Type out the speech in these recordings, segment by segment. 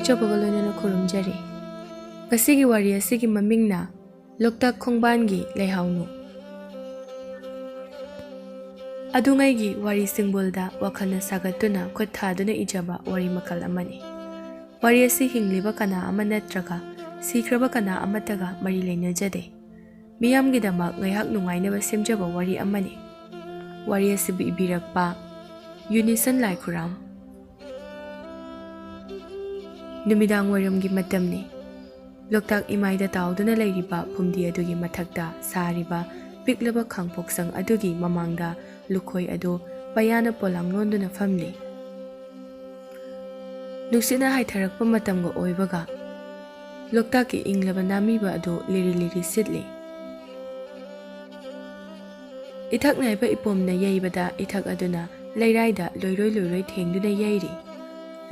ꯅꯣꯛꯆꯕꯒ ꯂꯣꯏꯅꯅ ꯈꯨꯔꯨꯝꯖꯔꯤ꯫ ꯉꯁꯤꯒꯤ ꯋꯥꯔꯤ ꯑꯁꯤꯒꯤ ꯃꯃꯤꯡꯅ ꯂꯣꯛꯇꯥꯛ ꯈꯣꯡꯕꯥꯟꯒꯤ ꯂꯩꯍꯥꯎꯅꯨ꯫ ꯑꯗꯨꯉꯩꯒꯤ ꯋꯥꯔꯤ ꯁꯤꯡꯕꯨꯜꯗ ꯋꯥꯈꯜꯅ ꯁꯥꯒꯠꯇꯨꯅ ꯈꯨꯠ ꯊꯥꯗꯨꯅ ꯏꯖꯕ ꯋꯥꯔꯤ ꯃꯈꯜ ꯑꯃꯅꯤ꯫ ꯋꯥꯔꯤ ꯑꯁꯤ ꯍꯤꯡꯂꯤꯕ ꯀꯅꯥ ꯑꯃ ꯅꯠꯇ꯭ꯔꯒ ꯁꯤꯈ꯭ꯔꯕ ꯀꯅꯥ ꯑꯃꯠꯇꯒ ꯃꯔꯤ ꯂꯩꯅꯖꯗꯦ꯫ ꯃꯤꯌꯥꯝꯒꯤꯗꯃꯛ ꯉꯥꯏꯍꯥꯛ ꯅꯨꯡꯉꯥꯏꯅꯕ ꯁꯦꯝꯖꯕ ꯋꯥꯔꯤ ꯑꯃꯅꯤ꯫ ꯋꯥꯔꯤ ꯑꯁꯤꯕꯨ ꯏꯕꯤꯔꯛꯄ ꯌꯨꯅꯤꯁꯟ ꯂꯥꯏꯈꯨꯔꯥꯝ꯫ ꯅꯨꯃꯤꯗꯥꯡ ꯋꯥꯏꯔꯝꯒꯤ ꯃꯇꯝꯅꯤ꯫ ꯂꯣꯛꯇꯥꯛ ꯏꯃꯥꯏꯗ ꯇꯥꯎꯗꯨꯅ ꯂꯩꯔꯤꯕ ꯐꯨꯝꯗꯤ ꯑꯗꯨꯒꯤ ꯃꯊꯛꯇ ꯁꯥꯔꯤꯕ ꯄꯤꯛꯂꯕ ꯈꯥꯡꯄꯣꯛꯁꯪ ꯑꯗꯨꯒꯤ ꯃꯃꯥꯡꯗ ꯂꯨꯈꯣꯏ ꯑꯗꯨ ꯄꯌꯥꯅ ꯄꯣꯂꯥꯡ ꯂꯣꯟꯗꯨꯅ ꯐꯝꯂꯤ꯫ ꯅꯨꯡꯁꯤꯠꯅ ꯍꯥꯏꯊꯔꯛꯄ ꯃꯇꯝꯒ ꯑꯣꯏꯕꯒ ꯂꯣꯛꯇꯥꯛꯀꯤ ꯏꯪꯂꯕ ꯅꯥꯃꯤꯕ ꯑꯗꯨ ꯂꯤꯔꯤ ꯂꯤꯔꯤ ꯁꯤꯠꯂꯤ꯫ ꯏꯊꯛ ꯅꯥꯏꯕ ꯏꯄꯣꯝꯅ ꯌꯩꯕꯗ ꯏꯊꯛ ꯑꯗꯨꯅ ꯂꯩꯔꯥꯏꯗ ꯂꯣꯏꯔꯣꯏ ꯂꯣꯏꯔꯣꯏ ꯊꯦꯡꯗꯨꯅ ꯌꯩꯔꯤ꯫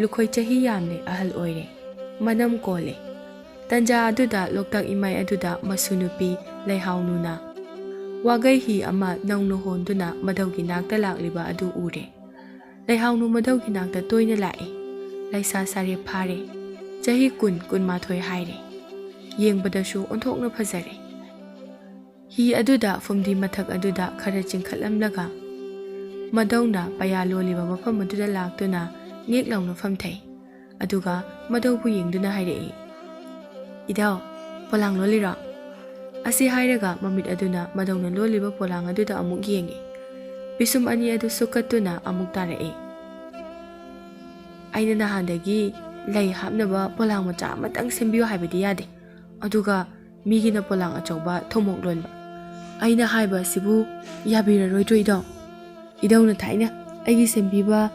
ꯂꯨꯈꯣꯏ ꯆꯍꯤ ꯌꯥꯝꯂꯦ, ꯑꯍꯜ ꯑꯣꯏꯔꯦ, ꯃꯅꯝ ꯀꯣꯜꯂꯦ꯫ ꯇꯟꯖꯥ ꯑꯗꯨꯗ ꯂꯣꯛꯇꯥꯛ ꯏꯃꯥꯏ ꯑꯗꯨꯗ ꯃꯁꯨ ꯅꯨꯄꯤ ꯂꯩꯍꯥꯎꯅꯨꯅ ꯋꯥꯒꯩ ꯍꯤ ꯑꯃ ꯅꯧꯅ ꯍꯣꯟꯗꯨꯅ ꯃꯙꯧꯒꯤ ꯅꯥꯛꯇ ꯂꯥꯛꯂꯤꯕ ꯑꯗꯨ ꯎꯔꯦ꯫ ꯂꯩꯍꯥꯎꯅꯨ ꯃꯙꯧꯒꯤ ꯅꯥꯛꯇ ꯇꯣꯏꯅ ꯂꯥꯛꯏ꯫ ꯂꯩꯁꯥ ꯁꯥꯔꯦꯞ ꯐꯥꯔꯦ, ꯆꯍꯤ 20-22 ꯍꯥꯏꯔꯦ꯫ ꯌꯦꯡꯕꯗꯁꯨ ꯑꯣꯟꯊꯣꯛꯅ ꯐꯖꯔꯦ꯫ ꯍꯤ ꯑꯗꯨꯗ ꯐꯨꯝꯗꯤ ꯃꯊꯛ ꯑꯗꯨꯗ ꯈꯔ ꯆꯤꯡꯈꯠꯂꯝꯂꯒ ꯃꯙꯧꯅ ꯄꯌꯥ ꯂꯣꯜꯂꯤꯕ ꯃꯐꯝ ꯑꯗꯨꯗ ꯂꯥꯛꯇꯨꯅ ꯉꯦꯛ ꯂꯥꯎꯅ ꯐꯝꯊꯩ꯫ ꯑꯗꯨꯒ ꯃꯙꯧꯕꯨ ꯌꯦꯡꯗꯨꯅ ꯍꯥꯏꯔꯛꯏ, "ꯏꯙꯧ, ꯄꯣꯂꯥꯡ ꯂꯣꯜꯂꯤꯔꯣ?" ꯑꯁꯤ ꯍꯥꯏꯔꯒ ꯃꯃꯤꯠ ꯑꯗꯨꯅ ꯃꯙꯧꯅ ꯂꯣꯜꯂꯤꯕ ꯄꯣꯂꯥꯡ ꯑꯗꯨꯗ ꯑꯃꯨꯛ ꯌꯦꯡꯏ꯫ ꯄꯤꯁꯨꯝ ꯑꯅꯤ ꯑꯗꯨ ꯁꯨꯛꯀꯠꯇꯨꯅ ꯑꯃꯨꯛ ꯇꯥꯔꯛꯏ꯫ "ꯑꯩꯅ ꯅꯍꯥꯟꯗꯒꯤ ꯂꯩ ꯍꯥꯞꯅꯕ ꯄꯣꯂꯥꯡ ꯃꯆꯥ ꯑꯃꯇꯪ ꯁꯦꯝꯕꯤꯌꯨ ꯍꯥꯏꯕꯗꯤ ꯌꯥꯗꯦ, ꯑꯗꯨꯒ ꯃꯤꯒꯤꯅ ꯄꯣꯂꯥꯡ ꯑꯆꯧꯕ ꯊꯨꯝꯃꯣꯛ ꯂꯣꯟꯕ. ꯑꯩꯅ ꯍꯥꯏꯕ ꯑꯁꯤꯕꯨ ꯌꯥꯕꯤꯔꯔꯣꯏꯗ꯭ꯔꯣ ꯏꯙꯧ? ꯏꯙꯧꯅ ꯊꯥꯏꯅ ꯑꯩꯒꯤ ꯁꯦꯝꯕꯤꯕ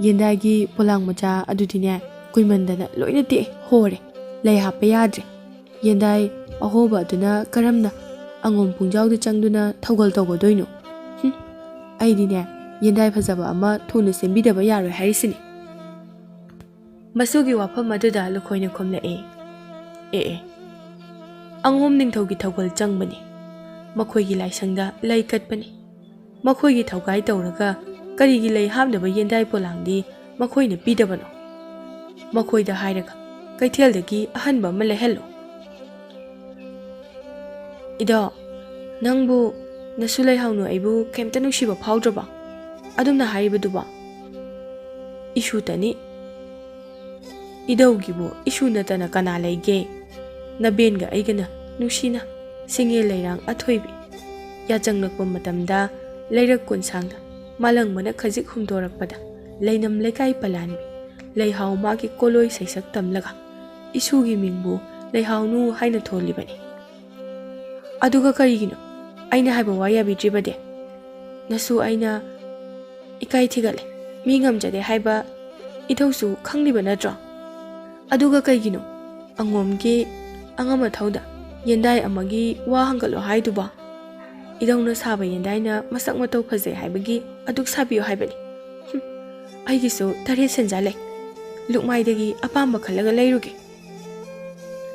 ꯌꯦꯟꯗꯥꯏꯒꯤ ꯄꯣꯂꯥꯡ ꯃꯆꯥ ꯑꯗꯨꯗꯤꯅꯦ ꯀꯨꯏꯃꯟꯗꯅ ꯂꯣꯏꯅ ꯇꯦꯛꯑꯦ, ꯍꯣꯔꯦ, ꯂꯩ ꯍꯥꯞꯄ ꯌꯥꯗ꯭ꯔꯦ. ꯌꯦꯟꯗꯥꯏ ꯑꯍꯣꯕ ꯑꯗꯨꯅ ꯀꯔꯝꯅ ꯑꯉꯣꯝ ꯄꯨꯡꯖꯥꯎꯗ ꯆꯪꯗꯨꯅ ꯊꯧꯒꯜ ꯇꯧꯒꯗꯣꯏꯅꯣ? ꯑꯩꯗꯤꯅꯦ ꯌꯦꯟꯗꯥꯏ ꯐꯖꯕ ꯑꯃ ꯊꯨꯅ ꯁꯦꯝꯕꯤꯗꯕ ꯌꯥꯔꯣꯏ ꯍꯥꯏꯔꯤꯁꯤꯅꯤ." ꯃꯁꯨꯒꯤ ꯋꯥꯐꯝ ꯑꯗꯨꯗ ꯂꯨꯈꯣꯏꯅ ꯈꯨꯝꯂꯛꯏ, "ꯑꯦ, ꯑꯉꯣꯝ ꯅꯤꯡꯊꯧꯒꯤ ꯊꯧꯒꯜ ꯆꯪꯕꯅꯤ, ꯃꯈꯣꯏꯒꯤ ꯂꯥꯏꯁꯪꯗ ꯂꯩ ꯀꯠꯄꯅꯤ. ꯃꯈꯣꯏꯒꯤ ꯊꯧꯒꯥꯏ ꯇꯧꯔꯒ ꯀꯔꯤꯒꯤ ꯂꯩ ꯍꯥꯞꯅꯕ ꯌꯦꯟꯗꯥꯏ ꯄꯣꯂꯥꯡꯗꯤ ꯃꯈꯣꯏꯅ ꯄꯤꯗꯕꯅꯣ? ꯃꯈꯣꯏꯗ ꯍꯥꯏꯔꯒ ꯀꯩꯊꯦꯜꯗꯒꯤ ꯑꯍꯟꯕ ꯑꯃ ꯂꯩꯍꯜꯂꯨ." "ꯏꯙꯧ, ꯅꯪꯕꯨ ꯅꯁꯨ ꯂꯩꯍꯥꯎꯅꯨ ꯑꯩꯕꯨ ꯀꯩꯝꯇ ꯅꯨꯡꯁꯤꯕ ꯐꯥꯎꯗ꯭ꯔꯕ? ꯑꯗꯨꯝꯅ ꯍꯥꯏꯔꯤꯕꯗꯨꯕꯣ?" "ꯏꯁꯨꯇꯅꯤ." "ꯏꯙꯧꯒꯤꯕꯨ ꯏꯁꯨ ꯅꯠꯇꯅ ꯀꯅꯥ ꯂꯩꯒꯦ? ꯅꯕꯦꯟꯒ ꯑꯩꯒꯅ ꯅꯨꯡꯁꯤꯅ ꯁꯤꯡꯉꯦꯜ ꯂꯩꯔꯥꯡ ꯑꯊꯣꯏꯕꯤ. ꯌꯥꯆꯪꯂꯛꯄ ꯃꯇꯝꯗ ꯂꯩꯔꯛ ꯀꯣꯟꯁꯥꯡꯗ ꯃꯥꯂꯪꯕꯅ ꯈꯖꯤꯛ ꯍꯨꯝꯗꯣꯔꯛꯄꯗ ꯂꯩꯅꯝ ꯂꯩꯀꯥꯏ ꯄꯂꯥꯟꯕꯤ ꯂꯩꯍꯥꯎ ꯃꯥꯒꯤ ꯀꯣꯂꯣꯏ ꯁꯩꯁꯛ ꯇꯝꯂꯒ ꯏꯁꯨꯒꯤ ꯃꯤꯡꯕꯨ ꯂꯩꯍꯥꯎꯅꯨ ꯍꯥꯏꯅ ꯊꯣꯜꯂꯤꯕꯅꯤ. ꯑꯗꯨꯒ ꯀꯔꯤꯒꯤꯅꯣ ꯑꯩꯅ ꯍꯥꯏꯕ ꯋꯥ ꯌꯥꯕꯤꯗ꯭ꯔꯤꯕꯗꯤ? ꯅꯁꯨ ꯑꯩꯅ ꯏꯀꯥꯏ ꯊꯤꯒꯠꯂꯦ, ꯃꯤ ꯉꯝꯖꯗꯦ ꯍꯥꯏꯕ ꯏꯙꯧꯁꯨ ꯈꯪꯂꯤꯕ ꯅꯠꯇ꯭ꯔꯣ? ꯑꯗꯨꯒ ꯀꯩꯒꯤꯅꯣ ꯑꯉꯣꯝꯒꯤ ꯑꯉꯝ ꯑꯊꯧꯗ ꯌꯦꯟꯗꯥꯏ ꯑꯃꯒꯤ ꯋꯥ ꯍꯪꯒꯠꯂꯣ ꯍꯥꯏꯗꯨꯕꯣ? ꯏꯙꯧꯅ ꯁꯥꯕ ꯌꯦꯟꯗꯥꯏꯅ ꯃꯁꯛ ꯃꯇꯧ ꯐꯖꯩ ꯍꯥꯏꯕꯒꯤ ꯑꯗꯨꯛ ꯁꯥꯕꯤꯌꯨ ꯍꯥꯏꯕꯅꯤ. ꯑꯩꯒꯤꯁꯨ 8 ꯁꯦꯟꯖꯥ ꯂꯩ, ꯂꯨꯛꯃꯥꯏꯗꯒꯤ ꯑꯄꯥꯝꯕ ꯈꯜꯂꯒ ꯂꯩꯔꯨꯒꯦ."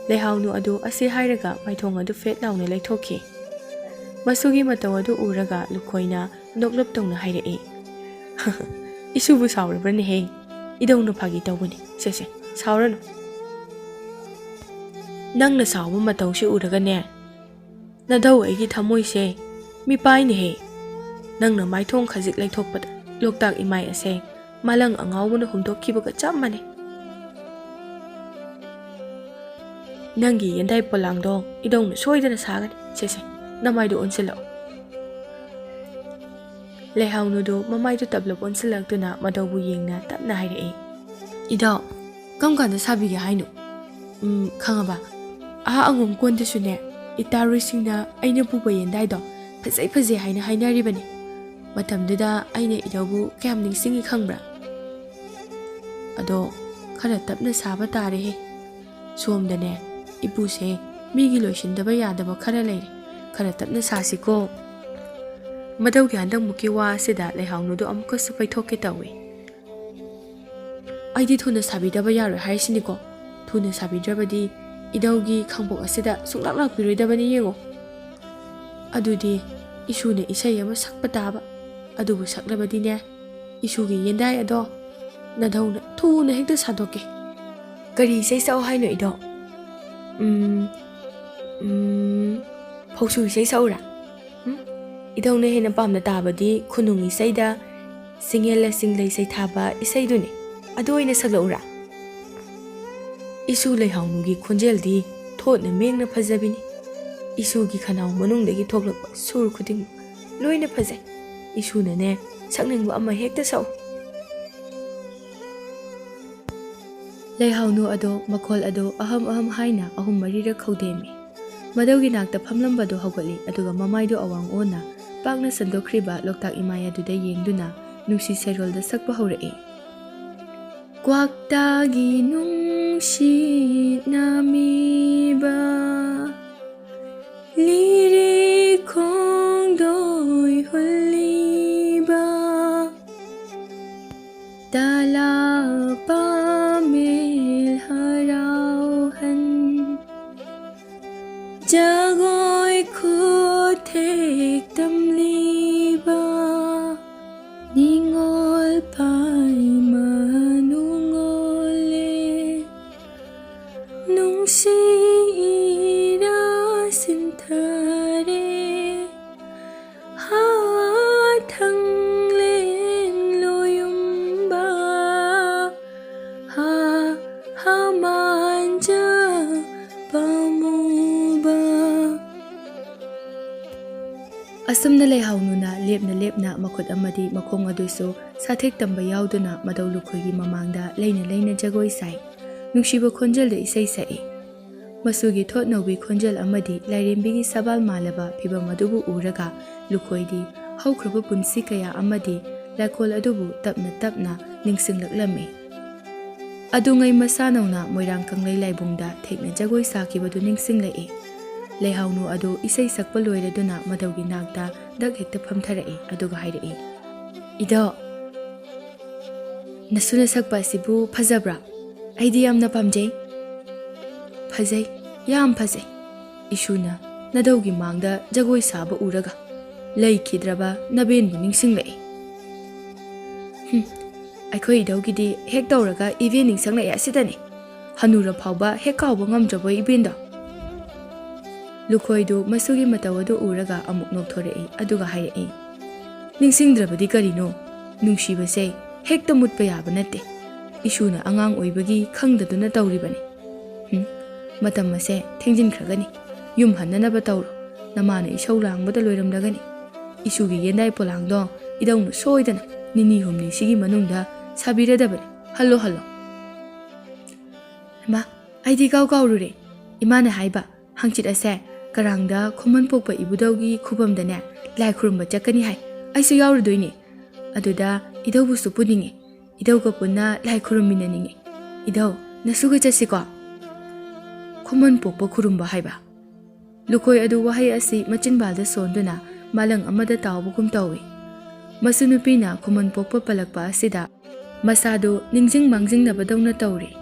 ꯂꯩꯍꯥꯎꯅꯨ ꯑꯗꯨ ꯑꯁꯤ ꯍꯥꯏꯔꯒ ꯃꯥꯏꯊꯣꯡ ꯑꯗꯨ ꯐꯦꯠ ꯂꯥꯎꯅ ꯂꯩꯊꯣꯛꯈꯤ꯫ ꯃꯁꯨꯒꯤ ꯃꯇꯧ ꯑꯗꯨ ꯎꯔꯒ ꯂꯨꯈꯣꯏꯅ ꯅꯣꯛꯂꯞ ꯇꯧꯅ ꯍꯥꯏꯔꯛꯏ, "ꯏꯁꯨꯕꯨ ꯁꯥꯎꯔꯕ꯭ꯔꯅꯦꯍꯦ? ꯏꯙꯧꯅ ꯐꯥꯒꯤ ꯇꯧꯕꯅꯤ, ꯁꯦ ꯁꯥꯎꯔꯅꯨ. ꯅꯪꯅ ꯁꯥꯎꯕ ꯃꯇꯧꯁꯤ ꯎꯔꯒꯅꯦ, ꯅꯙꯧ ꯑꯩꯒꯤ ꯊꯃꯣꯏꯁꯦ ꯃꯤꯄꯥꯏꯅꯦꯍꯦ. ꯅꯪꯅ ꯃꯥꯏꯊꯣꯡ ꯈꯖꯤꯛ ꯂꯩꯊꯣꯛꯄꯗ ꯂꯣꯛꯇꯥꯛ ꯏꯃꯥꯏ ꯑꯁꯦ ꯃꯥꯂꯪ ꯑꯉꯥꯎꯕꯅ ꯍꯨꯝꯗꯣꯛꯈꯤꯕꯒ ꯆꯞ ꯃꯥꯟꯅꯩ. ꯅꯪꯒꯤ ꯌꯦꯟꯗꯥꯏ ꯄꯣꯂꯥꯡꯗꯣ ꯏꯙꯧꯅ ꯁꯣꯏꯗꯅ ꯁꯥꯒꯅꯤ. ꯁꯦ, ꯅꯃꯥꯏꯗꯨ ꯑꯣꯟꯁꯤꯜꯂꯛꯑꯣ." ꯂꯩꯍꯥꯎꯅꯨꯗꯨ ꯃꯃꯥꯏꯗꯨ ꯇꯞꯂꯞ ꯑꯣꯟꯁꯤꯜꯂꯛꯇꯨꯅ ꯃꯙꯧꯕꯨ ꯌꯦꯡꯅ ꯇꯞꯅ ꯍꯥꯏꯔꯛꯏ, "ꯏꯙꯧ, ꯀꯔꯝ ꯀꯥꯟꯗ ꯁꯥꯕꯤꯒꯦ ꯍꯥꯏꯅꯣ? ꯈꯪꯉꯕ, ꯑꯉꯣꯝ ꯀꯣꯟꯗꯁꯨꯅꯦ ꯏꯇꯥꯔꯣꯏꯁꯤꯡꯅ ꯑꯩꯅ ꯄꯨꯕ ꯌꯦꯟꯗꯥꯏꯗꯣ ꯐꯖꯩ ꯍꯥꯏꯅ ꯍꯥꯏꯅꯔꯤꯕꯅꯤ. ꯃꯇꯝꯗꯨꯗ ꯑꯩꯅ ꯏꯙꯧꯕꯨ ꯀꯌꯥꯝ ꯅꯤꯡꯁꯤꯡꯉꯤ ꯈꯪꯕ꯭ꯔꯥ? ꯑꯗꯣ ꯈꯔ ꯇꯞꯅ ꯁꯥꯕ ꯇꯥꯔꯦꯍꯦ. ꯁꯣꯝꯗꯅꯦ ꯏꯄꯨꯁꯦ ꯃꯤꯒꯤ ꯂꯣꯏꯁꯤꯟꯗꯕ ꯌꯥꯗꯕ ꯈꯔ ꯂꯩꯔꯦ. ꯈꯔ ꯇꯞꯅ ꯁꯥꯁꯤꯀꯣ." ꯃꯙꯧꯒꯤ ꯍꯟꯗꯛꯃꯨꯛꯀꯤ ꯋꯥ ꯑꯁꯤꯗ ꯂꯩꯍꯥꯎꯅꯨꯗꯨ ꯑꯃꯨꯛꯀꯁꯨ ꯄꯩꯊꯣꯛꯀꯦ ꯇꯧꯏ. "ꯑꯩꯗꯤ ꯊꯨꯅ ꯁꯥꯕꯤꯗꯕ ꯌꯥꯔꯣꯏ ꯍꯥꯏꯔꯤꯁꯤꯅꯤꯀꯣ. ꯊꯨꯅ ꯁꯥꯕꯤꯗ꯭ꯔꯕꯗꯤ ꯏꯙꯧꯒꯤ ꯈꯥꯡꯄꯣꯛ ꯑꯁꯤꯗ ꯁꯨꯡꯂꯥꯛ ꯂꯥꯛꯄꯤꯔꯣꯏꯗꯕꯅꯤ ꯌꯦꯡꯉꯣ. ꯑꯗꯨꯗꯤ ꯏꯁꯨꯅ ꯏꯁꯩ ꯑꯃ ꯁꯛꯄ ꯇꯥꯕ. ꯑꯗꯨꯕꯨ ꯁꯛꯂꯕꯗꯤꯅꯦ ꯏꯁꯨꯒꯤ ꯌꯦꯟꯗꯥꯏ ꯑꯗꯣ ꯅꯙꯧꯅ ꯊꯨꯅ ꯍꯦꯛꯇ ꯁꯥꯗꯣꯛꯀꯦ. ꯀꯔꯤ ꯏꯁꯩ ꯁꯛꯑꯣ ꯍꯥꯏꯅꯣ ꯏꯗꯣ? ꯐꯧꯁꯨ ꯏꯁꯩ ꯁꯛꯎꯔꯥ? ꯏꯗꯧꯅ ꯍꯦꯟꯅ ꯄꯥꯝꯅ ꯇꯥꯕꯗꯤ ꯈꯨꯅꯨꯡ ꯏꯁꯩꯗ ꯁꯤꯡꯌꯦꯜꯂ ꯆꯤꯡꯂꯩ ꯁꯩꯊꯥꯕ ꯏꯁꯩꯗꯨꯅꯤ, ꯑꯗꯨ ꯑꯣꯏꯅ ꯁꯛꯂꯛꯎꯔꯥ? ꯏꯁꯨ ꯂꯩꯍꯥꯎꯅꯨꯒꯤ ꯈꯣꯟꯖꯦꯜꯗꯤ ꯊꯣꯠꯅ ꯃꯦꯡꯅ ꯐꯖꯕꯤꯅꯤ. ꯏꯁꯨꯒꯤ ꯈꯅꯥꯎ ꯃꯅꯨꯡꯗꯒꯤ ꯊꯣꯛꯂꯛꯄ ꯁꯨꯔ ꯈꯨꯗꯤꯡꯃꯛ ꯂꯣꯏꯅ ꯐꯖꯩ. ꯏꯁꯨꯅꯅꯦ ꯁꯛꯅꯤꯡꯕ ꯑꯃ ꯍꯦꯛꯇ ꯁꯛꯎ. ꯂꯩꯍꯥꯎꯅꯨ ꯑꯗꯣ ꯃꯈꯣꯜ ꯑꯗꯣ ꯑꯍꯝ ꯑꯍꯝ ꯍꯥꯏꯅ 3-4ꯔꯛ ꯈꯧꯗꯦꯝꯃꯤ. ꯃꯗꯧꯒꯤ ꯅꯥꯛꯇ ꯐꯝꯂꯝꯕꯗꯣ ꯍꯧꯒꯠꯂꯤ, ꯑꯗꯨꯒ ꯃꯃꯥꯏꯗꯣ ꯑꯋꯥꯡ ꯑꯣꯟꯅ ꯄꯥꯛꯅ ꯁꯟꯗꯣꯛꯈ꯭ꯔꯤꯕ ꯂꯣꯛꯇꯥꯛ ꯏꯃꯥꯏ ꯑꯗꯨꯗ ꯌꯦꯡꯗꯨꯅ ꯅꯨꯡꯁꯤ ꯁꯩꯔꯣꯜꯗ ꯁꯛꯄ ꯍꯧꯔꯛꯏ. ꯀ꯭ꯋꯥꯛꯇꯥꯒꯤ ꯅꯨꯡꯁꯤꯠ ꯅꯥꯝꯃꯤꯕ ꯂꯤꯔꯤꯛ ꯈꯣꯡꯗꯣꯏ ꯍꯨꯜꯂꯤꯕ ꯇꯥꯂꯥ ꯄꯥꯃꯦꯜ ꯍꯔꯥꯎꯍꯟ ꯖꯒꯣꯏ ꯈꯨꯠꯊꯦꯛ ꯇꯝꯂꯤꯕ ꯅꯤꯡꯉꯣꯜ ꯄꯥꯏꯃ ꯅꯨꯡꯉꯣꯜꯂꯦ ꯅꯨꯡꯁꯤ ꯏꯔꯥ ꯁꯤꯟꯊꯔꯦ ꯊꯪꯂꯦꯟ ꯂꯣꯌꯨꯝꯕ ꯃꯥꯟꯖ ꯄꯥꯝꯃꯨꯕ. ꯑꯁꯨꯝꯅ ꯂꯩꯍꯥꯎꯅꯨꯅ ꯂꯦꯞꯅ ꯂꯦꯞꯅ ꯃꯈꯨꯠ ꯑꯃꯗꯤ ꯃꯈꯣꯡ ꯑꯗꯨꯁꯨ ꯁꯥꯊꯦꯛ ꯇꯝꯕ ꯌꯥꯎꯗꯨꯅ ꯃꯗꯧ ꯂꯨꯈꯣꯏꯒꯤ ꯃꯃꯥꯡꯗ ꯂꯩꯅ ꯂꯩꯅ ꯖꯒꯣꯏ ꯁꯥꯏ, ꯅꯨꯡꯁꯤꯕ ꯈꯣꯟꯖꯦꯜꯗ ꯏꯁꯩ ꯁꯛꯏ. ꯃꯆꯨꯒꯤ ꯊꯣꯠꯅꯧꯕꯤ ꯈꯣꯟꯖꯦꯜ ꯑꯃꯗꯤ ꯂꯥꯏꯔꯦꯝꯕꯤꯒꯤ ꯁꯕꯥꯜ ꯃꯥꯜꯂꯕ ꯐꯤꯕꯝ ꯑꯗꯨꯕꯨ ꯎꯔꯒ ꯂꯨꯈꯣꯏꯗꯤ ꯍꯧꯈ꯭ꯔꯕ ꯄꯨꯟꯁꯤ ꯀꯌꯥ ꯑꯃꯗꯤ ꯂꯩꯀꯣꯜ ꯑꯗꯨꯕꯨ ꯇꯞꯅ ꯇꯞꯅ ꯅꯤꯡꯁꯤꯡꯂꯛꯂꯝꯃꯤ. ꯑꯗꯨꯉꯩ ꯃꯁꯥ ꯅꯧꯅ ꯃꯣꯏꯔꯥꯡ ꯀꯪꯂꯩ ꯂꯥꯏꯕꯨꯡꯗ ꯊꯦꯛꯅ ꯖꯒꯣꯏ ꯁꯥꯈꯤꯕꯗꯨ ꯅꯤꯡꯁꯤꯡꯂꯛꯏ. ꯂꯩꯍꯥꯎꯅꯨ ꯑꯗꯨ ꯏꯁꯩ ꯁꯛꯄ ꯂꯣꯏꯔꯗꯨꯅ ꯃꯗꯧꯒꯤ ꯅꯥꯛꯇ ꯗꯛ ꯍꯦꯛꯇ ꯐꯝꯊꯔꯛꯏ, ꯑꯗꯨꯒ ꯍꯥꯏꯔꯛꯏ. ꯏꯗꯣ, ꯅꯁꯨꯅ ꯁꯛꯄ ꯑꯁꯤꯕꯨ ꯐꯖꯕ꯭ꯔꯥ? ꯑꯩꯗꯤ ꯌꯥꯝꯅ ꯄꯥꯝꯖꯩ. ꯐꯖꯩ, ꯌꯥꯝ ꯐꯖꯩ. ꯏꯁꯨꯅ ꯅꯗꯧꯒꯤ ꯃꯥꯡꯗ ꯖꯒꯣꯏ ꯁꯥꯕ ꯎꯔꯒ ꯂꯩꯈꯤꯗ꯭ꯔꯕ ꯅꯕꯦꯟꯕꯨ ꯅꯤꯡꯁꯤꯡꯂꯛꯏ. ꯑꯩꯈꯣꯏ ꯏꯗꯧꯒꯤꯗꯤ ꯍꯦꯛ ꯇꯧꯔꯒ ꯏꯕꯦꯟ ꯅꯤꯡꯁꯤꯡꯂꯛꯑꯦ ꯑꯁꯤꯗꯅꯤ. ꯍꯅꯨꯔ ꯐꯥꯎꯕ ꯍꯦꯛ ꯀꯥꯎꯕ ꯉꯝꯗ꯭ꯔꯕꯣ ꯏꯕꯦꯟꯗꯣ? ꯂꯨꯈꯣꯏꯗꯨ ꯃꯁꯨꯒꯤ ꯃꯇꯧ ꯑꯗꯨ ꯎꯔꯒ ꯑꯃꯨꯛ ꯅꯣꯛꯊꯣꯔꯛꯏ, ꯑꯗꯨꯒ ꯍꯥꯏꯔꯛꯏ. ꯅꯤꯡꯁꯤꯡꯗ꯭ꯔꯕꯗꯤ ꯀꯔꯤꯅꯣ? ꯅꯨꯡꯁꯤꯕꯁꯦ ꯍꯦꯛꯇ ꯃꯨꯠꯄ ꯌꯥꯕ ꯅꯠꯇꯦ. ꯏꯁꯨꯅ ꯑꯉꯥꯡ ꯑꯣꯏꯕꯒꯤ ꯈꯪꯗꯗꯨꯅ ꯇꯧꯔꯤꯕꯅꯤ. ꯃꯇꯝ ꯑꯁꯦ ꯊꯦꯡꯖꯤꯟꯈ꯭ꯔꯒꯅꯤ. ꯌꯨꯝ ꯍꯟꯅꯅꯕ ꯇꯧꯔꯣ. ꯅꯃꯥꯅ ꯏꯁꯧ ꯂꯥꯡꯕꯗ ꯂꯣꯏꯔꯝꯂꯒꯅꯤ. ꯏꯁꯨꯒꯤ ꯌꯦꯟꯗꯥꯏ ꯄꯣꯂꯥꯡꯗꯣ ꯏꯗꯧꯅ ꯁꯣꯏꯗꯅ 2-3 ꯁꯤꯒꯤ ꯃꯅꯨꯡꯗ ꯁꯥꯕꯤꯔꯗꯕꯅꯤ. Hello hello. ꯏꯃꯥ, ꯑꯩꯗꯤ ꯀꯥꯎꯔꯨꯔꯦ. ꯏꯃꯥꯅ ꯍꯥꯏꯕ ꯍꯪꯆꯤꯠ ꯑꯁꯦ ꯀꯔꯥꯡꯗ ꯈꯨꯃꯟ ꯄꯣꯛꯄ ꯏꯕꯨꯙꯧꯒꯤ ꯈꯨꯕꯝꯗꯅꯦ ꯂꯥꯏ ꯈꯨꯔꯨꯝꯕ ꯆꯠꯀꯅꯤ ꯍꯥꯏ. ꯑꯩꯁꯨ ꯌꯥꯎꯔꯨꯗꯣꯏꯅꯦ. ꯑꯗꯨꯗ ꯏꯙꯧꯕꯨꯁꯨ ꯄꯨꯅꯤꯡꯉꯦ. ꯏꯙꯧꯒ ꯄꯨꯟꯅ ꯂꯥꯏ ꯈꯨꯔꯨꯝꯃꯤꯟꯅꯅꯤꯡꯉꯦ. ꯏꯙꯧ, ꯅꯁꯨꯒ ꯆꯠꯁꯤꯀꯣ? ꯈꯨꯃꯟ ꯄꯣꯛꯄ ꯈꯨꯔꯨꯝꯕ ꯍꯥꯏꯕ? ꯂꯨꯈꯣꯏ ꯑꯗꯨ ꯋꯥꯍꯩ ꯑꯁꯤ ꯃꯆꯤꯟꯕꯥꯜꯗ ꯁꯣꯟꯗꯨꯅ ꯃꯥꯂꯪ ꯑꯃꯗ ꯇꯥꯎꯕꯒꯨꯝ ꯇꯧꯏ. ꯃꯁꯨ ꯅꯨꯄꯤꯅ ꯈꯨꯃꯟ ꯄꯣꯛꯄ ꯄꯜꯂꯛꯄ ꯑꯁꯤꯗ ꯃꯁꯥꯗꯨ ꯅꯤꯡꯖꯤꯡ ꯃꯥꯡꯖꯤꯡꯅꯕꯗꯧꯅ ꯇꯧꯔꯤ.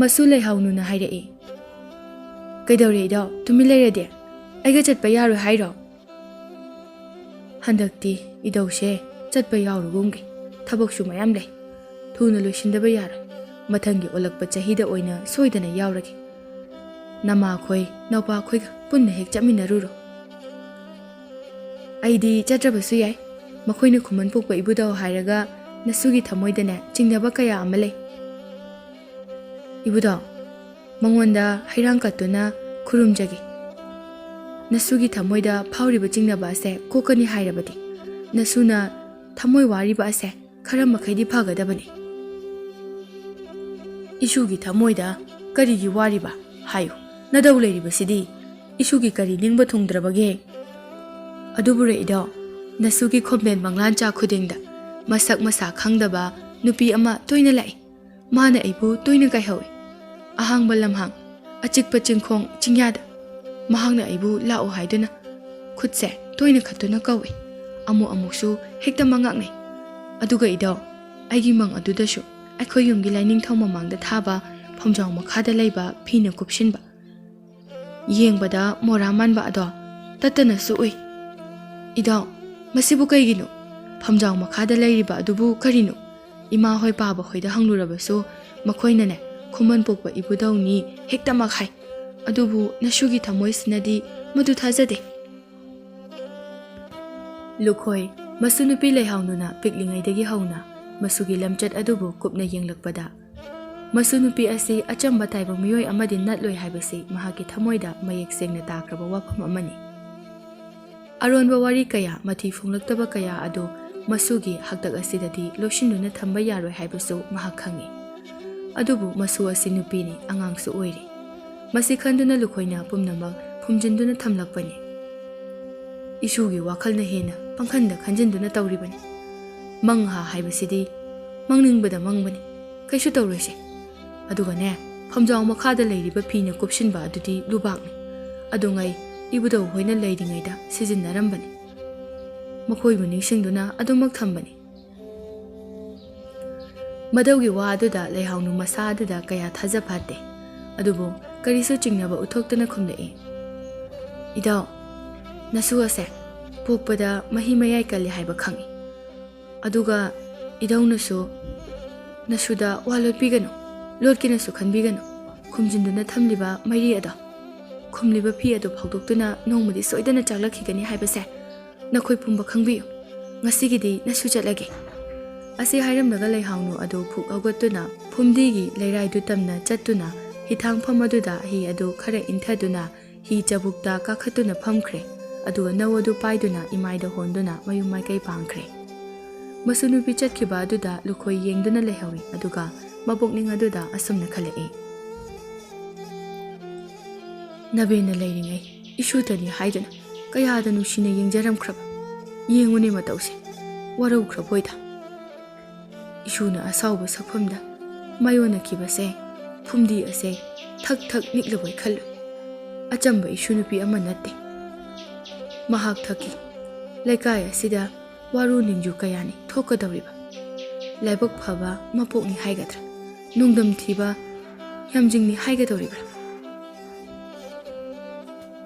ꯃꯁꯨ ꯂꯩꯍꯥꯎꯅꯨꯅ ꯍꯥꯏꯔꯛꯏ. ꯀꯩꯗꯧꯔꯦ ꯏꯗꯧ, ꯇꯨꯃꯤꯟ ꯂꯩꯔꯗꯤ? ꯑꯩꯒ ꯆꯠꯄ ꯌꯥꯔꯣꯏ ꯍꯥꯏꯔꯣ? ꯍꯟꯗꯛꯇꯤ ꯏꯗꯧꯁꯦ ꯆꯠꯄ ꯌꯥꯎꯔꯨꯒꯨꯝꯒꯦ. ꯊꯕꯛꯁꯨ ꯃꯌꯥꯝ ꯂꯩ. ꯊꯨꯅ ꯂꯣꯏꯁꯤꯟꯗꯕ ꯌꯥꯔꯣꯏ. ꯃꯊꯪꯒꯤ ꯑꯣꯜꯂꯛꯄ ꯆꯍꯤꯗ ꯑꯣꯏꯅ ꯁꯣꯏꯗꯅ ꯌꯥꯎꯔꯒꯦ. ꯅꯃꯥꯈꯣꯏ ꯅꯧꯄꯥꯈꯣꯏꯒ ꯄꯨꯟꯅ ꯍꯦꯛ ꯆꯠꯃꯤꯟꯅꯔꯨꯔꯣ. ꯑꯩꯗꯤ ꯆꯠꯇ꯭ꯔꯕꯁꯨ ꯌꯥꯏ. ꯃꯈꯣꯏꯅ ꯈꯨꯃꯟ ꯄꯣꯛꯄ ꯏꯕꯨꯙꯧ ꯍꯥꯏꯔꯒ ꯅꯁꯨꯒꯤ ꯊꯃꯣꯏꯗꯅꯦ ꯆꯤꯡꯅꯕ ꯀꯌꯥ ꯑꯃ ꯂꯩ. ꯏꯕꯨꯙꯧ, ꯃꯉꯣꯟꯗ ꯍꯩꯔꯥꯡ ꯀꯠꯇꯨꯅ ꯈꯨꯔꯨꯝꯖꯒꯦ. ꯅꯁꯨꯒꯤ ꯊꯃꯣꯏꯗ ꯐꯥꯎꯔꯤꯕ ꯆꯤꯡꯅꯕ ꯑꯁꯦ ꯀꯣꯛꯀꯅꯤ ꯍꯥꯏꯔꯕꯗꯤ ꯅꯁꯨꯅ ꯊꯃꯣꯏ ꯋꯥꯔꯤꯕ ꯑꯁꯦ ꯈꯔ ꯃꯈꯩꯗꯤ ꯐꯒꯗꯕꯅꯤ. ꯏꯁꯨꯒꯤ ꯊꯃꯣꯏꯗ ꯀꯔꯤꯒꯤ ꯋꯥꯔꯤꯕ ꯍꯥꯏꯌꯨ? ꯅꯗꯧ ꯂꯩꯔꯤꯕꯁꯤꯗꯤ ꯏꯁꯨꯒꯤ ꯀꯔꯤ ꯅꯤꯡꯕ ꯊꯨꯡꯗ꯭ꯔꯕꯒꯦ? ꯑꯗꯨꯕꯨꯔꯦ ꯏꯗꯧ, ꯅꯁꯨꯒꯤ ꯈꯣꯝꯕꯦꯟ ꯃꯪꯂꯥꯟꯆꯥ ꯈꯨꯗꯤꯡꯗ ꯃꯁꯛ ꯃꯁꯥ ꯈꯪꯗꯕ ꯅꯨꯄꯤ ꯑꯃ ꯇꯣꯏꯅ ꯂꯥꯛꯏ. ꯃꯥꯅ ꯑꯩꯕꯨ ꯇꯣꯏꯅ ꯀꯥꯏꯍꯧꯏ. ꯑꯍꯥꯡꯕ ꯂꯝꯍꯥꯡ, ꯑꯆꯤꯛꯄ ꯆꯤꯡꯈꯣꯡ ꯆꯤꯡꯌꯥꯗ ꯃꯍꯥꯛꯅ ꯑꯩꯕꯨ ꯂꯥꯛꯑꯣ ꯍꯥꯏꯗꯨꯅ ꯈꯨꯠꯁꯦ ꯇꯣꯏꯅ ꯈꯠꯇꯨꯅ ꯀꯧꯏ. ꯑꯃꯨꯛꯁꯨ ꯍꯦꯛꯇ ꯃꯉꯥꯛꯅꯩ. ꯑꯗꯨꯒ ꯏꯗꯧ, ꯑꯩꯒꯤ ꯃꯪ ꯑꯗꯨꯗꯁꯨ ꯑꯩꯈꯣꯏ ꯌꯨꯝꯒꯤ ꯂꯥꯏꯅꯤꯡꯊꯧ ꯃꯃꯥꯡꯗ ꯊꯥꯕ ꯐꯝꯖꯥꯎ ꯃꯈꯥꯗ ꯂꯩꯕ ꯐꯤꯅ ꯀꯨꯞꯁꯤꯟꯕ ꯌꯦꯡꯕꯗ ꯃꯣꯔꯥ ꯃꯥꯟꯕ ꯑꯗꯣ ꯇꯠꯇꯅꯁꯨ ꯎꯏ. ꯏꯗꯧ, ꯃꯁꯤꯕꯨ ꯀꯩꯒꯤꯅꯣ? ꯐꯝꯖꯥꯎ ꯃꯈꯥꯗ ꯂꯩꯔꯤꯕ ꯑꯗꯨꯕꯨ ꯀꯔꯤꯅꯣ? ꯏꯃꯥ ꯍꯣꯏ ꯄꯥꯕ ꯍꯣꯏꯗ ꯍꯪꯂꯨꯔꯕꯁꯨ ꯃꯈꯣꯏꯅꯅꯦ ꯈꯨꯃꯟ ꯄꯣꯛꯄ ꯏꯕꯨꯙꯧꯅꯤ ꯍꯦꯛꯇꯃꯛ ꯍꯥꯏ, ꯑꯗꯨꯕꯨ ꯅꯁꯨꯒꯤ ꯊꯃꯣꯏꯁꯤꯅꯗꯤ ꯃꯗꯨ ꯊꯥꯖꯗꯦ꯫ ꯂꯨꯈꯣꯏ ꯃꯁꯨ ꯅꯨꯄꯤ ꯂꯩꯍꯥꯎꯅꯨꯅ ꯄꯤꯛꯂꯤꯉꯩꯗꯒꯤ ꯍꯧꯅ ꯃꯁꯨꯒꯤ ꯂꯝꯆꯠ ꯑꯗꯨꯕꯨ ꯀꯨꯞꯅ ꯌꯦꯡꯂꯛꯄꯗ ꯃꯁꯨ ꯅꯨꯄꯤ ꯑꯁꯤ ꯑꯆꯝꯕ ꯇꯥꯏꯕꯪ ꯃꯤꯑꯣꯏ ꯑꯃꯗꯤ ꯅꯠꯂꯣꯏ ꯍꯥꯏꯕꯁꯤ ꯃꯍꯥꯛꯀꯤ ꯊꯃꯣꯏꯗ ꯃꯌꯦꯛ ꯁꯦꯡꯅ ꯇꯥꯈ꯭ꯔꯕ ꯋꯥꯐꯝ ꯑꯃꯅꯤ꯫ ꯑꯔꯣꯟꯕ ꯋꯥꯔꯤ ꯀꯌꯥ, ꯃꯊꯤ ꯐꯣꯡꯂꯛꯇꯕ ꯀꯌꯥ ꯑꯗꯨ ꯃꯁꯨꯒꯤ ꯍꯥꯛꯇꯛ ꯑꯁꯤꯗꯗꯤ ꯂꯣꯠꯁꯤꯟꯗꯨꯅ ꯊꯝꯕ ꯌꯥꯔꯣꯏ ꯍꯥꯏꯕꯁꯨ ꯃꯍꯥꯛ ꯈꯪꯏ꯫ ꯑꯗꯨꯕꯨ ꯃꯁꯨ ꯑꯁꯤ ꯅꯨꯄꯤꯅꯤ, ꯑꯉꯥꯡꯁꯨ ꯑꯣꯏꯔꯤ꯫ ꯃꯁꯤ ꯈꯟꯗꯨꯅ ꯂꯨꯈꯣꯏꯅ ꯄꯨꯝꯅꯃꯛ ꯐꯨꯝꯖꯤꯟꯗꯨꯅ ꯊꯝꯂꯛꯄꯅꯤ꯫ ꯏꯁꯨꯒꯤ ꯋꯥꯈꯜꯅ ꯍꯦꯟꯅ ꯄꯪꯈꯟꯗ ꯈꯟꯖꯤꯟꯗꯨꯅ ꯇꯧꯔꯤꯕꯅꯤ꯫ ꯃꯪꯍꯥ ꯍꯥꯏꯕꯁꯤꯗꯤ ꯃꯪꯅꯤꯡꯕꯗ ꯃꯪꯕꯅꯤ, ꯀꯩꯁꯨ ꯇꯧꯔꯣꯏꯁꯦ꯫ ꯑꯗꯨꯒꯅꯦ, ꯐꯝꯖꯥꯎ ꯃꯈꯥꯗ ꯂꯩꯔꯤꯕ ꯐꯤꯅ ꯀꯨꯞꯁꯤꯟꯕ ꯑꯗꯨꯗꯤ ꯂꯨꯕꯥꯛꯅꯤ, ꯑꯗꯨꯉꯩ ꯏꯕꯨꯙꯧ ꯍꯣꯏꯅ ꯂꯩꯔꯤꯉꯩꯗ ꯁꯤꯖꯤꯟꯅꯔꯝꯕꯅꯤ꯫ ꯃꯈꯣꯏꯕꯨ ꯅꯤꯡꯁꯤꯡꯗꯨꯅ ꯑꯗꯨꯃꯛ ꯊꯝꯕꯅꯤ꯫ ꯃꯗꯧꯒꯤ ꯋꯥ ꯑꯗꯨꯗ ꯂꯩꯍꯥꯎꯅꯨ ꯃꯁꯥ ꯑꯗꯨꯗ ꯀꯌꯥ ꯊꯥꯖꯐꯥꯠꯇꯦ, ꯑꯗꯨꯕꯨ ꯀꯔꯤꯁꯨ ꯆꯤꯡꯅꯕ ꯎꯠꯊꯣꯛꯇꯅ ꯈꯨꯝꯂꯛꯏ꯫ ꯏꯙꯧ, ꯅꯁꯨ ꯑꯁꯦ ꯄꯣꯛꯄꯗ ꯃꯍꯤ ꯃꯌꯥꯏ ꯀꯜꯂꯤ ꯍꯥꯏꯕ ꯈꯪꯏ, ꯑꯗꯨꯒ ꯏꯙꯧꯅꯁꯨ ꯅꯁꯨꯗ ꯋꯥ ꯂꯣꯠꯄꯤꯒꯅꯨ, ꯂꯣꯠꯀꯦꯅꯁꯨ ꯈꯟꯕꯤꯒꯅꯨ꯫ ꯈꯨꯝꯖꯤꯟꯗꯨꯅ ꯊꯝꯂꯤꯕ ꯃꯩꯔꯤ ꯑꯗꯣ, ꯈꯨꯝꯂꯤꯕ ꯐꯤ ꯑꯗꯨ ꯐꯥꯎꯗꯣꯛꯇꯨꯅ ꯅꯣꯡꯃꯗꯤ ꯁꯣꯏꯗꯅ ꯆꯥꯛꯂꯛꯈꯤꯒꯅꯤ ꯍꯥꯏꯕꯁꯦ ꯅꯈꯣꯏ ꯄꯨꯝꯕ ꯈꯪꯕꯤꯌꯨ꯫ ꯉꯁꯤꯒꯤꯗꯤ ꯅꯁꯨ ꯆꯠꯂꯒꯦ꯫ ꯑꯁꯤ ꯍꯥꯏꯔꯝꯂꯒ ꯂꯩꯍꯥꯎꯅꯨ ꯑꯗꯨ ꯐꯨꯛ ꯍꯧꯒꯠꯇꯨꯅ ꯐꯨꯝꯗꯤꯒꯤ ꯂꯩꯔꯥꯏꯗꯨ ꯇꯝꯅ ꯆꯠꯇꯨꯅ ꯍꯤꯊꯥꯡꯐꯝ ꯑꯗꯨꯗ ꯍꯤ ꯑꯗꯨ ꯈꯔ ꯏꯟꯊꯗꯨꯅ ꯍꯤ ꯆꯕꯨꯛꯇ ꯀꯥꯈꯠꯇꯨꯅ ꯐꯝꯈ꯭ꯔꯦ, ꯑꯗꯨꯒ ꯅꯧ ꯑꯗꯨ ꯄꯥꯏꯗꯨꯅ ꯏꯃꯥꯏꯗ ꯍꯣꯟꯗꯨꯅ ꯃꯌꯨꯝ ꯃꯥꯏꯀꯩ ꯄꯥꯡꯈ꯭ꯔꯦ꯫ ꯃꯁꯨ ꯅꯨꯄꯤ ꯆꯠꯈꯤꯕ ꯑꯗꯨꯗ ꯂꯨꯈꯣꯏ ꯌꯦꯡꯗꯨꯅ ꯂꯩꯍꯧꯏ, ꯑꯗꯨꯒ ꯃꯄꯣꯛꯅꯤꯡ ꯑꯗꯨꯗ ꯑꯁꯨꯝꯅ ꯈꯜꯂꯛꯏ꯫ ꯅꯕꯦꯟꯅ ꯂꯩꯔꯤꯉꯩ ꯏꯁꯨꯇꯅꯤ ꯍꯥꯏꯗꯨꯅ ꯀꯌꯥꯗ ꯅꯨꯡꯁꯤꯅ ꯌꯦꯡꯖꯔꯝꯈ꯭ꯔꯕ, ꯌꯦꯡꯉꯨꯅꯦ ꯃꯇꯧꯁꯦ, ꯋꯥꯔꯧꯈ꯭ꯔꯕꯣꯏꯗ꯫ ꯏꯁꯨꯅ ꯑꯁꯥꯎꯕ ꯁꯛꯐꯝꯗ ꯃꯥꯌꯣꯟꯅꯈꯤꯕꯁꯦ ꯐꯨꯝꯗꯤ ꯑꯁꯦ ꯊꯛ ꯊꯛ ꯅꯤꯛꯂꯕꯣꯏ ꯈꯜꯂꯨꯏ꯫ ꯑꯆꯝꯕ ꯏꯁꯨ ꯅꯨꯄꯤ ꯑꯃ ꯅꯠꯇꯦ, ꯃꯍꯥꯛ ꯊꯛꯈꯤ ꯂꯩꯀꯥꯏ ꯑꯁꯤꯗ ꯋꯥꯔꯨ ꯅꯤꯡꯖꯨ ꯀꯌꯥꯅꯤ ꯊꯣꯛꯀꯗꯧꯔꯤꯕ꯫ ꯂꯥꯏꯕꯛ ꯐꯕ ꯃꯄꯣꯛꯅꯤ ꯍꯥꯏꯒꯗ꯭ꯔꯥ, ꯅꯨꯡꯗꯝ ꯊꯤꯕ ꯌꯥꯝꯖꯤꯡꯅꯤ ꯍꯥꯏꯒꯗꯧꯔꯤꯕ꯭ꯔꯥ?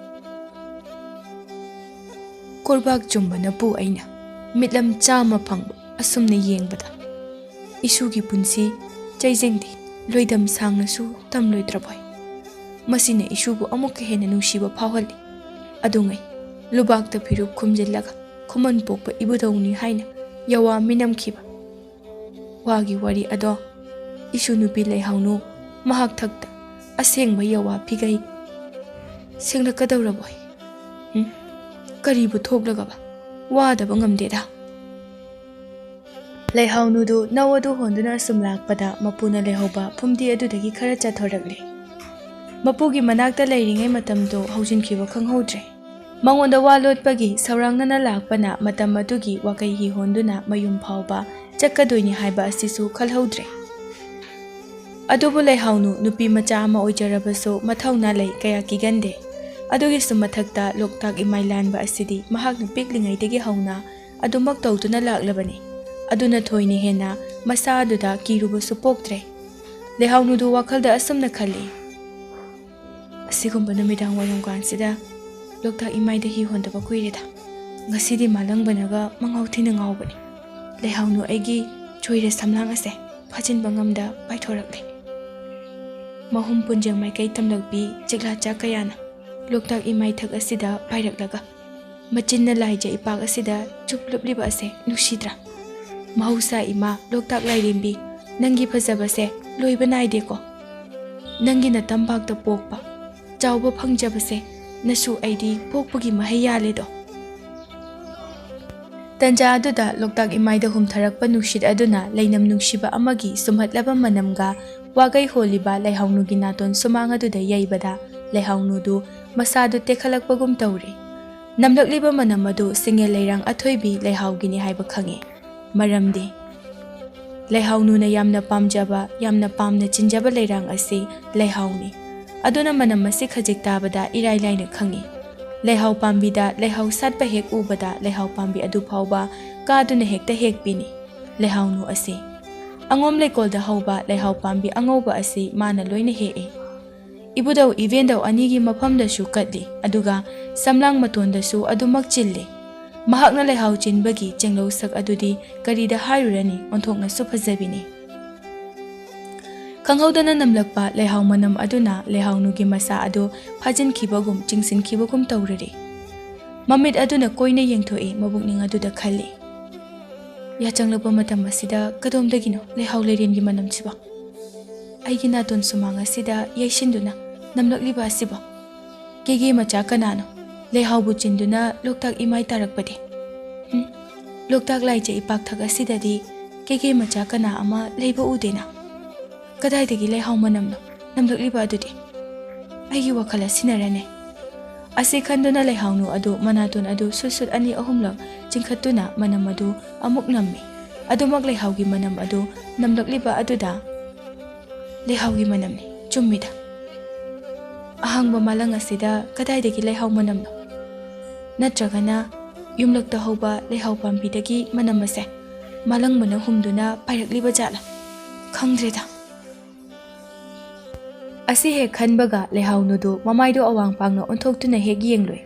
ꯀꯣꯔꯕꯥꯛ ꯆꯨꯝꯕꯅꯄꯨ ꯑꯩꯅ ꯃꯤꯠꯂꯝ ꯆꯥꯝꯃ ꯐꯪꯕ ꯑꯁꯨꯝꯅ ꯌꯦꯡꯕꯗ ꯏꯁꯨꯒꯤ ꯄꯨꯟꯁꯤ ꯆꯩꯖꯦꯡꯗꯤ ꯂꯣꯏꯗꯝ ꯁꯥꯡꯅꯁꯨ ꯇꯝꯂꯣꯏꯗ꯭ꯔꯕꯣꯏ꯫ ꯃꯁꯤꯅ ꯏꯁꯨꯕꯨ ꯑꯃꯨꯛꯀ ꯍꯦꯟꯅ ꯅꯨꯡꯁꯤꯕ ꯐꯥꯎꯍꯜꯂꯤ꯫ ꯑꯗꯨꯉꯩ ꯂꯨꯕꯥꯛꯇ ꯐꯤꯔꯨꯞ ꯈꯨꯝꯖꯤꯜꯂꯒ ꯈꯨꯃꯟ ꯄꯣꯛꯄ ꯏꯕꯨꯙꯧꯅꯤ ꯍꯥꯏꯅ ꯌꯋꯥ ꯃꯤꯅꯝꯈꯤꯕ ꯋꯥꯒꯤ ꯋꯥꯔꯤ ꯑꯗꯣ ꯏꯁꯨ ꯅꯨꯄꯤ ꯂꯩꯍꯥꯎꯅꯨ ꯃꯍꯥꯛ ꯊꯛꯇ ꯑꯁꯦꯡꯕ ꯌꯋꯥ ꯐꯤꯒꯩ ꯁꯦꯡꯂꯛꯀꯗꯧꯔꯕꯣꯏ꯫ ꯀꯔꯤꯕꯨ ꯊꯣꯛꯂꯒꯕ ꯋꯥꯗꯕ ꯉꯝꯗꯦꯗ꯫ ꯂꯩꯍꯥꯎꯅꯨꯗꯨ ꯅꯧ ꯑꯗꯨ ꯍꯣꯟꯗꯨꯅ ꯑꯁꯨꯝ ꯂꯥꯛꯄꯗ ꯃꯄꯨꯅ ꯂꯩꯍꯧꯕ ꯐꯨꯝꯗꯤ ꯑꯗꯨꯗꯒꯤ ꯈꯔ ꯆꯠꯊꯣꯔꯛꯂꯦ꯫ ꯃꯄꯨꯒꯤ ꯃꯅꯥꯛꯇ ꯂꯩꯔꯤꯉꯩ ꯃꯇꯝꯗꯣ ꯍꯧꯖꯤꯟꯈꯤꯕ ꯈꯪꯍꯧꯗ꯭ꯔꯦ꯫ ꯃꯉꯣꯟꯗ ꯋꯥ ꯂꯣꯠꯄꯒꯤ ꯁꯧꯔꯥꯡꯅꯅ ꯂꯥꯛꯄꯅ ꯃꯇꯝ ꯑꯗꯨꯒꯤ ꯋꯥꯀꯩ ꯍꯤ ꯍꯣꯟꯗꯨꯅ ꯃꯌꯨꯝ ꯐꯥꯎꯕ ꯆꯠꯀꯗꯣꯏꯅꯤ ꯍꯥꯏꯕ ꯑꯁꯤꯁꯨ ꯈꯜꯍꯧꯗ꯭ꯔꯦ꯫ ꯑꯗꯨꯕꯨ ꯂꯩꯍꯥꯎꯅꯨ ꯅꯨꯄꯤ ꯃꯆꯥ ꯑꯃ ꯑꯣꯏꯖꯔꯕꯁꯨ ꯃꯊꯧꯅꯥ ꯂꯩ ꯀꯌꯥ ꯀꯤꯒꯟꯗꯦ꯫ ꯑꯗꯨꯒꯤꯁꯨ ꯃꯊꯛꯇ ꯂꯣꯛꯇꯥꯛ ꯏꯃꯥꯏ ꯂꯥꯟꯕ ꯑꯁꯤꯗꯤ ꯃꯍꯥꯛꯅ ꯄꯤꯛꯂꯤꯉꯩꯗꯒꯤ ꯍꯧꯅ ꯑꯗꯨꯃꯛ ꯇꯧꯗꯨꯅ ꯂꯥꯛꯂꯕꯅꯤ꯫ ꯑꯗꯨꯅ ꯊꯣꯏꯅ ꯍꯦꯟꯅ ꯃꯁꯥ ꯑꯗꯨꯗ ꯀꯤꯔꯨꯕꯁꯨ ꯄꯣꯛꯇ꯭ꯔꯦ꯫ ꯂꯩꯍꯥꯎꯅꯨꯗꯨ ꯋꯥꯈꯜꯗ ꯑꯁꯨꯝꯅ ꯈꯜꯂꯤ, ꯑꯁꯤꯒꯨꯝꯕ ꯅꯨꯃꯤꯗꯥꯡ ꯋꯥꯏꯔꯝ ꯀꯥꯟꯁꯤꯗ ꯂꯣꯛꯇꯥꯛ ꯏꯃꯥꯏꯗ ꯍꯤ ꯍꯣꯟꯗꯕ ꯀꯨꯏꯔꯦꯗ꯫ ꯉꯁꯤꯗꯤ ꯃꯥꯂꯪꯕꯅꯒ ꯃꯉꯥꯎ ꯊꯤꯅ ꯉꯥꯎꯕꯅꯤ꯫ ꯂꯩꯍꯥꯎꯅꯨ ꯑꯩꯒꯤ ꯆꯣꯏꯔ ꯁꯝꯂꯥꯡ ꯑꯁꯦ ꯐꯥꯖꯤꯟꯕ ꯉꯝꯗ ꯄꯥꯏꯊꯣꯔꯛꯂꯦ꯫ ꯃꯍꯨꯝ ꯄꯨꯟꯖꯪ ꯃꯥꯏꯀꯩ ꯇꯝꯂꯛꯄꯤ ꯆꯤꯛꯂꯥꯆꯥꯛ ꯀꯌꯥꯅ ꯂꯣꯛꯇꯥꯛ ꯏꯃꯥꯏꯊꯛ ꯑꯁꯤꯗ ꯄꯥꯏꯔꯛꯂꯒ ꯃꯆꯤꯟꯅ ꯂꯥꯏꯖ ꯏꯄꯥꯛ ꯑꯁꯤꯗ ꯆꯨꯞ ꯂꯨꯞꯂꯤꯕ ꯑꯁꯦ ꯅꯨꯡꯁꯤꯗ꯭ꯔꯥ? ꯃꯍꯧꯁꯥ ꯏꯃꯥ ꯂꯣꯛꯇꯥꯛ ꯂꯥꯏꯔꯦꯝꯕꯤ, ꯅꯪꯒꯤ ꯐꯖꯕꯁꯦ ꯂꯣꯏꯕ ꯅꯥꯏꯗꯦꯀꯣ꯫ ꯅꯪꯒꯤ ꯅꯇꯝꯄꯥꯛꯇ ꯄꯣꯛꯄ ꯆꯥꯎꯕ ꯐꯪꯖꯕꯁꯦ ꯅꯁꯨ ꯑꯩꯗꯤ ꯄꯣꯛꯄꯒꯤ ꯃꯍꯩ ꯌꯥꯜꯂꯦꯗꯣ꯫ ꯇꯟꯖꯥ ꯑꯗꯨꯗ ꯂꯣꯛꯇꯥꯛ ꯏꯃꯥꯏꯗ ꯍꯨꯝꯊꯔꯛꯄ ꯅꯨꯡꯁꯤꯠ ꯑꯗꯨꯅ ꯂꯩꯅꯝ ꯅꯨꯡꯁꯤꯕ ꯑꯃꯒꯤ ꯁꯨꯝꯍꯠꯂꯕ ꯃꯅꯝꯒ ꯋꯥꯒꯩ ꯍꯣꯜꯂꯤꯕ ꯂꯩꯍꯥꯎꯅꯨꯒꯤ ꯅꯥꯇꯣꯟ ꯁꯨꯃꯥꯡ ꯑꯗꯨꯗ ꯌꯩꯕꯗ ꯂꯩꯍꯥꯎꯅꯨꯗꯨ ꯃꯁꯥꯗꯨ ꯇꯦꯛꯈꯠꯂꯛꯄꯒꯨꯝ ꯇꯧꯔꯤ꯫ ꯅꯝꯂꯛꯂꯤꯕ ꯃꯅꯝ ꯑꯗꯨ ꯁꯤꯡꯉꯦꯜ ꯂꯩꯔꯥꯡ ꯑꯊꯣꯏꯕꯤ ꯂꯩꯍꯥꯎꯒꯤꯅꯤ ꯍꯥꯏꯕ ꯈꯪꯉꯤ꯫ ꯃꯔꯝꯗꯤ ꯂꯩꯍꯥꯎꯅꯨꯅ ꯌꯥꯝꯅ ꯄꯥꯝꯖꯕ, ꯌꯥꯝꯅ ꯄꯥꯝꯅ ꯆꯤꯟꯖꯕ ꯂꯩꯔꯥꯡ ꯑꯁꯤ ꯂꯩꯍꯥꯎꯅꯤ꯫ ꯑꯗꯨꯅ ꯃꯅꯝ ꯑꯁꯤ ꯈꯖꯤꯛ ꯇꯥꯕꯗ ꯏꯔꯥꯏ ꯂꯥꯏꯅ ꯈꯪꯉꯤ꯫ ꯂꯩꯍꯥꯎ ꯄꯥꯝꯕꯤꯗ ꯂꯩꯍꯥꯎ ꯁꯥꯠꯄ ꯍꯦꯛ ꯎꯕꯗ ꯂꯩꯍꯥꯎ ꯄꯥꯝꯕꯤ ꯑꯗꯨ ꯐꯥꯎꯕ ꯀꯥꯗꯨꯅ ꯍꯦꯛꯇ ꯍꯦꯛꯄꯤꯅꯤ꯫ ꯂꯩꯍꯥꯎꯅꯨ ꯑꯁꯤ ꯑꯉꯣꯝ ꯂꯩꯀꯣꯜꯗ ꯍꯧꯕ ꯂꯩꯍꯥꯎ ꯄꯥꯝꯕꯤ ꯑꯉꯧꯕ ꯑꯁꯤ ꯃꯥꯅ ꯂꯣꯏꯅ ꯍꯦꯛꯏ꯫ ꯏꯕꯨꯙꯧ ꯏꯕꯦꯟꯙꯧ ꯑꯅꯤꯒꯤ ꯃꯐꯝꯗꯁꯨ ꯀꯠꯂꯤ, ꯑꯗꯨꯒ ꯁꯝꯂꯥꯡ ꯃꯇꯣꯟꯗꯁꯨ ꯑꯗꯨꯃꯛ ꯆꯤꯜꯂꯤ꯫ ꯃꯍꯥꯛꯅ ꯂꯩꯍꯥꯎ ꯆꯤꯟꯕꯒꯤ ꯆꯦꯡꯂꯧ ꯁꯛ ꯑꯗꯨꯗꯤ ꯀꯔꯤꯗ ꯍꯥꯏꯔꯨꯔꯅꯤ, ꯑꯣꯟꯊꯣꯛꯅꯁꯨ ꯐꯖꯕꯤꯅꯤ꯫ ꯈꯪꯍꯧꯗꯅ ꯅꯝꯂꯛꯄ ꯂꯩꯍꯥꯎ ꯃꯅꯝ ꯑꯗꯨꯅ ꯂꯩꯍꯥꯎꯅꯨꯒꯤ ꯃꯁꯥ ꯑꯗꯨ ꯐꯥꯖꯤꯟꯈꯤꯕꯒꯨꯝ ꯆꯤꯡꯁꯤꯟꯈꯤꯕꯒꯨꯝ ꯇꯧꯔꯔꯤ꯫ ꯃꯃꯤꯠ ꯑꯗꯨꯅ ꯀꯣꯏꯅ ꯌꯦꯡꯊꯣꯛꯏ ꯃꯕꯨꯛꯅꯤꯡ ꯑꯗꯨꯗ ꯈꯜꯂꯤ꯫ ꯌꯥꯆꯪꯂꯛꯄ ꯃꯇꯝ ꯑꯁꯤꯗ ꯀꯗꯣꯝꯗꯒꯤꯅꯣ ꯂꯩꯍꯥꯎ ꯂꯩꯔꯦꯟꯒꯤ ꯃꯅꯝꯁꯤꯕꯣ? ꯑꯩꯒꯤ ꯅꯥꯇꯣꯟ ꯁꯨꯃꯥꯡ ꯑꯁꯤꯗ ꯌꯩꯁꯤꯟꯗꯨꯅ ꯅꯝꯂꯛꯂꯤꯕ ꯑꯁꯤꯕꯣ? ꯀꯦꯒꯦ ꯃꯆꯥ ꯀꯅꯥꯅꯣ ꯂꯩꯍꯥꯎꯕꯨ ꯆꯤꯟꯗꯨꯅ ꯂꯣꯛꯇꯥꯛ ꯏꯃꯥꯏ ꯇꯥꯔꯛꯄꯗꯤ? ꯂꯣꯛꯇꯥꯛ ꯂꯥꯏꯖ ꯏꯄꯥꯛꯊꯛ ꯑꯁꯤꯗꯗꯤ ꯀꯦꯒꯦ ꯃꯆꯥ ꯀꯅꯥ ꯑꯃ ꯂꯩꯕ ꯎꯗꯦꯅ꯫ ꯀꯗꯥꯏꯗꯒꯤ ꯂꯩꯍꯥꯎ ꯃꯅꯝꯅꯣ ꯅꯝꯂꯛꯂꯤꯕ ꯑꯗꯨꯗꯤ? ꯑꯩꯒꯤ ꯋꯥꯈꯜ ꯑꯁꯤꯅꯔꯅꯦ꯫ ꯑꯁꯤ ꯈꯟꯗꯨꯅ ꯂꯩꯍꯥꯎꯅꯨ ꯑꯗꯨ ꯃꯅꯥꯇꯣꯟ ꯑꯗꯨ ꯁꯨꯠ ꯑꯅꯤ ꯑꯍꯨꯝꯂꯛ ꯆꯤꯡꯈꯠꯇꯨꯅ ꯃꯅꯝ ꯑꯗꯨ ꯑꯃꯨꯛ ꯅꯝꯃꯤ꯫ ꯑꯗꯨꯃꯛ ꯂꯩꯍꯥꯎꯒꯤ ꯃꯅꯝ ꯑꯗꯨ ꯅꯝꯂꯛꯂꯤꯕ ꯑꯗꯨꯗ ꯂꯩꯍꯥꯎꯒꯤ ꯃꯅꯝꯅꯤ, ꯆꯨꯝꯃꯤꯗ꯫ ꯑꯍꯥꯡꯕ ꯃꯥꯂꯪ ꯑꯁꯤꯗ ꯀꯗꯥꯏꯗꯒꯤ ꯂꯩꯍꯥꯎ ꯃꯅꯝꯅꯣ? ꯅꯠꯇ꯭ꯔꯒꯅ ꯌꯨꯝꯂꯛꯇ ꯍꯧꯕ ꯂꯩꯍꯥꯎ ꯄꯥꯝꯕꯤꯗꯒꯤ ꯃꯅꯝ ꯑꯁꯦ ꯃꯥꯂꯪꯕꯅ ꯍꯨꯝꯗꯨꯅ ꯄꯥꯏꯔꯛꯂꯤꯕ ꯖꯥꯠꯂꯥ? ꯈꯪꯗ꯭ꯔꯦꯗ꯫ ꯑꯁꯤ ꯍꯦꯛ ꯈꯟꯕꯒ ꯂꯩꯍꯥꯎꯅꯨꯗꯨ ꯃꯃꯥꯏꯗꯨ ꯑꯋꯥꯡ ꯄꯥꯡꯅ ꯑꯣꯟꯊꯣꯛꯇꯨꯅ ꯍꯦꯛ ꯌꯦꯡꯂꯨꯏ꯫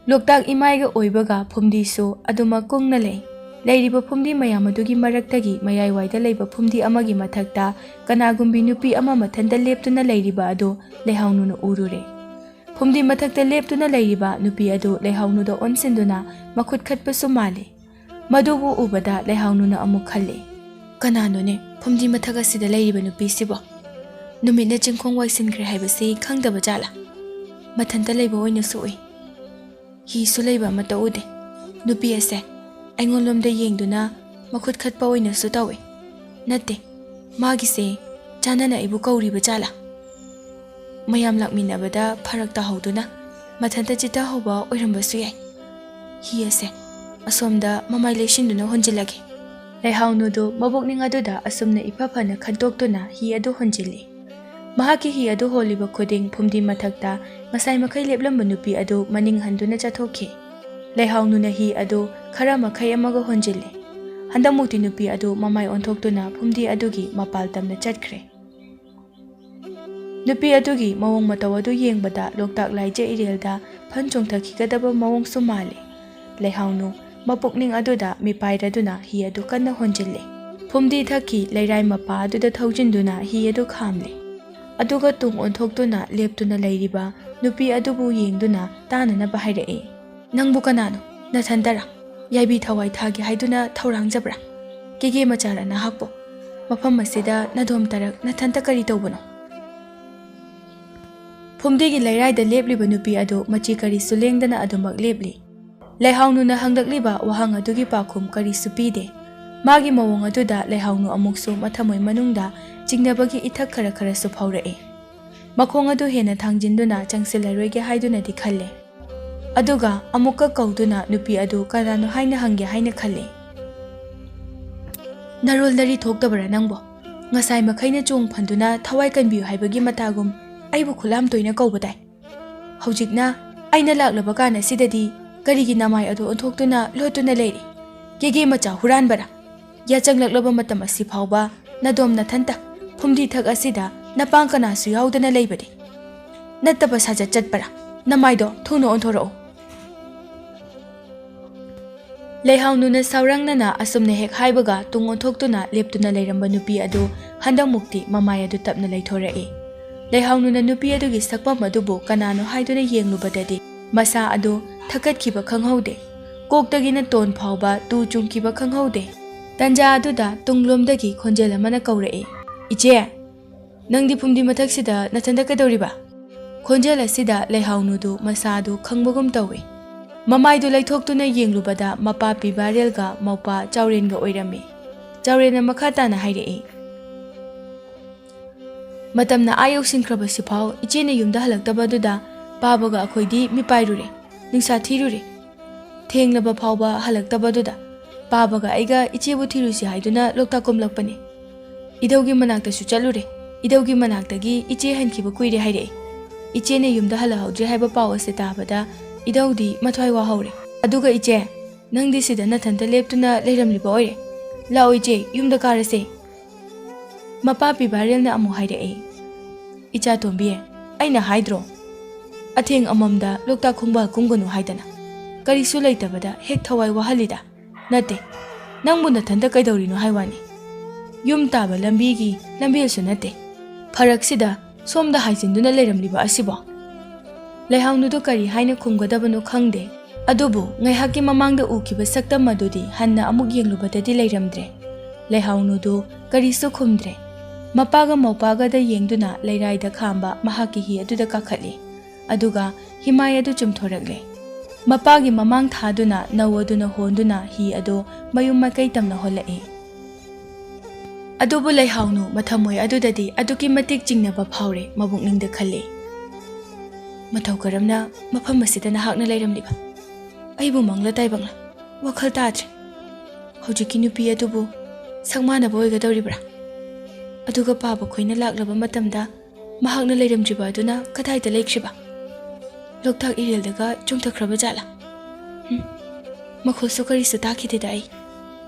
ꯂꯣꯛꯇꯥꯛ ꯏꯃꯥꯏꯒ ꯑꯣꯏꯕꯒ ꯐꯨꯝꯗꯤꯁꯨ ꯑꯗꯨꯃꯛ ꯀꯨꯡꯅ ꯂꯩ꯫ ꯂꯩꯔꯤꯕ ꯐꯨꯝꯗꯤ ꯃꯌꯥꯝ ꯑꯗꯨꯒꯤ ꯃꯔꯛꯇꯒꯤ ꯃꯌꯥꯏꯋꯥꯏꯗ ꯂꯩꯕ ꯐꯨꯝꯗꯤ ꯑꯃꯒꯤ ꯃꯊꯛꯇ ꯀꯅꯥꯒꯨꯝꯕꯤ ꯅꯨꯄꯤ ꯑꯃ ꯃꯊꯟꯇ ꯂꯦꯞꯇꯨꯅ ꯂꯩꯔꯤꯕ ꯑꯗꯨ ꯂꯩꯍꯥꯎꯅꯨꯅ ꯎꯔꯨꯔꯦ꯫ ꯐꯨꯝꯗꯤ ꯃꯊꯛꯇ ꯂꯦꯞꯇꯨꯅ ꯂꯩꯔꯤꯕ ꯅꯨꯄꯤ ꯑꯗꯨ ꯂꯩꯍꯥꯎꯅꯨꯗ ꯑꯣꯟꯁꯤꯟꯗꯨꯅ ꯃꯈꯨꯠ ꯈꯠꯄꯁꯨ ꯃꯥꯜꯂꯤ꯫ ꯃꯗꯨꯕꯨ ꯎꯕꯗ ꯂꯩꯍꯥꯎꯅꯨꯅ ꯑꯃꯨꯛ ꯈꯜꯂꯤ, ꯀꯅꯥꯅꯣꯅꯦ ꯐꯨꯝꯗꯤ ꯃꯊꯛ ꯑꯁꯤꯗ ꯂꯩꯔꯤꯕ ꯅꯨꯄꯤꯁꯤꯕꯣ? ꯅꯨꯃꯤꯠꯅ ꯆꯤꯡꯈꯣꯡ ꯋꯥꯏꯁꯤꯟꯈ꯭ꯔꯦ ꯍꯥꯏꯕꯁꯤ ꯈꯪꯗꯕ ꯖꯥꯠꯂꯥ? ꯃꯊꯟꯇ ꯂꯩꯕ ꯑꯣꯏꯅꯁꯨ ꯎꯏ꯫ ꯍꯤꯁꯨ ꯂꯩꯕ ꯑꯃꯠꯇ ꯎꯗꯦ꯫ ꯅꯨꯄꯤ ꯑꯁꯦ ꯑꯩꯉꯣꯟꯂꯣꯝꯗ ꯌꯦꯡꯗꯨꯅ ꯃꯈꯨꯠ ꯈꯠꯄ ꯑꯣꯏꯅꯁꯨ ꯇꯧꯏ꯫ ꯅꯠꯇꯦ, ꯃꯥꯒꯤꯁꯦ ꯆꯥꯟꯅꯅ ꯑꯩꯕꯨ ꯀꯧꯔꯤꯕ ꯖꯥꯠꯂꯥ? ꯃꯌꯥꯝ ꯂꯥꯛꯃꯤꯟꯅꯕꯗ ꯐꯔꯛ ꯇꯥꯍꯧꯗꯨꯅ ꯃꯊꯟꯇ ꯆꯤꯠꯊꯍꯧꯕ ꯑꯣꯏꯔꯝꯕꯁꯨ ꯌꯥꯏ꯫ ꯍꯤ ꯑꯁꯦ ꯑꯁꯣꯝꯗ ꯃꯃꯥꯏ ꯂꯩꯁꯤꯟꯗꯨꯅ ꯍꯣꯟꯖꯤꯜꯂꯒꯦ꯫ ꯂꯩꯍꯥꯎꯅꯨꯗꯨ ꯃꯕꯨꯛꯅꯤꯡ ꯑꯗꯨꯗ ꯑꯁꯨꯝꯅ ꯏꯐ ꯐꯅ ꯈꯟꯇꯣꯛꯇꯨꯅ ꯍꯤ ꯑꯗꯨ ꯍꯣꯟꯖꯤꯜꯂꯤ꯫ ꯃꯍꯥꯛꯀꯤ ꯍꯤ ꯑꯗꯨ ꯍꯣꯜꯂꯤꯕ ꯈꯨꯗꯤꯡ ꯐꯨꯝꯗꯤ ꯃꯊꯛꯇ ꯉꯁꯥꯏ ꯃꯈꯩ ꯂꯦꯞꯂꯝꯕ ꯅꯨꯄꯤ ꯑꯗꯨ ꯃꯅꯤꯡ ꯍꯟꯗꯨꯅ ꯆꯠꯊꯣꯛꯈꯤ꯫ ꯂꯩꯍꯥꯎꯅꯨꯅ ꯍꯤ ꯑꯗꯨ ꯈꯔ ꯃꯈꯩ ꯑꯃꯒ ꯍꯣꯟꯖꯤꯜꯂꯤ꯫ ꯍꯟꯗꯛꯃꯨꯛꯇꯤ ꯅꯨꯄꯤ ꯑꯗꯨ ꯃꯃꯥꯏ ꯑꯣꯟꯊꯣꯛꯇꯨꯅ ꯐꯨꯝꯗꯤ ꯑꯗꯨꯒꯤ ꯃꯄꯥꯜ ꯇꯝꯅ ꯆꯠꯈ꯭ꯔꯦ꯫ ꯅꯨꯄꯤ ꯑꯗꯨꯒꯤ ꯃꯑꯣꯡ ꯃꯇꯧ ꯑꯗꯨ ꯌꯦꯡꯕꯗ ꯂꯣꯛꯇꯥꯛ ꯂꯥꯏꯖ ꯏꯔꯦꯜꯗ ꯐꯟ ꯆꯣꯡꯊꯈꯤꯒꯗꯕ ꯃꯑꯣꯡꯁꯨ ꯃꯥꯜꯂꯤ꯫ ꯂꯩꯍꯥꯎꯅꯨ ꯃꯄꯨꯛꯅꯤꯡ ꯑꯗꯨꯗ ꯃꯤꯄꯥꯏꯔꯗꯨꯅ ꯍꯤ ꯑꯗꯨ ꯀꯟꯅ ꯍꯣꯟꯖꯤꯜꯂꯤ꯫ ꯐꯨꯝꯗꯤ ꯊꯛꯀꯤ ꯂꯩꯔꯥꯏ ꯃꯄꯥ ꯑꯗꯨꯗ ꯊꯧꯖꯤꯟꯗꯨꯅ ꯍꯤ ꯑꯗꯨ ꯈꯥꯝꯂꯤ꯫ ꯑꯗꯨꯒ ꯇꯨꯡ ꯑꯣꯟꯊꯣꯛꯇꯨꯅ ꯂꯦꯞꯇꯨꯅ ꯂꯩꯔꯤꯕ ꯅꯨꯄꯤ ꯑꯗꯨꯕꯨ ꯌꯦꯡꯗꯨꯅ ꯇꯥꯅꯅꯕ ꯍꯥꯏꯔꯛꯏ, ꯅꯪꯕꯨ ꯀꯅꯥꯅꯣ? ꯅꯊꯟꯇꯔꯥ? ꯌꯥꯏꯕꯤ ꯊꯋꯥꯏ ꯊꯥꯒꯦ ꯍꯥꯏꯗꯨꯅ ꯊꯧꯔꯥꯡꯖꯕ꯭ꯔꯥ? ꯀꯦꯒꯦ ꯃꯆꯥꯔ ꯅꯍꯥꯛꯄꯣ? ꯃꯐꯝ ꯑꯁꯤꯗ ꯅꯗꯣꯝ ꯇꯔꯛ ꯅꯊꯟꯇ ꯀꯔꯤ ꯇꯧꯕꯅꯣ? ꯐꯨꯝꯗꯤꯒꯤ ꯂꯩꯔꯥꯏꯗ ꯂꯦꯞꯂꯤꯕ ꯅꯨꯄꯤ ꯑꯗꯨ ꯃꯆꯤ ꯀꯔꯤꯁꯨ ꯂꯦꯡꯗꯅ ꯑꯗꯨꯃꯛ ꯂꯦꯞꯂꯤ꯫ ꯂꯩꯍꯥꯎꯅꯨꯅ ꯍꯪꯂꯛꯂꯤꯕ ꯋꯥꯍꯪ ꯑꯗꯨꯒꯤ パ ꯈꯨꯝ ꯀꯔꯤꯁꯨ ꯄꯤꯗꯦ꯫ ꯃꯥꯒꯤ ꯃꯑꯣꯡ ꯑꯗꯨꯗ ꯂꯩꯍꯥꯎꯅꯨ ꯑꯃꯨꯛꯁꯨ ꯃꯊꯃꯣꯏ ꯃꯅꯨꯡꯗ ꯆꯤꯡꯅꯕꯒꯤ ꯏꯊꯛ ꯈꯔ ꯈꯔꯁꯨ ꯐꯥꯎꯔꯛꯏ꯫ ꯃꯈꯣꯡ ꯑꯗꯨ ꯍꯦꯟꯅ ꯊꯥꯡꯖꯤꯟꯗꯨꯅ ꯆꯪꯁꯤꯜꯂꯔꯣꯏꯒꯦ ꯍꯥꯏꯗꯨꯅꯗꯤ ꯈꯜꯂꯤ꯫ ꯑꯗꯨꯒ ꯑꯃꯨꯛꯀ ꯀꯧꯗꯨꯅ ꯅꯨꯄꯤ ꯑꯗꯨ ꯀꯅꯥꯅꯣ ꯍꯥꯏꯅ ꯍꯪꯒꯦ ꯍꯥꯏꯅ ꯈꯜꯂꯤ꯫ ꯅꯔꯣꯜ ꯅꯔꯤ ꯊꯣꯛꯇꯕꯔꯥ ꯅꯪꯕꯣ? ꯉꯁꯥꯏ ꯃꯈꯩꯅ ꯆꯣꯡ ꯐꯟꯗꯨꯅ ꯊꯋꯥꯏ ꯀꯟꯕꯤꯌꯨ ꯍꯥꯏꯕꯒꯤ ꯃꯇꯥꯒꯨꯝ ꯑꯩꯕꯨ ꯈꯨꯠꯂꯥꯝ ꯇꯣꯏꯅ ꯀꯧꯕ ꯇꯥꯏ꯫ ꯍꯧꯖꯤꯛꯅ ꯑꯩꯅ ꯂꯥꯛꯂꯕ ꯀꯥꯟ ꯑꯁꯤꯗꯗꯤ ꯀꯔꯤꯒꯤ ꯅꯃꯥꯏ ꯑꯗꯨ ꯑꯣꯟꯊꯣꯛꯇꯨꯅ ꯂꯣꯠꯇꯨꯅ ꯂꯩꯔꯤ? ꯀꯦꯒꯦ ꯃꯆꯥ ꯍꯨꯔꯥꯟꯕꯔꯥ? ꯌꯥꯆꯪꯂꯛꯂꯕ ꯃꯇꯝ ꯑꯁꯤ ꯐꯥꯎꯕ ꯅꯗꯣꯝ ꯅꯊꯟꯇ ꯐꯨꯝꯗꯤ ꯊꯛ ꯑꯁꯤꯗ ꯅꯄꯥꯡ ꯀꯅꯥꯁꯨ ꯌꯥꯎꯗꯅ ꯂꯩꯕꯗꯤ? ꯅꯠꯇꯕ ꯁꯥꯖꯠ ꯆꯠꯄꯔꯥ? ꯅꯃꯥꯏꯗꯣ ꯊꯨꯅ ꯑꯣꯟꯊꯣꯔꯛꯎ꯫ ꯂꯩꯍꯥꯎꯅꯨꯅ ꯁꯥꯎꯔꯪꯅꯅ ꯑꯁꯨꯝꯅ ꯍꯦꯛ ꯍꯥꯏꯕꯒ ꯇꯨꯡ ꯑꯣꯟꯊꯣꯛꯇꯨꯅ ꯂꯦꯞꯇꯨꯅ ꯂꯩꯔꯝꯕ ꯅꯨꯄꯤ ꯑꯗꯨ ꯍꯟꯗꯛꯃꯨꯛꯇꯤ ꯃꯃꯥꯏ ꯑꯗꯨ ꯇꯞꯅ ꯂꯩꯊꯣꯔꯛꯏ꯫ ꯂꯩꯍꯥꯎꯅꯨꯅ ꯅꯨꯄꯤ ꯑꯗꯨꯒꯤ ꯁꯛꯐꯝ ꯑꯗꯨꯕꯨ ꯀꯅꯥꯅꯣ ꯍꯥꯏꯗꯨꯅ ꯌꯦꯡꯂꯨꯕꯗꯗꯤ ꯃꯁꯥ ꯑꯗꯨ ꯊꯛꯀꯠꯈꯤꯕ ꯈꯪꯍꯧꯗꯦ꯫ ꯀꯣꯛꯇꯒꯤꯅ ꯇꯣꯟ ꯐꯥꯎꯕ ꯇꯨ ꯆꯨꯡꯈꯤꯕ ꯈꯪꯍꯧꯗꯦ꯫ ꯇꯟꯖꯥ ꯑꯗꯨꯗ ꯇꯨꯡꯂꯣꯝꯗꯒꯤ ꯈꯣꯟꯖꯦꯜ ꯑꯃꯅ ꯀꯧꯔꯛꯏ, ꯏꯆꯦ, ꯅꯪꯗꯤ ꯐꯨꯝꯗꯤ ꯃꯊꯛꯁꯤꯗ ꯅꯊꯟꯇ ꯀꯩꯗꯧꯔꯤꯕ? ꯈꯣꯟꯖꯦꯜ ꯑꯁꯤꯗ ꯂꯩꯍꯥꯎꯅꯨꯗꯨ ꯃꯁꯥꯗꯨ ꯈꯪꯕꯒꯨꯝ ꯇꯧꯏ꯫ ꯃꯃꯥꯏꯗꯨ ꯂꯩꯊꯣꯛꯇꯨꯅ ꯌꯦꯡꯂꯨꯕꯗ ꯃꯄꯥ ꯄꯤꯕꯥꯔꯦꯜꯒ ꯃꯧꯄꯥ ꯆꯥꯎꯔꯦꯟꯒ ꯑꯣꯏꯔꯝꯃꯤ꯫ ꯆꯥꯎꯔꯦꯟꯅ ꯃꯈꯥ ꯇꯥꯅ ꯍꯥꯏꯔꯛꯏ, ꯃꯇꯝꯅ ꯑꯥ ꯌꯧꯁꯤꯟꯈ꯭ꯔꯕꯁꯤꯐꯥꯎ ꯏꯆꯦꯅ ꯌꯨꯝꯗ ꯍꯜꯂꯛꯇꯕꯗꯨꯗ ꯄꯥꯕꯒ ꯑꯩꯈꯣꯏꯗꯤ ꯃꯤꯄꯥꯏꯔꯨꯔꯦ, ꯅꯤꯡꯁꯥ ꯊꯤꯔꯨꯔꯦ꯫ ꯊꯦꯡꯂꯕ ꯐꯥꯎꯕ ꯍꯜꯂꯛꯇꯕꯗꯨꯗ ꯄꯥꯕꯒ ꯑꯩꯒ ꯏꯆꯦꯕꯨ ꯊꯤꯔꯨꯁꯤ ꯍꯥꯏꯗꯨꯅ ꯂꯣꯛꯇꯥꯛ ꯀꯨꯝꯂꯛꯄꯅꯤ꯫ ꯏꯙꯧꯒꯤ ꯃꯅꯥꯛꯇꯁꯨ ꯆꯠꯂꯨꯔꯦ꯫ ꯏꯙꯧꯒꯤ ꯃꯅꯥꯛꯇꯒꯤ ꯏꯆꯦ ꯍꯟꯈꯤꯕ ꯀꯨꯏꯔꯦ ꯍꯥꯏꯔꯛꯏ꯫ ꯏꯆꯦꯅ ꯌꯨꯝꯗ ꯍꯜꯂꯛꯍꯧꯗ꯭ꯔꯦ ꯍꯥꯏꯕ ꯄꯥꯎ ꯑꯁꯤ ꯇꯥꯕꯗ ꯏꯙꯧꯗꯤ ꯃꯊ꯭ꯋꯥꯏ ꯋꯥꯍꯧꯔꯦ꯫ ꯑꯗꯨꯒ ꯏꯆꯦ, ꯅꯪꯗꯤ ꯁꯤꯗ ꯅꯊꯟꯇ ꯂꯦꯞꯇꯨꯅ ꯂꯩꯔꯝꯂꯤꯕ ꯑꯣꯏꯔꯦ꯫ ꯂꯥꯛꯑꯣ ꯏꯆꯦ, ꯌꯨꯝꯗ ꯀꯥꯔꯁꯦ꯫ ꯃꯄꯥ ꯄꯤꯕꯥꯔꯦꯜꯅ ꯑꯃꯨꯛ ꯍꯥꯏꯔꯛꯏ, ꯏꯆꯥ ꯇꯣꯝꯕꯤ, ꯑꯩꯅ ꯍꯥꯏꯗ꯭ꯔꯣ ꯑꯊꯦꯡ ꯑꯃꯝꯗ ꯂꯣꯛꯇꯥꯛ ꯈꯣꯡꯕꯥꯜ ꯀꯨꯝꯒꯅꯨ ꯍꯥꯏꯗꯅ? ꯀꯔꯤꯁꯨ ꯂꯩꯇꯕꯗ ꯍꯦꯛ ꯊꯋꯥꯏ ꯋꯥꯍꯜꯂꯤꯗ꯫ ꯅꯠꯇꯦ, ꯅꯪꯕꯨ ꯅꯊꯟꯇ ꯀꯩꯗꯧꯔꯤꯅꯣ ꯍꯥꯏ ꯋꯥꯅꯤ꯫ ꯌꯨꯝ ꯇꯥꯕ ꯂꯝꯕꯤꯒꯤ ꯂꯝꯕꯦꯜꯁꯨ ꯅꯠꯇꯦ꯫ ꯐꯔꯛꯁꯤꯗ ꯁꯣꯝꯗ ꯍꯥꯏꯖꯤꯟꯗꯨꯅ ꯂꯩꯔꯝꯂꯤꯕ ꯑꯁꯤꯕꯣ? ꯂꯩꯍꯥꯎꯅꯨꯗꯨ ꯀꯔꯤ ꯍꯥꯏꯅ ꯈꯨꯝꯒꯗꯕꯅꯣ ꯈꯪꯗꯦ, ꯑꯗꯨꯕꯨ ꯉꯥꯏꯍꯥꯛꯀꯤ ꯃꯃꯥꯡꯗ ꯎꯈꯤꯕ ꯁꯛꯇꯝ ꯑꯗꯨꯗꯤ ꯍꯟꯅ ꯑꯃꯨꯛ ꯌꯦꯡꯂꯨꯕꯗꯗꯤ ꯂꯩꯔꯝꯗ꯭ꯔꯦ꯫ ꯂꯩꯍꯥꯎꯅꯨꯗꯨ ꯀꯔꯤꯁꯨ ꯈꯨꯝꯗ꯭ꯔꯦ꯫ ꯃꯄꯥꯒ ꯃꯧꯄꯥꯒꯗ ꯌꯦꯡꯗꯨꯅ ꯂꯩꯔꯥꯏꯗ ꯈꯥꯝꯕ ꯃꯍꯥꯛꯀꯤ ꯍꯤ ꯑꯗꯨꯗ ꯀꯥꯈꯠꯂꯤ, ꯑꯗꯨꯒ ꯍꯤꯃꯥꯏ ꯑꯗꯨ ꯆꯨꯝꯊꯣꯔꯛꯂꯦ꯫ ꯃꯄꯥꯒꯤ ꯃꯃꯥꯡ ꯊꯥꯗꯨꯅ ꯅꯧ ꯑꯗꯨꯅ ꯍꯣꯟꯗꯨꯅ ꯍꯤ ꯑꯗꯨ ꯃꯌꯨꯝ ꯃꯀꯩ ꯇꯝꯅ ꯍꯣꯜꯂꯛꯏ꯫ ꯑꯗꯨꯕꯨ ꯂꯩꯍꯥꯎꯅꯨ ꯃꯊꯃꯣꯏ ꯑꯗꯨꯗꯗꯤ ꯑꯗꯨꯛꯀꯤ ꯃꯇꯤꯛ ꯆꯤꯡꯅꯕ ꯐꯥꯎꯔꯦ, ꯃꯕꯨꯛꯅꯤꯡꯗ ꯈꯜꯂꯤ꯫ ꯃꯇꯧ ꯀꯔꯝꯅ ꯃꯐꯝ ꯑꯁꯤꯗ ꯅꯍꯥꯛꯅ ꯂꯩꯔꯝꯂꯤꯕ? ꯑꯩꯕꯨ ꯃꯪꯂ ꯇꯥꯏꯕꯪꯂ ꯋꯥꯈꯜ ꯇꯥꯗ꯭ꯔꯦ꯫ ꯍꯧꯖꯤꯛꯀꯤ ꯅꯨꯄꯤ ꯑꯗꯨꯕꯨ ꯁꯛꯃꯥꯟꯅꯕ ꯑꯣꯏꯒꯗꯧꯔꯤꯕ꯭ꯔꯥ? ꯑꯗꯨꯒ ꯄꯥꯕ ꯈꯣꯏꯅ ꯂꯥꯛꯂꯕ ꯃꯇꯝꯗ ꯃꯍꯥꯛꯅ ꯂꯩꯔꯝꯗ꯭ꯔꯤꯕ ꯑꯗꯨꯅ ꯀꯗꯥꯏꯗ ꯂꯩꯈ꯭ꯔꯤꯕ? ꯂꯣꯛꯇꯥꯛ ꯏꯔꯦꯜꯗꯒ ꯆꯣꯡꯊꯈ꯭ꯔꯕ ꯖꯥꯠꯂꯥ? ꯃꯈꯣꯜꯁꯨ ꯀꯔꯤꯁꯨ ꯇꯥꯈꯤꯗꯦꯗ ꯑꯩ꯫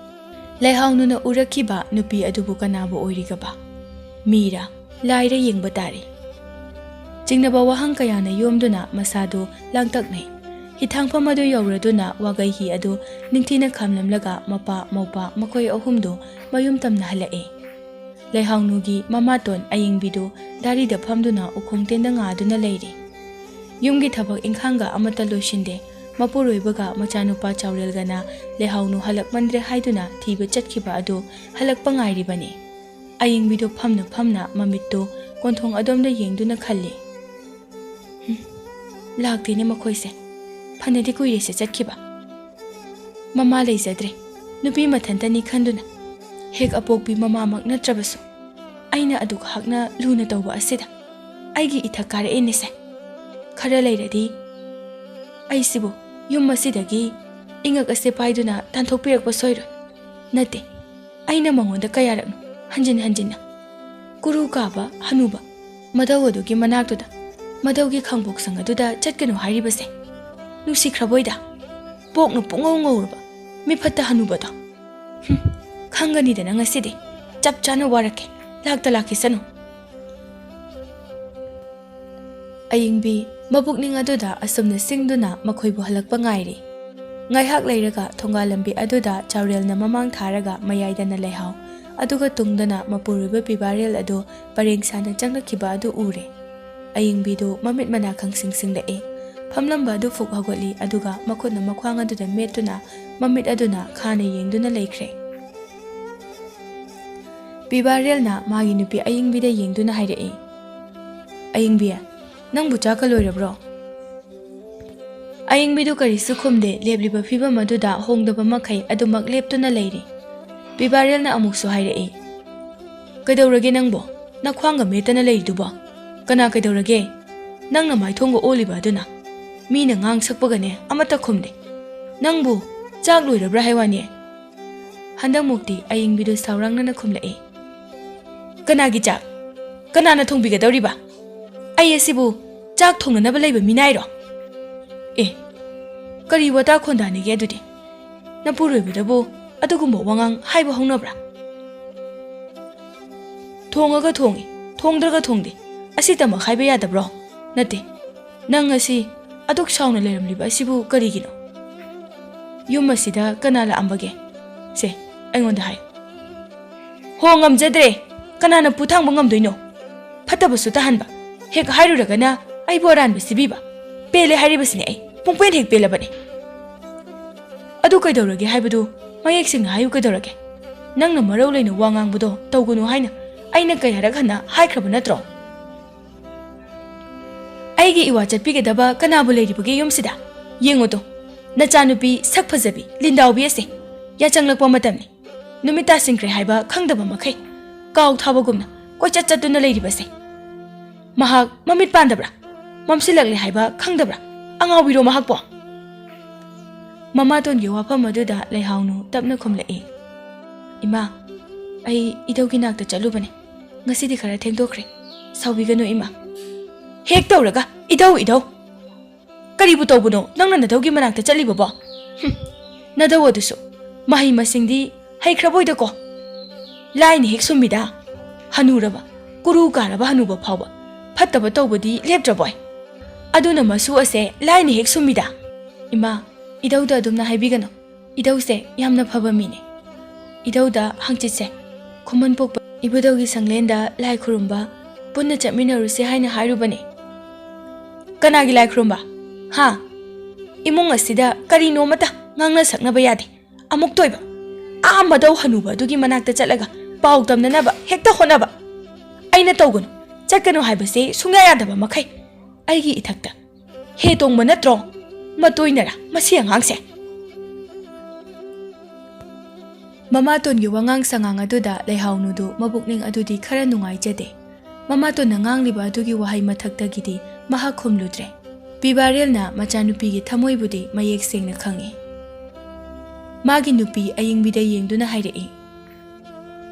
ꯂꯩꯍꯥꯎꯅꯨꯅ ꯎꯔꯛꯈꯤꯕ ꯅꯨꯄꯤ ꯑꯗꯨꯕꯨ ꯀꯅꯥꯕꯨ ꯑꯣꯏꯔꯤꯒꯕ? ꯃꯤꯔꯥ ꯂꯥꯏꯔ ꯌꯦꯡꯕ ꯇꯥꯔꯤ꯫ ꯆꯤꯡꯅꯕ ꯋꯥꯍꯪ ꯀꯌꯥꯅ ꯌꯣꯝꯗꯨꯅ ꯃꯁꯥꯗꯨ ꯂꯥꯡꯇꯛꯅꯩ꯫ ꯍꯤꯊꯥꯡꯐꯝ ꯑꯗꯨ ꯌꯧꯔꯗꯨꯅ ꯋꯥꯒꯩ ꯍꯤ ꯑꯗꯨ ꯅꯤꯡꯊꯤꯅ ꯈꯥꯝꯂꯝꯂꯒ ꯃꯄꯥ ꯃꯧꯄꯥ ꯃꯈꯣꯏ ꯑꯍꯨꯝꯗꯨ ꯃꯌꯨꯝ ꯇꯝꯅ ꯍꯜꯂꯛꯏ꯫ ꯂꯩꯍꯥꯎꯅꯨꯒꯤ ꯃꯃꯥꯇꯣꯟ ꯑꯌꯤꯡꯕꯤꯗꯨ ꯗꯥꯔꯤꯗ ꯐꯝꯗꯨꯅ ꯎꯈꯣꯡ ꯇꯦꯟꯗ ꯉꯥꯗꯨꯅ ꯂꯩꯔꯤ꯫ ꯌꯨꯝꯒꯤ ꯊꯕꯛ ꯏꯪꯈꯥꯡꯒ ꯑꯃꯠꯇ ꯂꯣꯏꯁꯤꯟꯗꯦ꯫ ꯃꯄꯨꯔꯣꯏꯕꯒ ꯃꯆꯥꯅꯨꯄꯥ ꯆꯥꯎꯔꯦꯜꯒꯅ ꯂꯩꯍꯥꯎꯅꯨ ꯍꯜꯂꯛꯃꯟꯗ꯭ꯔꯦ ꯍꯥꯏꯗꯨꯅ ꯊꯤꯕ ꯆꯠꯈꯤꯕ ꯑꯗꯨ ꯍꯜꯂꯛꯄ ꯉꯥꯏꯔꯤꯕꯅꯤ꯫ ꯑꯌꯤꯡꯕꯤꯗꯨ ꯐꯝꯅ ꯐꯝꯅ ꯃꯃꯤꯠꯇꯨ ꯀꯣꯟꯊꯣꯡ ꯑꯗꯣꯝꯗ ꯌꯦꯡꯗꯨꯅ ꯈꯜꯂꯤ꯫ ꯂꯥꯛꯇꯦꯅꯦ ꯃꯈꯣꯏꯁꯦ, ꯐꯅꯗꯤ ꯀꯨꯏꯔꯦꯁꯦ ꯆꯠꯈꯤꯕ꯫ ꯃꯃꯥ ꯂꯩꯖꯗ꯭ꯔꯦ, ꯅꯨꯄꯤ ꯃꯊꯟꯇꯅꯤ ꯈꯟꯗꯨꯅ, ꯍꯦꯛ ꯑꯄꯣꯛꯄꯤ ꯃꯃꯥꯃꯛ ꯅꯠꯇ꯭ꯔꯕꯁꯨ ꯑꯩꯅ ꯑꯗꯨꯛ ꯍꯥꯛꯅ ꯂꯨꯅ ꯇꯧꯕ ꯑꯁꯤꯗ ꯑꯩꯒꯤ ꯏꯊꯛ ꯀꯥꯔꯛꯑꯦꯅꯦꯁꯦ꯫ ꯈꯔ ꯂꯩꯔꯗꯤ ꯑꯩꯁꯤꯕꯨ ꯌꯨꯝ ꯑꯁꯤꯗꯒꯤ ꯏꯉꯛ ꯑꯁꯦ ꯄꯥꯏꯗꯨꯅ ꯇꯥꯟꯊꯣꯛꯄꯤꯔꯛꯄ ꯁꯣꯏꯔꯣꯏ꯫ ꯅꯠꯇꯦ, ꯑꯩꯅ ꯃꯉꯣꯟꯗ ꯀꯌꯥꯔꯛꯅꯣ ꯍꯟꯖꯤꯟ ꯍꯟꯖꯤꯟꯅ ꯀꯨꯔꯨ ꯀꯥꯕ ꯍꯅꯨꯕ ꯃꯙꯧ ꯑꯗꯨꯒꯤ ꯃꯅꯥꯛꯇꯨꯗ, ꯃꯙꯧꯒꯤ ꯈꯥꯡꯕꯣꯛꯁꯪ ꯑꯗꯨꯗ ꯆꯠꯀꯅꯨ ꯍꯥꯏꯔꯤꯕꯁꯦ꯫ ꯅꯨꯡꯁꯤꯈ꯭ꯔꯕꯣꯏꯗ, ꯄꯣꯛꯅ ꯄꯨꯡꯉꯧ ꯉꯧꯔꯕ ꯃꯤꯐꯠꯇ ꯍꯅꯨꯕꯗꯣ꯫ ꯈꯪꯒꯅꯤꯗꯅ ꯉꯁꯤꯗꯤ ꯆꯞ ꯆꯥꯅ ꯋꯥꯔꯛꯀꯦ, ꯂꯥꯛꯇ ꯂꯥꯛꯈꯤꯁꯅꯨ꯫ ꯑꯌꯤꯡꯕꯤ ꯃꯕꯨꯛꯅꯤꯡ ꯑꯗꯨꯗ ꯑꯁꯨꯝꯅ ꯁꯤꯡꯗꯨꯅ ꯃꯈꯣꯏꯕꯨ ꯍꯜꯂꯛꯄ ꯉꯥꯏꯔꯤ꯫ ꯉꯥꯏꯍꯥꯛ ꯂꯩꯔꯒ ꯊꯣꯡꯒꯥꯜ ꯂꯝꯕꯤ ꯑꯗꯨꯗ ꯆꯥꯎꯔꯦꯜꯅ ꯃꯃꯥꯡ ꯊꯥꯔꯒ ꯃꯌꯥꯏꯗꯅ ꯂꯩꯍꯥꯎ, ꯑꯗꯨꯒ ꯇꯨꯡꯗꯅ ꯃꯄꯨꯔꯣꯏꯕ ꯄꯤꯕꯥꯔꯦꯜ ꯑꯗꯨ ꯄꯔꯦꯡ ꯁꯥꯅ ꯆꯪꯂꯛꯈꯤꯕ ꯑꯗꯨ ꯎꯔꯦ꯫ ꯑꯌꯤꯡꯕꯤꯗꯨ ꯃꯃꯤꯠ ꯃꯅꯥ ꯈꯪꯁꯤꯡꯁꯤꯡꯂꯛꯏ꯫ ꯐꯝꯂꯝꯕ ꯑꯗꯨ ꯐꯨꯛ ꯍꯧꯒꯠꯂꯤ, ꯑꯗꯨꯒ ꯃꯈꯨꯠꯅ ꯃꯈ꯭ꯋꯥꯡ ꯑꯗꯨꯗ ꯃꯦꯠꯇꯨꯅ ꯃꯃꯤꯠ ꯑꯗꯨꯅ ꯈꯥꯅ ꯌꯦꯡꯗꯨꯅ ꯂꯩꯈ꯭ꯔꯦ꯫ ꯄꯤꯕꯥꯔꯦꯜꯅ ꯃꯥꯒꯤ ꯅꯨꯄꯤ ꯑꯌꯤꯡꯕꯤꯗ ꯌꯦꯡꯗꯨꯅ ꯍꯥꯏꯔꯛꯏ, ꯑꯌꯤꯡꯕꯤ, ꯅꯪꯕꯨ ꯆꯥꯛꯀ ꯂꯣꯏꯔꯕ꯭ꯔꯣ? ꯑꯌꯤꯡꯕꯤꯗꯨ ꯀꯔꯤꯁꯨ ꯈꯨꯝꯗꯦ, ꯂꯦꯞꯂꯤꯕ ꯐꯤꯕꯝ ꯑꯗꯨꯗ ꯍꯣꯡꯗꯕ ꯃꯈꯩ ꯑꯗꯨꯃꯛ ꯂꯦꯞꯇꯨꯅ ꯂꯩꯔꯤ꯫ ꯄꯤꯕꯥꯔꯦꯜꯅ ꯑꯃꯨꯛꯁꯨ ꯍꯥꯏꯔꯛꯏ, ꯀꯩꯗꯧꯔꯒꯦ ꯅꯪꯕꯣ? ꯅꯈ꯭ꯋꯥꯡꯒ ꯃꯦꯠꯇꯅ ꯂꯩꯔꯤꯗꯨꯕꯣ? ꯀꯅꯥ ꯀꯩꯗꯧꯔꯒꯦ? ꯅꯪꯅ ꯃꯥꯏꯊꯣꯡꯒ ꯑꯣꯜꯂꯤꯕ ꯑꯗꯨꯅ? ꯃꯤꯅ ꯉꯥꯡ ꯁꯛꯄꯒꯅꯦ ꯑꯃꯠꯇ ꯈꯨꯝꯗꯦ꯫ ꯅꯪꯕꯨ ꯆꯥꯛ ꯂꯣꯏꯔꯕ꯭ꯔꯥ ꯍꯥꯏꯋꯥꯅꯤ? ꯍꯟꯗꯛꯃꯨꯛꯇꯤ ꯑꯌꯤꯡꯕꯤꯗꯨ ꯁꯥꯎꯔꯥꯡꯅꯅ ꯈꯨꯝꯂꯛꯏ, ꯀꯅꯥꯒꯤ ꯆꯥꯛ? ꯀꯅꯥꯅ ꯊꯣꯡꯕꯤꯒꯗꯧꯔꯤꯕ? ꯑꯩ ꯑꯁꯤꯕꯨ ꯆꯥꯛ ꯊꯣꯡꯅꯅꯕ ꯂꯩꯕ ꯃꯤꯅꯥꯏꯔꯣ? ꯀꯔꯤ ꯋꯥꯇꯥ ꯈꯣꯟꯗꯥꯅꯤꯒꯦ ꯑꯗꯨꯗꯤ? ꯅꯄꯨꯔꯣꯏꯕꯗꯕꯨ ꯑꯗꯨꯒꯨꯝꯕ ꯋꯥꯉꯥꯡ ꯍꯥꯏꯕ ꯍꯧꯅꯕ꯭ꯔꯥ? ꯊꯣꯡꯉꯒ ꯊꯣꯡꯉꯤ, ꯊꯣꯡꯗ꯭ꯔꯒ ꯊꯣꯡꯗꯦ, ꯑꯁꯤꯇꯃꯛ ꯍꯥꯏꯕ ꯌꯥꯗꯕ꯭ꯔꯣ? ꯅꯠꯇꯦ, ꯅꯪ ꯑꯁꯤ ꯑꯗꯨꯛ ꯁꯥꯎꯅ ꯂꯩꯔꯝꯂꯤꯕ ꯑꯁꯤꯕꯨ ꯀꯔꯤꯒꯤꯅꯣ? ꯌꯨꯝ ꯑꯁꯤꯗ ꯀꯅꯥ ꯂꯥꯛꯑꯝꯕꯒꯦ? ꯁꯦ ꯑꯩꯉꯣꯟꯗ ꯍꯥꯏꯌꯨ꯫ ꯍꯣ, ꯉꯝꯖꯗ꯭ꯔꯦ, ꯀꯅꯥꯅ ꯄꯨꯊꯥꯡꯕ ꯉꯝꯗꯣꯏꯅꯣ? ꯐꯠꯇꯕꯁꯨ ꯇꯥꯍꯟꯕ, ꯍꯦꯛ ꯍꯥꯏꯔꯨꯔꯒꯅ ꯑꯩꯕꯨ ꯑꯔꯥꯟꯕ ꯁꯤꯕꯤꯕ, ꯄꯦꯜꯂꯦ ꯍꯥꯏꯔꯤꯕꯁꯤꯅꯦ ꯑꯩ, ꯄꯨꯡꯄꯦꯟ ꯍꯦꯛ ꯄꯦꯜꯂꯕꯅꯦ꯫ ꯑꯗꯨ ꯀꯩꯗꯧꯔꯒꯦ ꯍꯥꯏꯕꯗꯨ ꯃꯌꯦꯛ ꯁꯦꯡꯅ ꯍꯥꯏꯌꯨ ꯀꯩꯗꯧꯔꯒꯦ? ꯅꯪꯅ ꯃꯔꯧ ꯂꯩꯅ ꯋꯥ ꯉꯥꯡꯕꯗꯣ ꯇꯧꯒꯅꯨ ꯍꯥꯏꯅ ꯑꯩꯅ ꯀꯌꯥꯔꯛ ꯍꯟꯅ ꯍꯥꯏꯈ꯭ꯔꯕ ꯅꯠꯇ꯭ꯔꯣ? ꯑꯩꯒꯤ ꯏꯋꯥ ꯆꯠꯄꯤꯒꯗꯕ ꯀꯅꯥꯕꯨ ꯂꯩꯔꯤꯕꯒꯦ ꯌꯨꯝꯁꯤꯗ? ꯌꯦꯡꯉꯨꯇꯣ, ꯅꯆꯥꯅꯨꯄꯤ ꯁꯛ ꯐꯖꯕꯤ ꯂꯤꯟꯗꯥꯎꯕꯤ ꯑꯁꯦ ꯌꯥꯆꯪꯂꯛꯄ ꯃꯇꯝꯅꯤ꯫ ꯅꯨꯃꯤꯠ ꯇꯥꯁꯤꯟꯈ꯭ꯔꯦ ꯍꯥꯏꯕ ꯈꯪꯗꯕ ꯃꯈꯩ ꯀꯥꯎ ꯊꯥꯕꯒꯨꯝꯅ ꯀꯣꯏꯆꯠ ꯆꯠꯇꯨꯅ ꯂꯩꯔꯤꯕꯁꯦ꯫ ꯃꯍꯥꯛ ꯃꯃꯤꯠ ꯄꯥꯟꯗꯕ꯭ꯔꯥ? ꯃꯝꯁꯤꯜꯂꯛꯂꯦ ꯍꯥꯏꯕ ꯈꯪꯗꯕ꯭ꯔꯥ? ꯑꯉꯥꯎꯕꯤꯔꯣ ꯃꯍꯥꯛꯄꯣ? ꯃꯃꯥꯇꯣꯟꯒꯤ ꯋꯥꯐꯝ ꯑꯗꯨꯗ ꯂꯩꯍꯥꯎꯅꯨ ꯇꯞꯅ ꯈꯨꯝꯂꯛꯏ, ꯏꯃꯥ, ꯑꯩ ꯏꯙꯧꯒꯤ ꯅꯥꯛꯇ ꯆꯠꯂꯨꯕꯅꯦ, ꯉꯁꯤꯗꯤ ꯈꯔ ꯊꯦꯡꯗꯣꯛꯈ꯭ꯔꯦ, ꯁꯥꯎꯕꯤꯒꯅꯨ ꯏꯃꯥ꯫ ꯍꯦꯛ ꯇꯧꯔꯒ ꯏꯙꯧ ꯏꯙꯧ, ꯀꯔꯤꯕꯨ ꯇꯧꯕꯅꯣ ꯅꯪꯅ ꯅꯙꯧꯒꯤ ꯃꯅꯥꯛꯇ ꯆꯠꯂꯤꯕꯕꯣ? ꯅꯙꯧ ꯑꯗꯨꯁꯨ ꯃꯍꯩ ꯃꯁꯤꯡꯗꯤ ꯍꯩꯈ꯭ꯔꯕꯣꯏꯗꯀꯣ? ꯂꯥꯏꯅ ꯍꯦꯛ ꯁꯨꯝꯃꯤꯗ, ꯍꯅꯨꯔꯕ ꯀꯨꯔꯨ ꯀꯥꯔꯕ ꯍꯅꯨꯕ ꯐꯥꯎꯕ ꯐꯠꯇꯕ ꯇꯧꯕꯗꯤ ꯂꯦꯞꯇ꯭ꯔꯕꯣꯏ? ꯑꯗꯨꯅ ꯃꯁꯨ ꯑꯁꯦ ꯂꯥꯏꯅ ꯍꯦꯛ ꯁꯨꯝꯃꯤꯗ꯫ ꯏꯃꯥ, ꯏꯙꯧꯗ ꯑꯗꯨꯝꯅ ꯍꯥꯏꯕꯤꯒꯅꯨ, ꯏꯙꯧꯁꯦ ꯌꯥꯝꯅ ꯐꯕ ꯃꯤꯅꯦ꯫ ꯏꯙꯧꯗ ꯍꯪꯆꯤꯠꯁꯦ ꯈꯨꯃꯟ ꯄꯣꯛꯄ ꯏꯕꯨꯙꯧꯒꯤ ꯁꯪꯂꯦꯟꯗ ꯂꯥꯏ ꯈꯨꯔꯨꯝꯕ ꯄꯨꯟꯅ ꯆꯠꯃꯤꯟꯅꯔꯨꯁꯦ ꯍꯥꯏꯅ ꯍꯥꯏꯔꯨꯕꯅꯤ. ꯀꯅꯥꯒꯤ ꯂꯥꯏ ꯈꯨꯔꯨꯝꯕ? ꯍꯥ? ꯏꯃꯨꯡ ꯑꯁꯤꯗ ꯀꯔꯤꯅꯣꯃꯇ ꯉꯥꯡꯅ ꯁꯛꯅꯕ ꯌꯥꯗꯦ. ꯑꯃꯨꯛ ꯇꯣꯏꯕ. ꯃꯗꯧ ꯍꯅꯨꯕ ꯑꯗꯨꯒꯤ ꯃꯅꯥꯛꯇ ꯆꯠꯂꯒ ꯄꯥꯎ ꯇꯝꯅꯅꯕ ꯍꯦꯛꯇ ꯍꯣꯠꯅꯕ. ꯑꯩꯅ ꯇꯧꯒꯅꯨ, ꯆꯠꯀꯅꯨ ꯍꯥꯏꯕꯁꯦ ꯁꯨꯡꯌꯥ ꯌꯥꯗꯕ ꯃꯈꯩ ꯑꯩꯒꯤ ꯏꯊꯛꯇ ꯍꯦ ꯇꯣꯡꯕ ꯅꯠꯇ꯭ꯔꯣ? ꯃꯇꯣꯏꯅꯔ ꯃꯁꯤ ꯑꯉꯥꯡꯁꯦ? ꯃꯃꯥꯇꯣꯟꯒꯤ ꯋꯥꯉꯥꯡ ꯁꯉꯥꯡ ꯑꯗꯨꯗ ꯂꯩꯍꯥꯎꯅꯨꯗꯨ ꯃꯕꯨꯛꯅꯤꯡ ꯑꯗꯨꯗꯤ ꯈꯔ ꯅꯨꯡꯉꯥꯏꯖꯗꯦ. ꯃꯃꯥꯇꯣꯟꯅ ꯉꯥꯡꯂꯤꯕ ꯑꯗꯨꯒꯤ ꯋꯥꯍꯩ ꯃꯊꯛꯇꯒꯤꯗꯤ ꯃꯍꯥꯛ ꯈꯨꯝꯂꯨꯗ꯭ꯔꯦ. ꯕꯤꯕꯥꯔꯦꯜꯅ ꯃꯆꯥꯅꯨꯄꯤꯒꯤ ꯊꯃꯣꯏꯕꯨꯗꯤ ꯃꯌꯦꯛ ꯁꯦꯡꯅ ꯈꯪꯏ. ꯃꯥꯒꯤ ꯅꯨꯄꯤ ꯑꯏꯪꯕꯤꯗ ꯌꯦꯡꯗꯨꯅ ꯍꯥꯏꯔꯛꯏ.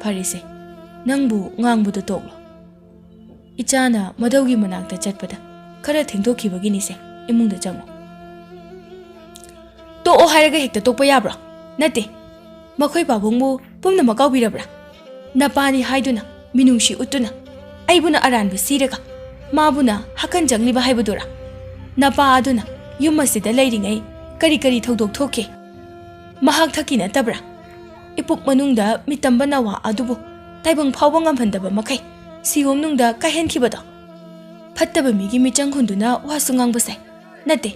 ꯐꯔꯦꯁꯦ, ꯅꯪꯕꯨ ꯉꯥꯡꯕꯗꯣ ꯇꯣꯛꯂꯣ. ꯏꯆꯥꯅ ꯃꯗꯧꯒꯤ ꯃꯅꯥꯛꯇ ꯆꯠꯄꯗ ꯈꯔ ꯊꯦꯡꯗꯣꯛꯈꯤꯕꯒꯤꯅꯤꯁꯦ. ꯏꯃꯨꯡꯗ ꯆꯪꯉꯣ. ꯇꯣꯛꯑꯣ ꯍꯥꯏꯔꯒ ꯍꯦꯛꯇ ꯇꯣꯛꯄ ꯌꯥꯕ꯭ꯔꯣ? ꯅꯠꯇꯦ, ꯃꯈꯣꯏ ꯄꯥꯕꯨꯡꯕꯨ ꯄꯨꯝꯅꯃꯛ ꯀꯥꯎꯕꯤꯔꯕ꯭ꯔꯥ? ꯅꯄꯥꯅꯤ ꯍꯥꯏꯗꯨꯅ ꯃꯤꯅꯨꯡꯁꯤ ꯎꯠꯇꯨꯅ ꯑꯩꯕꯨꯅ ꯑꯔꯥꯟꯕ ꯁꯤꯔꯒ ꯃꯥꯕꯨꯅ ꯍꯀꯟ ꯆꯪꯂꯤꯕ ꯍꯥꯏꯕꯗꯨꯔꯥ? ꯅꯄꯥ ꯑꯗꯨꯅ ꯌꯨꯝ ꯑꯁꯤꯗ ꯂꯩꯔꯤꯉꯩ ꯀꯔꯤ ꯀꯔꯤ ꯊꯧꯗꯣꯛ ꯊꯣꯛꯈꯤ? ꯃꯍꯥꯛ ꯊꯛꯀꯤ ꯅꯠꯇꯕ꯭ꯔꯥ? ꯏꯄꯨꯛ ꯃꯅꯨꯡꯗ ꯃꯤꯇꯝꯕ ꯅꯋꯥ ꯑꯗꯨꯕꯨ ꯇꯥꯏꯕꯪ ꯐꯥꯎꯕ ꯉꯝꯍꯟꯗꯕ ꯃꯈꯩ ꯁꯤꯍꯣꯝꯅꯨꯡꯗ ꯀꯥꯏꯍꯟꯈꯤꯕꯗꯣ? ꯐꯠꯇꯕ ꯃꯤꯒꯤ ꯃꯤꯆꯪ ꯍꯨꯟꯗꯨꯅ ꯋꯥꯁꯨ ꯉꯥꯡꯕꯁꯦ ꯅꯠꯇꯦ.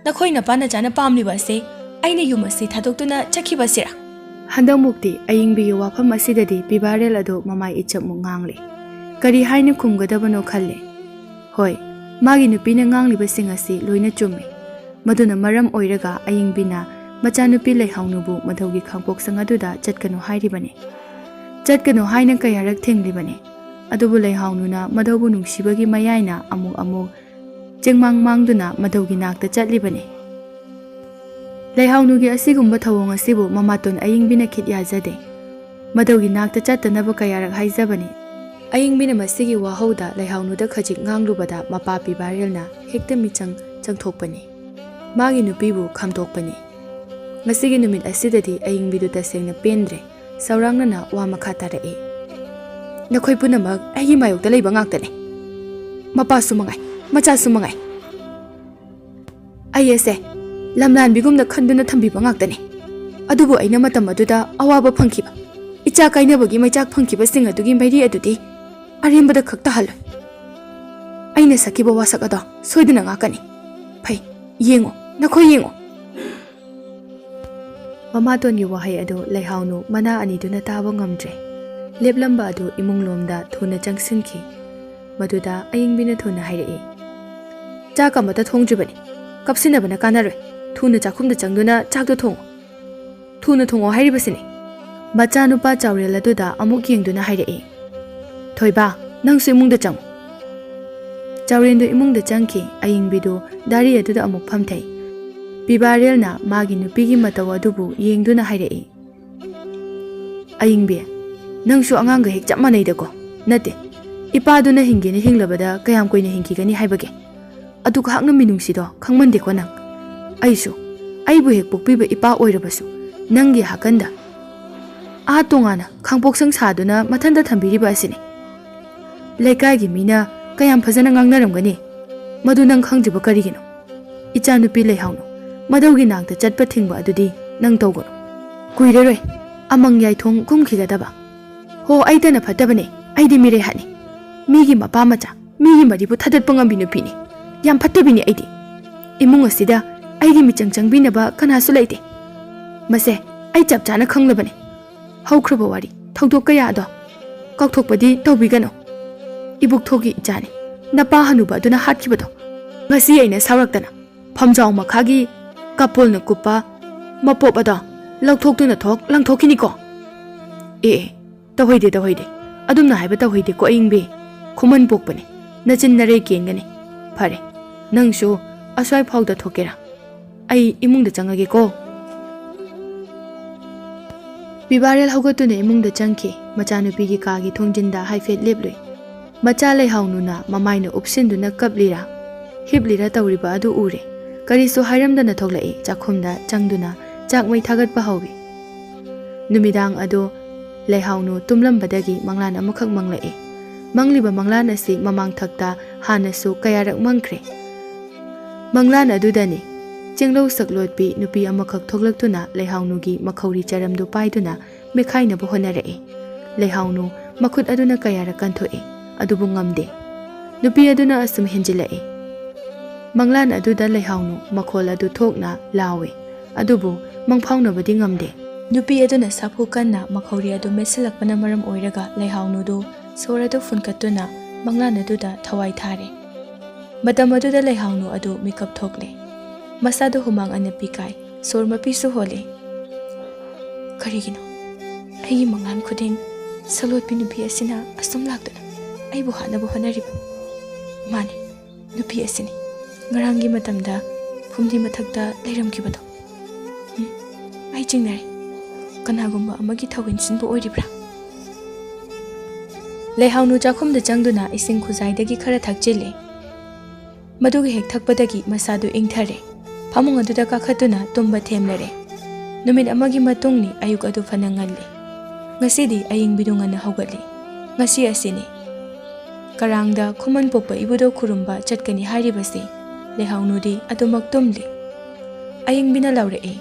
ꯅꯈꯣꯏ ꯅꯄꯥ ꯅꯆꯥꯅ ꯄꯥꯝꯂꯤꯕ ꯑꯁꯤ ꯑꯩꯅ ꯌꯨꯝ ꯑꯁꯤ ꯊꯥꯗꯣꯛꯇꯨꯅ ꯆꯠꯈꯤꯕꯁꯤꯔꯥ? ꯍꯟꯗꯛꯃꯨꯛꯇꯤ ꯑꯏꯪꯕꯤꯒꯤ ꯋꯥꯐꯝ ꯑꯁꯤꯗꯗꯤ ꯕꯤꯕꯥꯔꯦꯜ ꯑꯗꯨ ꯃꯃꯥꯏ ꯏꯆꯞꯃꯨꯛ ꯉꯥꯡꯂꯤ. ꯀꯔꯤ ꯍꯥꯏꯅ ꯈꯨꯝꯒꯗꯕꯅꯣ ꯈꯜꯂꯦ. ꯍꯣꯏ, ꯃꯥꯒꯤ ꯅꯨꯄꯤꯅ ꯉꯥꯡꯂꯤꯕꯁꯤꯡ ꯑꯁꯤ ꯂꯣꯏꯅ ꯆꯨꯝꯃꯤ. ꯃꯗꯨꯅ ꯃꯔꯝ ꯑꯣꯏꯔꯒ ꯑꯏꯪꯕꯤꯅ ꯃꯆꯥꯅꯨꯄꯤ ꯂꯩꯍꯥꯎꯅꯨꯕꯨ ꯃꯗꯧꯒꯤ ꯈꯥꯡꯄꯣꯛꯁꯪ ꯑꯗꯨꯗ ꯆꯠꯀꯅꯨ ꯍꯥꯏꯔꯤꯕꯅꯤ. ꯆꯠꯀꯅꯨ ꯍꯥꯏꯅ ꯀꯌꯥꯔꯛ ꯊꯤꯡꯂꯤꯕꯅꯤ. ꯑꯗꯨꯕꯨ ꯂꯩꯍꯥꯎꯅꯨꯅ ꯃꯗꯧꯕꯨ ꯅꯨꯡꯁꯤꯕꯒꯤ ꯃꯌꯥꯏꯅ ꯑꯃꯨꯛ ꯆꯦꯡꯃꯥꯡ ꯃꯥꯡꯗꯨꯅ ꯃꯗꯧꯒꯤ ꯅꯥꯛꯇ ꯆꯠꯂꯤꯕꯅꯤ. ꯂꯩꯍꯥꯎꯅꯨꯒꯤ ꯑꯁꯤꯒꯨꯝꯕ ꯊꯧꯑꯣꯡ ꯑꯁꯤꯕꯨ ꯃꯃꯥꯇꯣꯟ ꯑꯏꯪꯕꯤꯅ ꯈꯤꯠ ꯌꯥꯖꯗꯦ. ꯃꯗꯧꯒꯤ ꯅꯥꯛꯇ ꯆꯠꯇꯅꯕ ꯀꯌꯥꯔꯛ ꯍꯥꯏꯖꯕꯅꯤ. ꯑꯏꯪꯕꯤꯅ ꯃꯁꯤꯒꯤ ꯋꯥꯍꯧꯗ ꯂꯩꯍꯥꯎꯅꯨꯗ ꯈꯖꯤꯛ ꯉꯥꯡꯂꯨꯕꯗ ꯃꯄꯥ ꯕꯤꯕꯥꯔꯦꯜꯅ ꯍꯦꯛꯇ ꯃꯤꯆꯪ ꯆꯪꯊꯣꯛꯄꯅꯤ. ꯃꯥꯒꯤ ꯅꯨꯄꯤꯕꯨ ꯈꯥꯝꯗꯣꯛꯄꯅꯤ. ꯉꯁꯤꯒꯤ ꯅꯨꯃꯤꯠ ꯑꯁꯤꯗꯗꯤ ꯑꯏꯪꯕꯤꯗꯨ ꯇꯁꯦꯡꯅ ꯄꯦꯟꯗ꯭ꯔꯦ. ꯁꯧꯔꯥꯡꯅꯅ ꯋꯥ ꯃꯈꯥ ꯇꯥꯔꯛꯏ. ꯅꯈꯣꯏ ꯄꯨꯝꯅꯃꯛ ꯑꯩꯒꯤ ꯃꯥꯌꯣꯛꯇ ꯂꯩꯕ ꯉꯥꯛꯇꯅꯤ. ꯃꯄꯥꯁꯨ ꯃꯉꯥꯏ, ꯃꯆꯥꯁꯨ ꯃꯉꯥꯏ. ꯑꯩ ꯑꯁꯦ ꯂꯝꯂꯥꯟꯕꯤꯒꯨꯝꯅ ꯈꯟꯗꯨꯅ ꯊꯝꯕꯤꯕ ꯉꯥꯛꯇꯅꯤ. ꯑꯗꯨꯕꯨ ꯑꯩꯅ ꯃꯇꯝ ꯑꯗꯨꯗ ꯑꯋꯥꯕ ꯐꯪꯈꯤꯕ, ꯏꯆꯥ ꯀꯥꯏꯅꯕꯒꯤ ꯃꯩꯆꯥꯛ ꯐꯪꯈꯤꯕꯁꯤꯡ ꯑꯗꯨꯒꯤ ꯃꯩꯔꯤ ꯑꯗꯨꯗꯤ ꯑꯔꯦꯝꯕꯗ ꯈꯛ ꯇꯥꯍꯜꯂꯣꯏ. ꯑꯩꯅ ꯁꯛꯈꯤꯕ ꯋꯥꯁꯛ ꯑꯗꯣ ꯁꯣꯏꯗꯅ ꯉꯥꯛꯀꯅꯤ. ꯐꯩ, ꯌꯦꯡꯉꯣ, ꯅꯈꯣꯏ ꯌꯦꯡꯉꯣ. ꯃꯃꯥꯇꯣꯟꯒꯤ ꯋꯥꯍꯩ ꯑꯗꯨ ꯂꯩꯍꯥꯎꯅꯨ ꯃꯅꯥ ꯑꯅꯤꯗꯨꯅ ꯇꯥꯕ ꯉꯝꯗ꯭ꯔꯦ. ꯂꯦꯞꯂꯝꯕ ꯑꯗꯨ ꯏꯃꯨꯡꯂꯣꯝꯗ ꯊꯨꯅ ꯆꯪꯁꯤꯟꯈꯤ. ꯃꯗꯨꯗ ꯑꯏꯪꯕꯤꯅ ꯊꯨꯅ ꯍꯥꯏꯔꯛꯏ. ꯆꯥꯛ ꯑꯃꯠꯇ ꯊꯣꯡꯗ꯭ꯔꯤꯕꯅꯤ. ꯀꯞꯁꯤꯟꯅꯕꯅ ꯀꯥꯟꯅꯔꯣꯏ. ꯊꯨꯅ ꯆꯥꯛꯈꯨꯝꯗ ꯆꯪꯗꯨꯅ ꯆꯥꯛꯇꯣ ꯊꯣꯡꯉꯣ. ꯊꯨꯅ ꯊꯣꯡꯉꯣ ꯍꯥꯏꯔꯤꯕꯁꯤꯅꯤ. ꯃꯆꯥꯅꯨꯄꯥ ꯆꯥꯎꯔꯦꯜ ꯑꯗꯨꯗ ꯑꯃꯨꯛ ꯌꯦꯡꯗꯨꯅ ꯍꯥꯏꯔꯛꯏ. ꯊꯣꯏꯕ, ꯅꯪꯁꯨ ꯏꯃꯨꯡꯗ ꯆꯪꯉꯨ. ꯆꯥꯎꯔꯦꯟꯗꯨ ꯏꯃꯨꯡꯗ ꯆꯪꯈꯤ. ꯑꯏꯪꯕꯤꯗꯨ ꯗꯥꯔꯤ ꯑꯗꯨꯗ ꯑꯃꯨꯛ ꯐꯝꯊꯩ. ꯕꯤꯕꯥꯔꯦꯜꯅ ꯃꯥꯒꯤ ꯅꯨꯄꯤꯒꯤ ꯃꯇꯧ ꯑꯗꯨꯕꯨ ꯌꯦꯡꯗꯨꯅ ꯍꯥꯏꯔꯛꯏ. ꯑꯏꯪꯕꯤ, ꯅꯪꯁꯨ ꯑꯉꯥꯡꯒ ꯍꯦꯛ ꯆꯞ ꯃꯥꯟꯅꯩꯗꯀꯣ? ꯅꯠꯇꯦ, ꯏꯄꯥꯗꯨꯅ ꯍꯤꯡꯒꯦꯅ ꯍꯤꯡꯂꯕꯗ ꯀꯌꯥꯝ ꯀꯨꯏꯅ ꯍꯤꯡꯈꯤꯒꯅꯤ ꯍꯥꯏꯕꯒꯦ? ꯑꯗꯨꯒ ꯍꯛꯅ ꯃꯤꯅꯨꯡꯁꯤꯗꯣ ꯈꯪꯃꯟꯗꯦꯀꯣ ꯅꯪ? ꯑꯩꯕꯨ ꯍꯦꯛ ꯄꯣꯛꯄꯤꯕ ꯏꯄꯥ ꯑꯣꯏꯔꯕꯁꯨ ꯅꯪꯒꯤ ꯍꯥꯀꯟꯗ ꯇꯣꯉꯥꯟꯅ ꯈꯥꯡꯄꯣꯛꯁꯪ ꯁꯥꯗꯨꯅ ꯃꯊꯟꯇ ꯊꯝꯕꯤꯔꯤꯕ ꯑꯁꯤꯅꯤ. ꯂꯩꯀꯥꯏꯒꯤ ꯃꯤꯅ ꯀꯌꯥꯝ ꯐꯖꯅ ꯉꯥꯡꯅꯔꯝꯒꯅꯤ. ꯃꯗꯨ ꯅꯪ ꯈꯪꯗ꯭ꯔꯤꯕ ꯀꯔꯤꯒꯤꯅꯣ? ꯏꯆꯥꯅꯨꯄꯤ ꯂꯩꯍꯥꯎꯅꯨ ꯃꯗꯧꯒꯤ ꯅꯥꯛꯇ ꯆꯠꯄ ꯊꯤꯡꯕ ꯑꯗꯨꯗꯤ ꯅꯪ ꯇꯧꯒꯅꯨ. ꯀꯨꯏꯔꯔꯣꯏ ꯑꯃꯪ ꯌꯥꯏꯊꯣꯡ ꯀꯨꯝꯈꯤꯒꯗꯕ. ꯍꯣ, ꯑꯩꯇꯅ ꯐꯠꯇꯕꯅꯦ. ꯑꯩꯗꯤ ꯃꯤꯔꯩꯍꯠꯅꯤ. ꯃꯤꯒꯤ ꯃꯄꯥ ꯃꯆꯥ, ꯃꯤꯒꯤ ꯃꯔꯤꯕꯨ ꯊꯥꯗꯠꯄ ꯉꯝꯕꯤ ꯅꯨꯄꯤꯅꯤ. ꯌꯥꯝ ꯐꯠꯇꯕꯤꯅꯤ ꯑꯩꯗꯤ. ꯏꯃꯨꯡ ꯑꯁꯤꯗ ꯑꯩꯒꯤ ꯃꯤꯆꯪ ꯆꯪꯕꯤꯅꯕ ꯀꯅꯥꯁꯨ ꯂꯩꯇꯦ. ꯃꯁꯦ ꯑꯩ ꯆꯞ ꯆꯥꯅ ꯈꯪꯂꯕꯅꯤ. ꯍꯧꯈ꯭ꯔꯕ ꯋꯥꯔꯤ ꯊꯧꯗꯣꯛ ꯀꯌꯥ ꯑꯗꯣ ꯀꯥꯎꯊꯣꯛꯄꯗꯤ ꯇꯧꯕꯤꯒꯅꯨ. ꯏꯕꯨꯛꯊꯣꯛꯒꯤ ꯏꯆꯥꯅꯤ. ꯅꯄꯥ ꯍꯅꯨꯕ ꯑꯗꯨꯅ ꯍꯥꯠꯈꯤꯕꯗꯣ. ꯉꯁꯤ ꯑꯩꯅ ꯁꯥꯎꯔꯛꯇꯅ ꯐꯝꯖꯥꯎ ꯃꯈꯥꯒꯤ ꯀꯥꯄꯣꯜꯅ ꯀꯨꯞꯄ ꯃꯄꯣꯞ ꯑꯗꯣ ꯂꯧꯊꯣꯛꯇꯨꯅ ꯂꯪꯊꯣꯛꯈꯤꯅꯤꯀꯣ? ꯇꯧꯍꯩꯗꯦ. ꯑꯗꯨꯝꯅ ꯍꯥꯏꯕ ꯇꯧꯍꯩꯗꯦꯀꯣ ꯑꯏꯪꯕꯤ. ꯈꯨꯃꯟ ꯄꯣꯛꯄꯅꯤ. ꯅꯆꯤꯟ ꯅꯔꯩ ꯀꯦꯟꯒꯅꯤ. ꯐꯔꯦ, ꯅꯪꯁꯨ ꯑꯁ꯭ꯋꯥꯏ ꯐꯥꯎꯗ ꯊꯣꯛꯀꯦꯔꯥ? ꯑꯩ ꯏꯃꯨꯡꯗ ꯆꯪꯉꯒꯦꯀꯣ. ꯕꯤꯕꯥꯔꯦꯜ ꯍꯧꯒꯠꯇꯨꯅ ꯏꯃꯨꯡꯗ ꯆꯪꯈꯤ. ꯃꯆꯥꯅꯨꯄꯤꯒꯤ ꯀꯥꯒꯤ ꯊꯣꯡꯖꯤꯟꯗ ꯍꯥꯏꯐꯦꯠ ꯂꯦꯞꯂꯨꯏ. ꯃꯆꯥ ꯂꯩꯍꯥꯎꯅꯨꯅ ꯃꯃꯥꯏꯅ ꯎꯞꯁꯤꯟꯗꯨꯅ ꯀꯞꯂꯤꯔꯥ ꯍꯤꯞꯂꯤꯔꯥ ꯇꯧꯔꯤꯕ ꯑꯗꯨ ꯎꯔꯦ. ꯀꯔꯤꯁꯨ ꯍꯥꯏꯔꯝꯗꯅ ꯊꯣꯛꯂꯛꯏ. ꯆꯥꯛꯈꯨꯝꯗ ꯆꯪꯗꯨꯅ ꯆꯥꯛ ꯃꯩ ꯊꯥꯒꯠꯄ ꯍꯧꯏ. ꯅꯨꯃꯤꯗꯥꯡ ꯑꯗꯨ ꯂꯩꯍꯥꯎꯅꯨ ꯇꯨꯝꯂꯝꯕꯗꯒꯤ ꯃꯪꯂꯥꯟ ꯑꯃꯈꯛ ꯃꯪꯂꯛꯏ. ꯃꯪꯂꯤꯕ ꯃꯪꯂꯥꯟ ꯑꯁꯤ ꯃꯃꯥꯡꯊꯛꯇ ꯍꯥꯟꯅꯁꯨ ꯀꯌꯥꯔꯛ ꯃꯪꯈ꯭ꯔꯦ. ꯃꯪꯂꯥꯟ ꯑꯗꯨꯗꯅꯤ ꯆꯦꯡꯂꯧ ꯁꯛꯂꯣꯠꯄꯤ ꯅꯨꯄꯤ ꯑꯃꯈꯛ ꯊꯣꯛꯂꯛꯇꯨꯅ ꯂꯩꯍꯥꯎꯅꯨꯒꯤ ꯃꯈꯧꯔꯤ ꯆꯔꯝꯗꯨ ꯄꯥꯏꯗꯨꯅ ꯃꯦꯠꯈꯥꯏꯅꯕ ꯍꯣꯠꯅꯔꯛꯏ. ꯂꯩꯍꯥꯎꯅꯨ ꯃꯈꯨꯠ ꯑꯗꯨꯅ ꯀꯌꯥꯔꯛ ꯀꯟꯊꯣꯛꯏ. ꯑꯗꯨꯕꯨ ꯉꯝꯗꯦ. ꯅꯨꯄꯤ ꯑꯗꯨꯅ ꯑꯁꯨꯝ ꯍꯦꯟꯖꯤꯜꯂꯛꯏ꯫ ꯃꯪꯂꯥꯟ ꯑꯗꯨꯗ ꯂꯩꯍꯥꯎꯅꯨ ꯃꯈꯣꯜ ꯑꯗꯨ ꯊꯣꯛꯅ ꯂꯥꯎꯏ, ꯑꯗꯨꯕꯨ ꯃꯪꯐꯥꯎꯅꯕꯗꯤ ꯉꯝꯗꯦ꯫ ꯅꯨꯄꯤ ꯑꯗꯨꯅ ꯁꯥꯐꯨ ꯀꯟꯅ ꯃꯈꯧꯔꯤ ꯑꯗꯨ ꯃꯦꯠꯁꯤꯜꯂꯛꯄꯅ ꯃꯔꯝ ꯑꯣꯏꯔꯒ ꯂꯩꯍꯥꯎꯅꯨꯗꯨ ꯁꯣꯔ ꯑꯗꯨ ꯐꯨꯟꯀꯠꯇꯨꯅ ꯃꯪꯂꯥꯟ ꯑꯗꯨꯗ ꯊꯋꯥꯏ ꯊꯥꯔꯦ꯫ ꯃꯇꯝ ꯑꯗꯨꯗ ꯂꯩꯍꯥꯎꯅꯨ ꯑꯗꯨ ꯃꯤꯀꯞ ꯊꯣꯛꯂꯦ꯫ ꯃꯁꯥꯗꯨ ꯍꯨꯃꯥꯡ ꯑꯅꯞꯄꯤ ꯀꯥꯏ, ꯁꯣꯔ ꯃꯄꯤꯁꯨ ꯍꯣꯜꯂꯤ꯫ ꯀꯔꯤꯒꯤꯅꯣ ꯑꯩꯒꯤ ꯃꯪꯂꯥꯟ ꯈꯨꯗꯤꯡ ꯁꯂꯣꯠꯄꯤ ꯅꯨꯄꯤ ꯑꯁꯤꯅ ꯑꯁꯨꯝ ꯂꯥꯛꯇꯨꯅ ꯑꯩꯕꯨ ꯍꯥꯠꯅꯕ ꯍꯣꯠꯅꯔꯤꯕ? ꯃꯥꯅꯤ, ꯅꯨꯄꯤ ꯑꯁꯤꯅꯤ, ꯉꯔꯥꯡꯒꯤ ꯃꯇꯝꯗ ꯐꯨꯝꯗꯤ ꯃꯊꯛꯇ ꯂꯩꯔꯝꯈꯤꯕꯗꯣ꯫ ꯑꯩ ꯆꯤꯡꯅꯔꯦ, ꯀꯅꯥꯒꯨꯝꯕ ꯑꯃꯒꯤ ꯊꯧꯒꯤꯟꯁꯤꯟꯕꯨ ꯑꯣꯏꯔꯤꯕ꯭ꯔꯥ? ꯂꯩꯍꯥꯎꯅꯨ ꯆꯥꯛꯈꯨꯝꯗ ꯆꯪꯗꯨꯅ ꯏꯁꯤꯡ ꯈꯨꯖꯥꯏꯗꯒꯤ ꯈꯔ ꯊꯛꯆꯤꯜꯂꯤ꯫ ꯃꯗꯨꯒ ꯍꯦꯛ ꯊꯛꯄꯗꯒꯤ ꯃꯁꯥꯗꯨ ꯏꯪꯊꯔꯦ꯫ ꯐꯃꯨꯡ ꯑꯗꯨꯗ ꯀꯥꯈꯠꯇꯨꯅ ꯇꯨꯝꯕ ꯊꯦꯝꯂꯔꯦ꯫ ꯅꯨꯃꯤꯠ ꯑꯃꯒꯤ ꯃꯇꯨꯡꯅꯤ ꯑꯌꯨꯛ ꯑꯗꯨ ꯐꯅ ꯉꯜꯂꯤ꯫ ꯉꯁꯤꯗꯤ ꯑꯏꯪꯕꯤꯗꯨ ꯉꯟꯅ ꯍꯧꯒꯠꯂꯤ꯫ ꯉꯁꯤ ꯑꯁꯤꯅꯤ ꯀꯔꯥꯡꯗ ꯈꯨꯃꯟ ꯄꯣꯛꯄ ꯏꯕꯨꯙꯧ ꯈꯨꯔꯨꯝꯕ ꯆꯠꯀꯅꯤ ꯍꯥꯏꯔꯤꯕꯁꯤ꯫ ꯂꯩꯍꯥꯎꯅꯨꯗꯤ ꯑꯗꯨꯃꯛ ꯇꯨꯝꯂꯤ꯫ ꯑꯏꯪꯕꯤꯅ ꯂꯥꯎꯔꯛꯏ,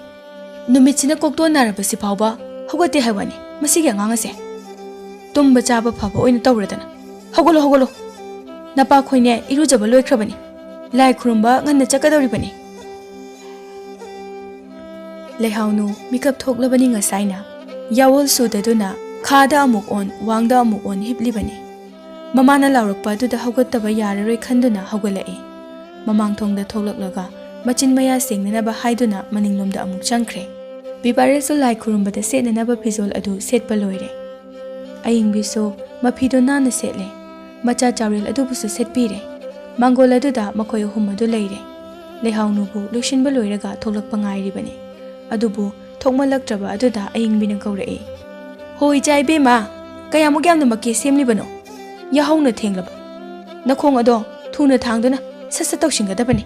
ꯅꯨꯃꯤꯠꯁꯤꯅ ꯀꯣꯛꯇꯣꯟ ꯅꯥꯔꯕꯁꯤ ꯐꯥꯎꯕ ꯍꯧꯒꯠꯇꯦ ꯍꯥꯏꯋꯥꯅꯤ ꯃꯁꯤꯒꯤ ꯑꯉꯥꯡ ꯑꯁꯦ꯫ ꯇꯨꯝꯕ ꯆꯥꯕ ꯐꯕ ꯑꯣꯏꯅ ꯇꯧꯔꯗꯅ ꯍꯧꯒꯠꯂꯣ ꯍꯧꯒꯠꯂꯣ, ꯅꯄꯥꯈꯣꯏꯅꯦ ꯏꯔꯨꯖꯕ ꯂꯣꯏꯈ꯭ꯔꯕꯅꯤ, ꯂꯥꯏ ꯈꯨꯔꯨꯝꯕ ꯉꯟꯅ ꯆꯠꯀꯗꯧꯔꯤꯕꯅꯤ꯫ ꯂꯩꯍꯥꯎꯅꯨ ꯃꯤꯀꯞ ꯊꯣꯛꯂꯕꯅꯤ ꯉꯁꯥꯏꯅ꯫ ꯌꯥꯋꯣꯜ ꯁꯨꯗꯗꯨꯅ ꯈꯥꯗ ꯑꯃꯨꯛ ꯑꯣꯟ ꯋꯥꯡꯗ ꯑꯃꯨꯛ ꯑꯣꯟ ꯍꯤꯞꯂꯤꯕꯅꯤ꯫ ꯃꯃꯥꯅ ꯂꯥꯎꯔꯛꯄ ꯑꯗꯨꯗ ꯍꯧꯒꯠꯇꯕ ꯌꯥꯔꯔꯣꯏ ꯈꯟꯗꯨꯅ ꯍꯧꯒꯠꯂꯛꯏ꯫ ꯃꯃꯥꯡꯊꯣꯡꯗ ꯊꯣꯛꯂꯛꯂꯒ ꯃꯆꯤꯟ ꯃꯌꯥ ꯁꯦꯡꯅꯅꯕ ꯍꯥꯏꯗꯨꯅ ꯃꯅꯤꯡꯂꯣꯝꯗ ꯑꯃꯨꯛ ꯆꯪꯈ꯭ꯔꯦ꯫ ꯕꯤꯕꯥꯔꯦꯁꯨ ꯂꯥꯏ ꯈꯨꯔꯨꯝꯕꯗ ꯁꯦꯠꯅꯅꯕ ꯐꯤꯖꯣꯜ ꯑꯗꯨ ꯁꯦꯠꯄ ꯂꯣꯏꯔꯦ꯫ ꯑꯏꯪꯕꯤꯁꯨ ꯃꯐꯤꯗꯨ ꯅꯥꯟꯅ ꯁꯦꯠꯂꯦ꯫ ꯃꯆꯥ ꯆꯥꯎꯔꯦꯜ ꯑꯗꯨꯕꯨꯁꯨ ꯁꯦꯠꯄꯤꯔꯦ꯫ ꯃꯥꯡꯒꯣꯜ ꯑꯗꯨꯗ ꯃꯈꯣꯏ ꯑꯍꯨꯝ ꯑꯗꯨ ꯂꯩꯔꯦ꯫ ꯂꯩꯍꯥꯎꯅꯨꯕꯨ ꯂꯣꯏꯁꯤꯟꯕ ꯂꯣꯏꯔꯒ ꯊꯣꯛꯂꯛꯄ ꯉꯥꯏꯔꯤꯕꯅꯤ꯫ ꯑꯗꯨꯕꯨ ꯊꯣꯛꯃꯜꯂꯛꯇ꯭ꯔꯕ ꯑꯗꯨꯗ ꯑꯏꯪꯕꯤꯅ ꯀꯧꯔꯛꯏ, ꯍꯣ ꯏꯆꯥ ꯏꯕꯦꯝꯃ, ꯀꯌꯥꯃꯨꯛ ꯌꯥꯝꯅ ꯃꯀꯦ ꯁꯦꯝꯂꯤꯕꯅꯣ? ꯌꯥꯍꯧꯅ ꯊꯦꯡꯂꯕ, ꯅꯈꯣꯡ ꯑꯗꯣ ꯊꯨꯅ ꯊꯥꯡꯗꯨꯅ ꯁꯠ ꯁꯠ ꯇꯧꯁꯤꯟꯒꯗꯕꯅꯤ꯫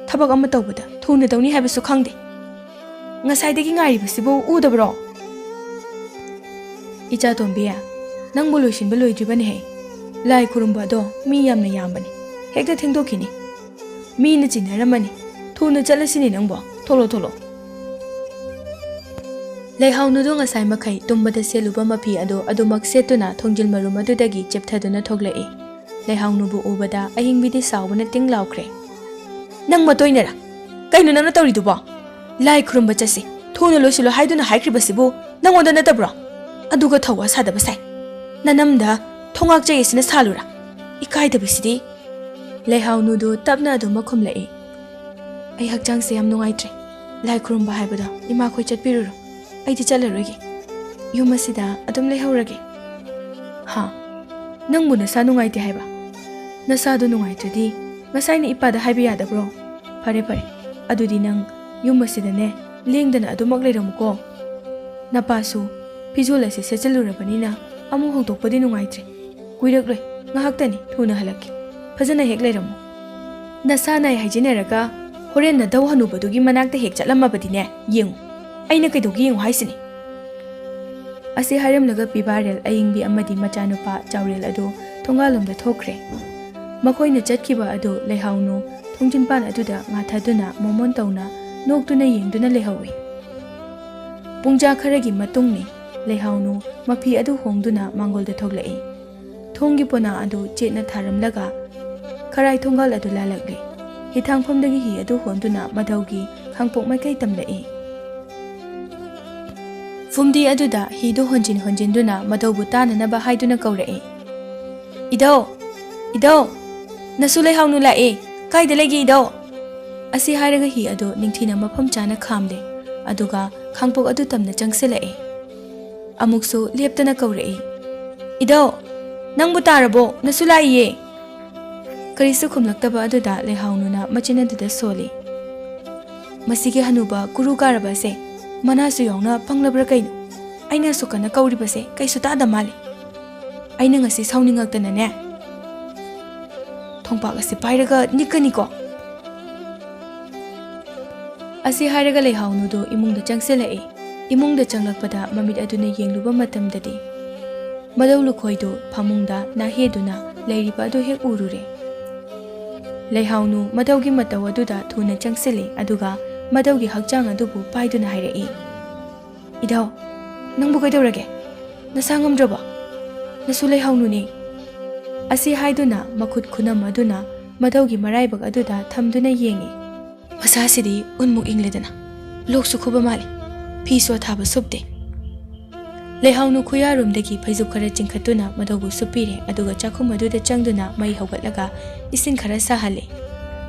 ꯊꯕꯛ ꯑꯃ ꯇꯧꯕꯗ ꯊꯨꯅ ꯇꯧꯅꯤ ꯍꯥꯏꯕꯁꯨ ꯈꯪꯗꯦ꯫ ꯉꯁꯥꯏꯗꯒꯤ ꯉꯥꯏꯔꯤꯕꯁꯤꯕꯨ ꯎꯗꯕ꯭ꯔꯣ? ꯏꯆꯥ ꯇꯣꯝꯕꯤ, ꯅꯪꯕꯨ ꯂꯣꯏꯁꯤꯟꯕ ꯂꯣꯏꯗ꯭ꯔꯤꯕꯅꯤꯍꯦ꯫ ꯂꯥꯏ ꯈꯨꯔꯨꯝꯕ ꯑꯗꯣ ꯃꯤ ꯌꯥꯝꯅ ꯌꯥꯝꯕꯅꯤ, ꯍꯦꯛꯇ ꯊꯦꯡꯗꯣꯛꯈꯤꯅꯤ꯫ ꯃꯤꯅ ꯆꯤꯟꯅꯔꯝꯃꯅꯤ, ꯊꯨꯅ ꯆꯠꯂꯁꯤꯅꯤ ꯅꯪꯕꯣ, ꯊꯣꯛꯂꯣ ꯊꯣꯛꯂꯣ꯫ ꯂꯩꯍꯥꯎꯅꯨꯗꯨ ꯉꯁꯥꯏ ꯃꯈꯩ ꯇꯨꯝꯕꯗ ꯁꯦꯠꯂꯨꯕ ꯃꯐꯤ ꯑꯗꯨ ꯑꯗꯨꯃꯛ ꯁꯦꯠꯇꯨꯅ ꯊꯣꯡꯖꯤꯜ ꯃꯔꯨꯝ ꯑꯗꯨꯗꯒꯤ ꯆꯦꯞꯊꯗꯨꯅ ꯊꯣꯛꯂꯛꯏ꯫ ꯂꯩꯍꯥꯎꯅꯨꯕꯨ ꯎꯕꯗ ꯑꯏꯪꯕꯤꯗꯤ ꯁꯥꯎꯕꯅ ꯇꯤꯡ ꯂꯥꯎꯈ꯭ꯔꯦ꯫ ꯅꯪ ꯃꯇꯣꯏꯅꯔꯥ? ꯀꯩꯅꯣ ꯅꯪꯅ ꯇꯧꯔꯤꯗꯨꯕꯣ? ꯂꯥꯏ ꯈꯨꯔꯨꯝꯕ ꯆꯠꯁꯤ, ꯊꯨꯅ ꯂꯣꯏꯁꯤꯜꯂꯣ ꯍꯥꯏꯗꯨꯅ ꯍꯥꯏꯈ꯭ꯔꯤꯕꯁꯤꯕꯨ ꯅꯪꯉꯣꯟꯗ ꯅꯠꯇꯕ꯭ꯔꯣ? ꯑꯗꯨꯒ ꯊꯧꯋꯥ ꯁꯥꯗꯕ ꯁꯥꯏ꯫ ꯅꯅꯝꯗ ꯊꯣꯡꯉꯥꯛ ꯆꯩ ꯑꯁꯤꯅ ꯁꯥꯜꯂꯨꯔꯥ? ꯏꯀꯥꯏꯗꯕꯁꯤꯗꯤ꯫ ꯂꯩꯍꯥꯎꯅꯨꯗꯨ ꯇꯞꯅ ꯑꯗꯨꯃꯛ ꯈꯨꯝꯂꯛꯏ, ꯑꯩ ꯍꯛꯆꯥꯡꯁꯦ ꯌꯥꯝ ꯅꯨꯡꯉꯥꯏꯇ꯭ꯔꯦ꯫ ꯂꯥꯏ ꯈꯨꯔꯨꯝꯕ ꯍꯥꯏꯕꯗꯣ ꯏꯃꯥꯈꯣꯏ ꯆꯠꯄꯤꯔꯨꯔꯣ, ꯑꯩꯗꯤ ꯆꯠꯂꯔꯣꯏꯒꯦ꯫ ꯌꯨꯝ ꯑꯁꯤꯗ ꯑꯗꯨꯝ ꯂꯩꯍꯧꯔꯒꯦ꯫ ꯍꯥ, ꯅꯪꯕꯨ ꯅꯁꯥ ꯅꯨꯡꯉꯥꯏꯇꯦ ꯍꯥꯏꯕ? ꯅꯁꯥꯗꯨ ꯅꯨꯡꯉꯥꯏꯇ꯭ꯔꯗꯤ ꯉꯁꯥꯏꯅ ꯏꯄꯥꯗ ꯍꯥꯏꯕ ꯌꯥꯗꯕ꯭ꯔꯣ? ꯐꯔꯦ ꯐꯔꯦ, ꯑꯗꯨꯗꯤ ꯅꯪ ꯌꯨꯝ ꯑꯁꯤꯗꯅꯦ ꯂꯦꯡꯗꯅ ꯑꯗꯨꯃꯛ ꯂꯩꯔꯝꯃꯨꯀꯣ꯫ ꯅꯄꯥꯁꯨ ꯐꯤꯖꯣꯜ ꯑꯁꯤ ꯁꯦꯠꯆꯜꯂꯨꯔꯕꯅꯤꯅ ꯑꯃꯨꯛ ꯍꯧꯗꯣꯛꯄꯗꯤ ꯅꯨꯡꯉꯥꯏꯇ꯭ꯔꯦ꯫ ꯀꯨꯏꯔꯛꯂꯣꯏ, ꯉꯥꯏꯍꯥꯛꯇꯅꯤ, ꯊꯨꯅ ꯍꯜꯂꯛꯀꯦ꯫ ꯐꯖꯅ ꯍꯦꯛ ꯂꯩꯔꯝꯃꯨ꯫ ꯅꯁꯥ ꯅꯥꯏ ꯍꯥꯏꯖꯤꯟꯅꯔꯒ ꯍꯣꯔꯦꯟ ꯅꯙꯧ ꯍꯅꯨꯕꯗꯨꯒꯤ ꯃꯅꯥꯛꯇ ꯍꯦꯛ ꯆꯠꯂꯝꯃꯕꯗꯤꯅꯦ, ꯌꯦꯡꯉꯨ ꯑꯩꯅ ꯀꯩꯗꯧꯒꯦ ꯌꯦꯡꯉꯨ ꯍꯥꯏꯁꯤꯅꯤ꯫ ꯑꯁꯤ ꯍꯥꯏꯔꯝꯂꯒ ꯄꯤꯕꯥꯔꯦꯜ, ꯑꯏꯪꯕꯤ ꯑꯃꯗꯤ ꯃꯆꯥꯅꯨꯄꯥ ꯆꯥꯎꯔꯦꯜ ꯑꯗꯨ ꯊꯣꯡꯒꯥꯜꯂꯣꯝꯗ ꯊꯣꯛꯈ꯭ꯔꯦ꯫ ꯃꯈꯣꯏꯅ ꯆꯠꯈꯤꯕ ꯑꯗꯨ ꯂꯩꯍꯥꯎꯅꯨ ꯊꯣꯡꯖꯤꯟꯄꯥꯟ ꯑꯗꯨꯗ ꯉꯥꯊꯗꯨꯅ ꯃꯣꯃꯣꯟ ꯇꯧꯅ ꯅꯣꯛꯇꯨꯅ ꯌꯦꯡꯗꯨꯅ ꯂꯩꯍꯧꯏ꯫ ꯄꯨꯡꯖꯥ ꯈꯔꯒꯤ ꯃꯇꯨꯡꯅꯤ ꯂꯩꯍꯥꯎꯅꯨ ꯃꯐꯤ ꯑꯗꯨ ꯍꯣꯡꯗꯨꯅ ꯃꯥꯡꯒꯣꯜꯗ ꯊꯣꯛꯂꯛꯏ꯫ ꯊꯣꯡꯒꯤ ꯄꯣꯅꯥ ꯑꯗꯨ ꯆꯦꯠꯅ ꯊꯥꯔꯝꯂꯒ ꯈꯔꯥꯏ ꯊꯣꯡꯒꯥꯜ ꯑꯗꯨ ꯂꯥꯜꯂꯛꯂꯤ꯫ ꯍꯤꯊꯥꯡꯐꯝꯗꯒꯤ ꯍꯤ ꯑꯗꯨ ꯍꯣꯟꯗꯨꯅ ꯃꯙꯧꯒꯤ ꯈꯥꯡꯄꯣꯛ ꯃꯥꯏꯀꯩ ꯇꯝꯂꯛꯏ꯫ ꯐꯨꯝꯗꯤ ꯑꯗꯨꯗ ꯍꯤꯗꯨ ꯍꯣꯟꯖꯤꯟꯗꯨꯅ ꯃꯙꯧꯕꯨ ꯇꯥꯅꯅꯕ ꯍꯥꯏꯗꯨꯅ ꯀꯧꯔꯛꯏ, ꯏꯙꯧ, ꯏꯙꯧ, ꯅꯁꯨ ꯂꯩꯍꯥꯎꯅꯨ ꯂꯥꯛꯑꯦ, ꯀꯥꯏꯗ ꯂꯩꯒꯦ ꯏꯙꯧ? ꯑꯁꯤ ꯍꯥꯏꯔꯒ ꯍꯤ ꯑꯗꯨ ꯅꯤꯡꯊꯤꯅ ꯃꯐꯝ ꯆꯥꯅ ꯈꯥꯝꯂꯦ, ꯑꯗꯨꯒ ꯈꯥꯡꯄꯣꯛ ꯑꯗꯨ ꯇꯝꯅ ꯆꯪꯁꯤꯜꯂꯛꯏ꯫ ꯑꯃꯨꯛꯁꯨ ꯂꯦꯞꯇꯅ ꯀꯧꯔꯛꯏ, ꯏꯙꯧ, ꯅꯪꯕꯨ ꯇꯥꯔꯕꯣ? ꯅꯁꯨ ꯂꯥꯛꯏꯌꯦ꯫ ꯀꯔꯤꯁꯨ ꯈꯨꯝꯂꯛꯇꯕ ꯑꯗꯨꯗ ꯂꯩꯍꯥꯎꯅꯨꯅ ꯃꯆꯤꯟ ꯑꯗꯨꯗ ꯁꯣꯜꯂꯤ, ꯃꯁꯤꯒꯤ ꯍꯅꯨꯕ ꯀꯨꯔꯨ ꯀꯥꯔꯕ ꯑꯁꯦ ꯃꯅꯥꯁꯨ ꯌꯥꯎꯅ ꯄꯪꯂꯕ꯭ꯔꯥ ꯀꯩꯅꯣ? ꯑꯩꯅ ꯑꯁꯨꯛ ꯀꯟꯅ ꯀꯧꯔꯤꯕꯁꯦ ꯀꯩꯁꯨ ꯇꯥꯗ ꯃꯥꯜꯂꯤ꯫ ꯑꯩꯅ ꯉꯁꯤ ꯁꯥꯎꯅꯤꯡꯉꯛꯇꯅꯅꯦ ꯊꯣꯡꯄꯥꯛ ꯑꯁꯤ ꯄꯥꯏꯔꯒ ꯅꯤꯛꯀꯅꯤꯀꯣ꯫ ꯑꯁꯤ ꯍꯥꯏꯔꯒ ꯂꯩꯍꯥꯎꯅꯨꯗꯨ ꯏꯃꯨꯡꯗ ꯆꯪꯁꯤꯜꯂꯛꯏ꯫ ꯏꯃꯨꯡꯗ ꯆꯪꯂꯛꯄꯗ ꯃꯃꯤꯠ ꯑꯗꯨꯅ ꯌꯦꯡꯂꯨꯕ ꯃꯇꯝꯗꯗꯤ ꯃꯙꯧ ꯂꯨꯈꯣꯏꯗꯨ ꯐꯃꯨꯡꯗ ꯅꯥꯍꯦꯗꯨꯅ ꯂꯩꯔꯤꯕ ꯑꯗꯨ ꯍꯦꯛ ꯎꯔꯨꯔꯦ꯫ ꯂꯩꯍꯥꯎꯅꯨ ꯃꯙꯧꯒꯤ ꯃꯇꯧ ꯑꯗꯨꯗ ꯊꯨꯅ ꯆꯪꯁꯤꯜꯂꯤ, ꯑꯗꯨꯒ ꯃꯙꯧꯒꯤ ꯍꯛꯆꯥꯡ ꯑꯗꯨꯕꯨ ꯄꯥꯏꯗꯨꯅ ꯍꯥꯏꯔꯛꯏ, ꯏꯙꯧ, ꯅꯪꯕꯨ ꯀꯩꯗꯧꯔꯒꯦ? ꯅꯁꯥ ꯉꯝꯗ꯭ꯔꯕꯣ? ꯅꯁꯨ ꯂꯩꯍꯥꯎꯅꯨꯅꯤ꯫ ꯑꯁꯤ ꯍꯥꯏꯗꯨꯅ ꯃꯈꯨꯠ ꯈꯨꯅꯝ ꯑꯗꯨꯅ ꯃꯙꯧꯒꯤ ꯃꯔꯥꯏꯕꯛ ꯑꯗꯨꯗ ꯊꯝꯗꯨꯅ ꯌꯦꯡꯉꯤ꯫ ꯃꯁꯥꯁꯤꯗꯤ ꯎꯟꯃꯨꯛ ꯏꯪꯂꯦꯗꯅ ꯂꯣꯛꯁꯨ ꯈꯨꯕ ꯃꯥꯜꯂꯤ, ꯐꯤꯁꯨ ꯑꯊꯥꯕ ꯁꯨꯞꯇꯦ꯫ ꯂꯩꯍꯥꯎꯅꯨ ꯈꯨꯌꯥꯔꯣꯝꯗꯒꯤ ꯐꯩꯖꯨꯞ ꯈꯔ ꯆꯤꯡꯈꯠꯇꯨꯅ ꯃꯙꯧꯕꯨ ꯁꯨꯞꯄꯤꯔꯦ, ꯑꯗꯨꯒ ꯆꯥꯛꯈꯨꯝ ꯑꯗꯨꯗ ꯆꯪꯗꯨꯅ ꯃꯩ ꯍꯧꯒꯠꯂꯒ ꯏꯁꯤꯡ ꯈꯔ ꯁꯥꯍꯜꯂꯤ꯫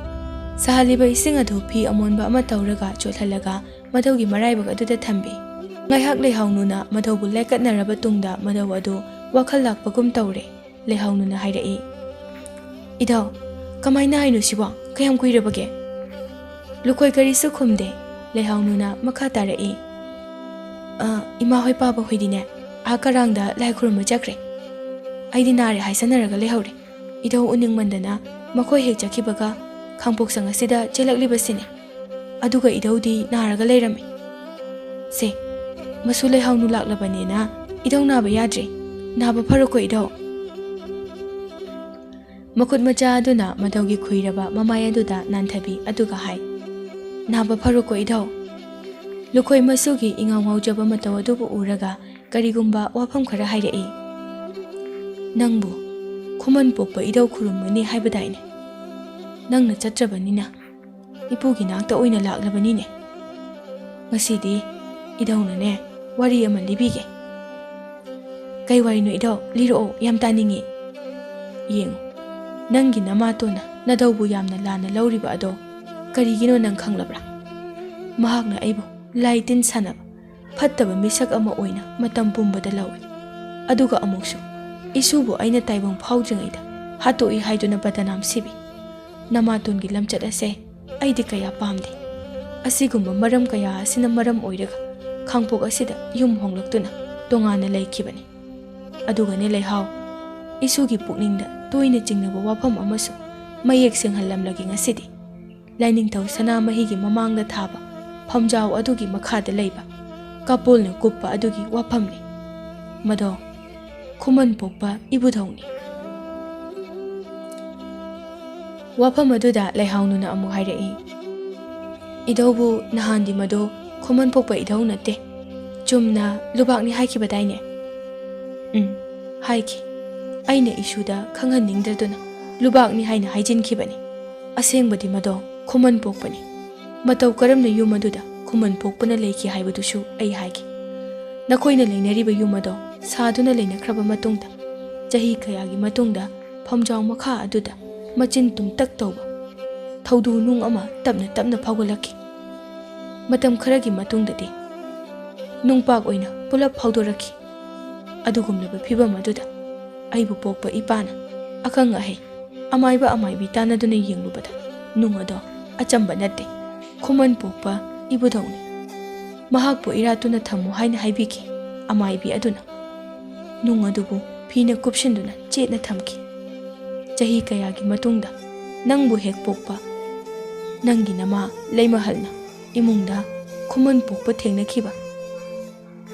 ꯁꯥꯍꯜꯂꯤꯕ ꯏꯁꯤꯡ ꯑꯗꯨ ꯐꯤ ꯑꯃꯣꯟꯕ ꯑꯃ ꯇꯧꯔꯒ ꯆꯣꯠꯍꯜꯂꯒ ꯃꯙꯧꯒꯤ ꯃꯔꯥꯏꯕꯛ ꯑꯗꯨꯗ ꯊꯝꯕꯤ꯫ ꯉꯥꯏꯍꯥꯛ ꯂꯩꯍꯥꯎꯅꯨꯅ ꯃꯙꯧꯕꯨ ꯂꯥꯏꯀꯠꯅꯔꯕ ꯇꯨꯡꯗ ꯃꯙꯧ ꯑꯗꯨ ꯋꯥꯈꯜ ꯂꯥꯛꯄꯒꯨꯝ ꯇꯧꯔꯦ꯫ ꯂꯩꯍꯥꯎꯅꯨꯅ ꯍꯥꯏꯔꯛꯏ, "ꯏꯙꯧ, ꯀꯃꯥꯏꯅ ꯍꯥꯏꯅꯣ ꯁꯤꯕꯣ? ꯀꯌꯥꯝ ꯀꯨꯏꯔꯕꯒꯦ?" ꯂꯨꯀꯣꯏ ꯀꯔꯤꯁꯨ ꯈꯨꯝꯗꯦ꯫ ꯂꯩꯍꯥꯎꯅꯨꯅ ꯃꯈꯥ ꯇꯥꯔꯛꯏ, "ꯏꯃꯥ ꯍꯣꯏ ꯄꯥꯕ ꯍꯣꯏꯗꯤꯅꯦ ꯀꯔꯥꯡꯗ ꯂꯥꯏ ꯈꯨꯔꯨꯝꯕ ꯆꯠꯈ꯭ꯔꯦ꯫ ꯑꯩꯗꯤ ꯅꯥꯔꯦ ꯍꯥꯏꯁꯟꯅꯔꯒ ꯂꯩꯍꯧꯔꯦ꯫ ꯏꯙꯧ ꯎꯅꯤꯡꯃꯟꯗꯅ ꯃꯈꯣꯏ ꯍꯦꯛ ꯆꯠꯈꯤꯕꯒ ꯈꯥꯡꯄꯣꯛꯁꯪ ꯑꯁꯤꯗ ꯆꯦꯜꯂꯛꯂꯤꯕꯁꯤꯅꯤ꯫ ꯑꯗꯨꯒ ꯏꯙꯧꯗꯤ ꯅꯥꯔꯒ ꯂꯩꯔꯝꯃꯤ꯫ ꯁꯦ, ꯃꯁꯨ ꯂꯩꯍꯥꯎꯅꯨ ꯂꯥꯛꯂꯕꯅꯦꯅ ꯏꯙꯧ ꯅꯥꯕ ꯌꯥꯗ꯭ꯔꯦ꯫ ꯅꯥꯕ ꯐꯔꯣꯀꯣ ꯏꯙꯧ." ꯃꯈꯨꯠ ꯃꯆꯥ ꯑꯗꯨꯅ ꯃꯙꯧꯒꯤ ꯈꯨꯏꯔꯕ ꯃꯃꯥꯏ ꯑꯗꯨꯗ ꯅꯥꯟꯊꯕꯤ, ꯑꯗꯨꯒ ꯍꯥꯏ, "ꯅꯥꯕ ꯐꯔꯣꯀꯣ ꯏꯙꯧ." ꯂꯨꯈꯣꯏ ꯃꯁꯨꯒꯤ ꯏꯉꯥꯎ ꯉꯥꯎꯖꯕ ꯃꯇꯧ ꯑꯗꯨꯕꯨ ꯎꯔꯒ ꯀꯔꯤꯒꯨꯝꯕ ꯋꯥꯐꯝ ꯈꯔ ꯍꯥꯏꯔꯛꯏ꯫ "ꯅꯪꯕꯨ ꯈꯨꯃꯟ ꯄꯣꯛꯄ ꯏꯙꯧ ꯈꯨꯔꯨꯝꯒꯅꯤ ꯍꯥꯏꯕꯗꯥꯏꯅꯦ? ꯅꯪꯅ ꯆꯠꯇ꯭ꯔꯕꯅꯤꯅ ꯏꯄꯨꯒꯤ ꯅꯥꯛꯇ ꯑꯣꯏꯅ ꯂꯥꯛꯂꯕꯅꯤꯅꯦ꯫ ꯉꯁꯤꯗꯤ ꯏꯙꯧꯅꯅꯦ ꯋꯥꯔꯤ ꯑꯃ ꯂꯤꯕꯤꯒꯦ." "ꯀꯩ ꯋꯥꯔꯤꯅꯣ ꯏꯙꯧ? ꯂꯤꯔꯛꯑꯣ, ꯌꯥꯝ ꯇꯥꯅꯤꯡꯉꯤ." "ꯌꯦꯡꯉꯨ, ꯅꯪꯒꯤ ꯅꯃꯥꯇꯣꯟꯅ ꯅꯙꯧꯕꯨ ꯌꯥꯝꯅ ꯂꯥꯟꯅ ꯂꯧꯔꯤꯕ ꯑꯗꯣ ꯀꯔꯤꯒꯤꯅꯣ ꯅꯪ ꯈꯪꯂꯕ꯭ꯔꯥ? ꯃꯍꯥꯛꯅ ꯑꯩꯕꯨ ꯂꯥꯏ ꯇꯤꯟ ꯁꯥꯟꯅꯕ ꯐꯠꯇꯕ ꯃꯤꯁꯛ ꯑꯃ ꯑꯣꯏꯅ ꯃꯇꯝ ꯄꯨꯝꯕꯗ ꯂꯧꯏ, ꯑꯗꯨꯒ ꯑꯃꯨꯛꯁꯨ ꯏꯁꯨꯕꯨ ꯑꯩꯅ ꯇꯥꯏꯕꯪ ꯐꯥꯎꯗ꯭ꯔꯤꯉꯩꯗ ꯍꯥꯠꯇꯣꯛꯏ ꯍꯥꯏꯗꯨꯅ ꯕꯗꯅꯥꯝ ꯁꯤꯕꯤ꯫ ꯅꯃꯥꯇꯣꯟꯒꯤ ꯂꯝꯆꯠ ꯑꯁꯦ ꯑꯩꯗꯤ ꯀꯌꯥ ꯄꯥꯝꯗꯦ꯫ ꯑꯁꯤꯒꯨꯝꯕ ꯃꯔꯝ ꯀꯌꯥ ꯑꯁꯤꯅ ꯃꯔꯝ ꯑꯣꯏꯔꯒ ꯈꯥꯡꯄꯣꯛ ꯑꯁꯤꯗ ꯌꯨꯝ ꯍꯣꯡꯂꯛꯇꯨꯅ ꯇꯣꯉꯥꯟꯅ ꯂꯩꯈꯤꯕꯅꯤ꯫ ꯑꯗꯨꯒꯅꯦ ꯂꯩꯍꯥꯎ, ꯏꯁꯨꯒꯤ ꯄꯨꯛꯅꯤꯡꯗ ꯇꯣꯏꯅ ꯆꯤꯡꯅꯕ ꯋꯥꯐꯝ ꯑꯃꯁꯨ ꯃꯌꯦꯛ ꯁꯦꯡꯍꯜꯂꯝꯂꯒꯦ ꯉꯁꯤꯗꯤ꯫ ꯂꯥꯏꯅꯤꯡꯊꯧ ꯁꯅꯥꯃꯍꯤꯒꯤ ꯃꯃꯥꯡꯗ ꯊꯥꯕ ꯐꯝꯖꯥꯎ ꯑꯗꯨꯒꯤ ꯃꯈꯥꯗ ꯂꯩꯕ ꯀꯥꯄꯣꯜꯅ ꯀꯨꯞꯄ ꯑꯗꯨꯒꯤ ꯋꯥꯐꯝꯅꯤ꯫ ꯃꯗꯣ ꯈꯨꯃꯟ ꯄꯣꯛꯄ ꯏꯕꯨꯙꯧꯅꯤ." ꯋꯥꯐꯝ ꯑꯗꯨꯗ ꯂꯩꯍꯥꯎꯅꯨꯅ ꯑꯃꯨꯛ ꯍꯥꯏꯔꯛꯏ, "ꯏꯙꯧꯕꯨ ꯅꯍꯥꯟꯗꯤ ꯃꯗꯣ ꯈꯨꯃꯟ ꯄꯣꯛꯄ ꯏꯙꯧ ꯅꯠꯇꯦ, ꯆꯨꯝꯅ ꯂꯨꯕꯥꯛꯅꯤ ꯍꯥꯏꯈꯤꯕꯗꯥꯏꯅꯦ?" "ꯍꯥꯏꯈꯤ꯫ ꯑꯩꯅ ꯏꯁꯨꯗ ꯈꯪꯍꯟꯅꯤꯡꯗ꯭ꯔꯗꯨꯅ ꯂꯨꯕꯥꯛꯅꯤ ꯍꯥꯏꯅ ꯍꯥꯏꯖꯤꯟꯈꯤꯕꯅꯤ꯫ ꯑꯁꯦꯡꯕꯗꯤ ꯃꯗꯣ ꯈꯨꯃꯟ ꯄꯣꯛꯄꯅꯤ꯫ ꯃꯇꯧ ꯀꯔꯝꯅ ꯌꯨꯝ ꯑꯗꯨꯗ ꯈꯨꯃꯟ ꯄꯣꯛꯄꯅ ꯂꯩꯈꯤ ꯍꯥꯏꯕꯗꯨꯁꯨ ꯑꯩ ꯍꯥꯏꯈꯤ꯫ ꯅꯈꯣꯏꯅ ꯂꯩꯅꯔꯤꯕ ꯌꯨꯝ ꯑꯗꯣ ꯁꯥꯗꯨꯅ ꯂꯩꯅꯈ꯭ꯔꯕ ꯃꯇꯨꯡꯗ ꯆꯍꯤ ꯀꯌꯥꯒꯤ ꯃꯇꯨꯡꯗ ꯐꯝꯖꯥꯎ ꯃꯈꯥ ꯑꯗꯨꯗ ꯃꯆꯤꯟ ꯇꯨꯝꯇꯛ ꯇꯧꯕ ꯊꯧꯗꯨ ꯅꯨꯡ ꯑꯃ ꯇꯞꯅ ꯇꯞꯅ ꯐꯥꯎꯒꯠꯂꯛꯈꯤ꯫ ꯃꯇꯝ ꯈꯔꯒꯤ ꯃꯇꯨꯡꯗꯗꯤ ꯅꯨꯡꯄꯥꯛ ꯑꯣꯏꯅ ꯄꯨꯂꯞ ꯐꯥꯎꯗꯣꯔꯛꯈꯤ꯫ ꯑꯗꯨꯒꯨꯝꯂꯕ ꯐꯤꯕꯝ ꯑꯗꯨꯗ ꯑꯩꯕꯨ ꯄꯣꯛꯄ ꯏꯄꯥꯅ ꯑꯈꯪ ꯑꯍꯩ ꯑꯃꯥꯏꯕ ꯑꯃꯥꯏꯕꯤ ꯇꯥꯟꯅꯗꯨꯅ ꯌꯦꯡꯂꯨꯕꯗ ꯅꯨꯡ ꯑꯗꯣ ꯑꯆꯝꯕ ꯅꯠꯇꯦ, ꯈꯨꯃꯟ ꯄꯣꯛꯄ ꯏꯕꯨꯙꯧꯅꯤ꯫ ꯃꯍꯥꯛꯄꯨ ꯏꯔꯥꯠꯇꯨꯅ ꯊꯝꯃꯨ ꯍꯥꯏꯅ ꯍꯥꯏꯕꯤꯈꯤ ꯑꯃꯥꯏꯕꯤ ꯑꯗꯨꯅ꯫ ꯅꯨꯡ ꯑꯗꯨꯕꯨ ꯐꯤꯅ ꯀꯨꯞꯁꯤꯟꯗꯨꯅ ꯆꯦꯠꯅ ꯊꯝꯈꯤ꯫ ꯆꯍꯤ ꯀꯌꯥꯒꯤ ꯃꯇꯨꯡꯗ ꯅꯪꯕꯨ ꯍꯦꯛ ꯄꯣꯛꯄ ꯅꯪꯒꯤ ꯅꯃꯥ ꯂꯩꯃꯍꯜꯅ ꯏꯃꯨꯡꯗ ꯈꯨꯃꯟ ꯄꯣꯛꯄ ꯊꯦꯡꯅꯈꯤꯕ,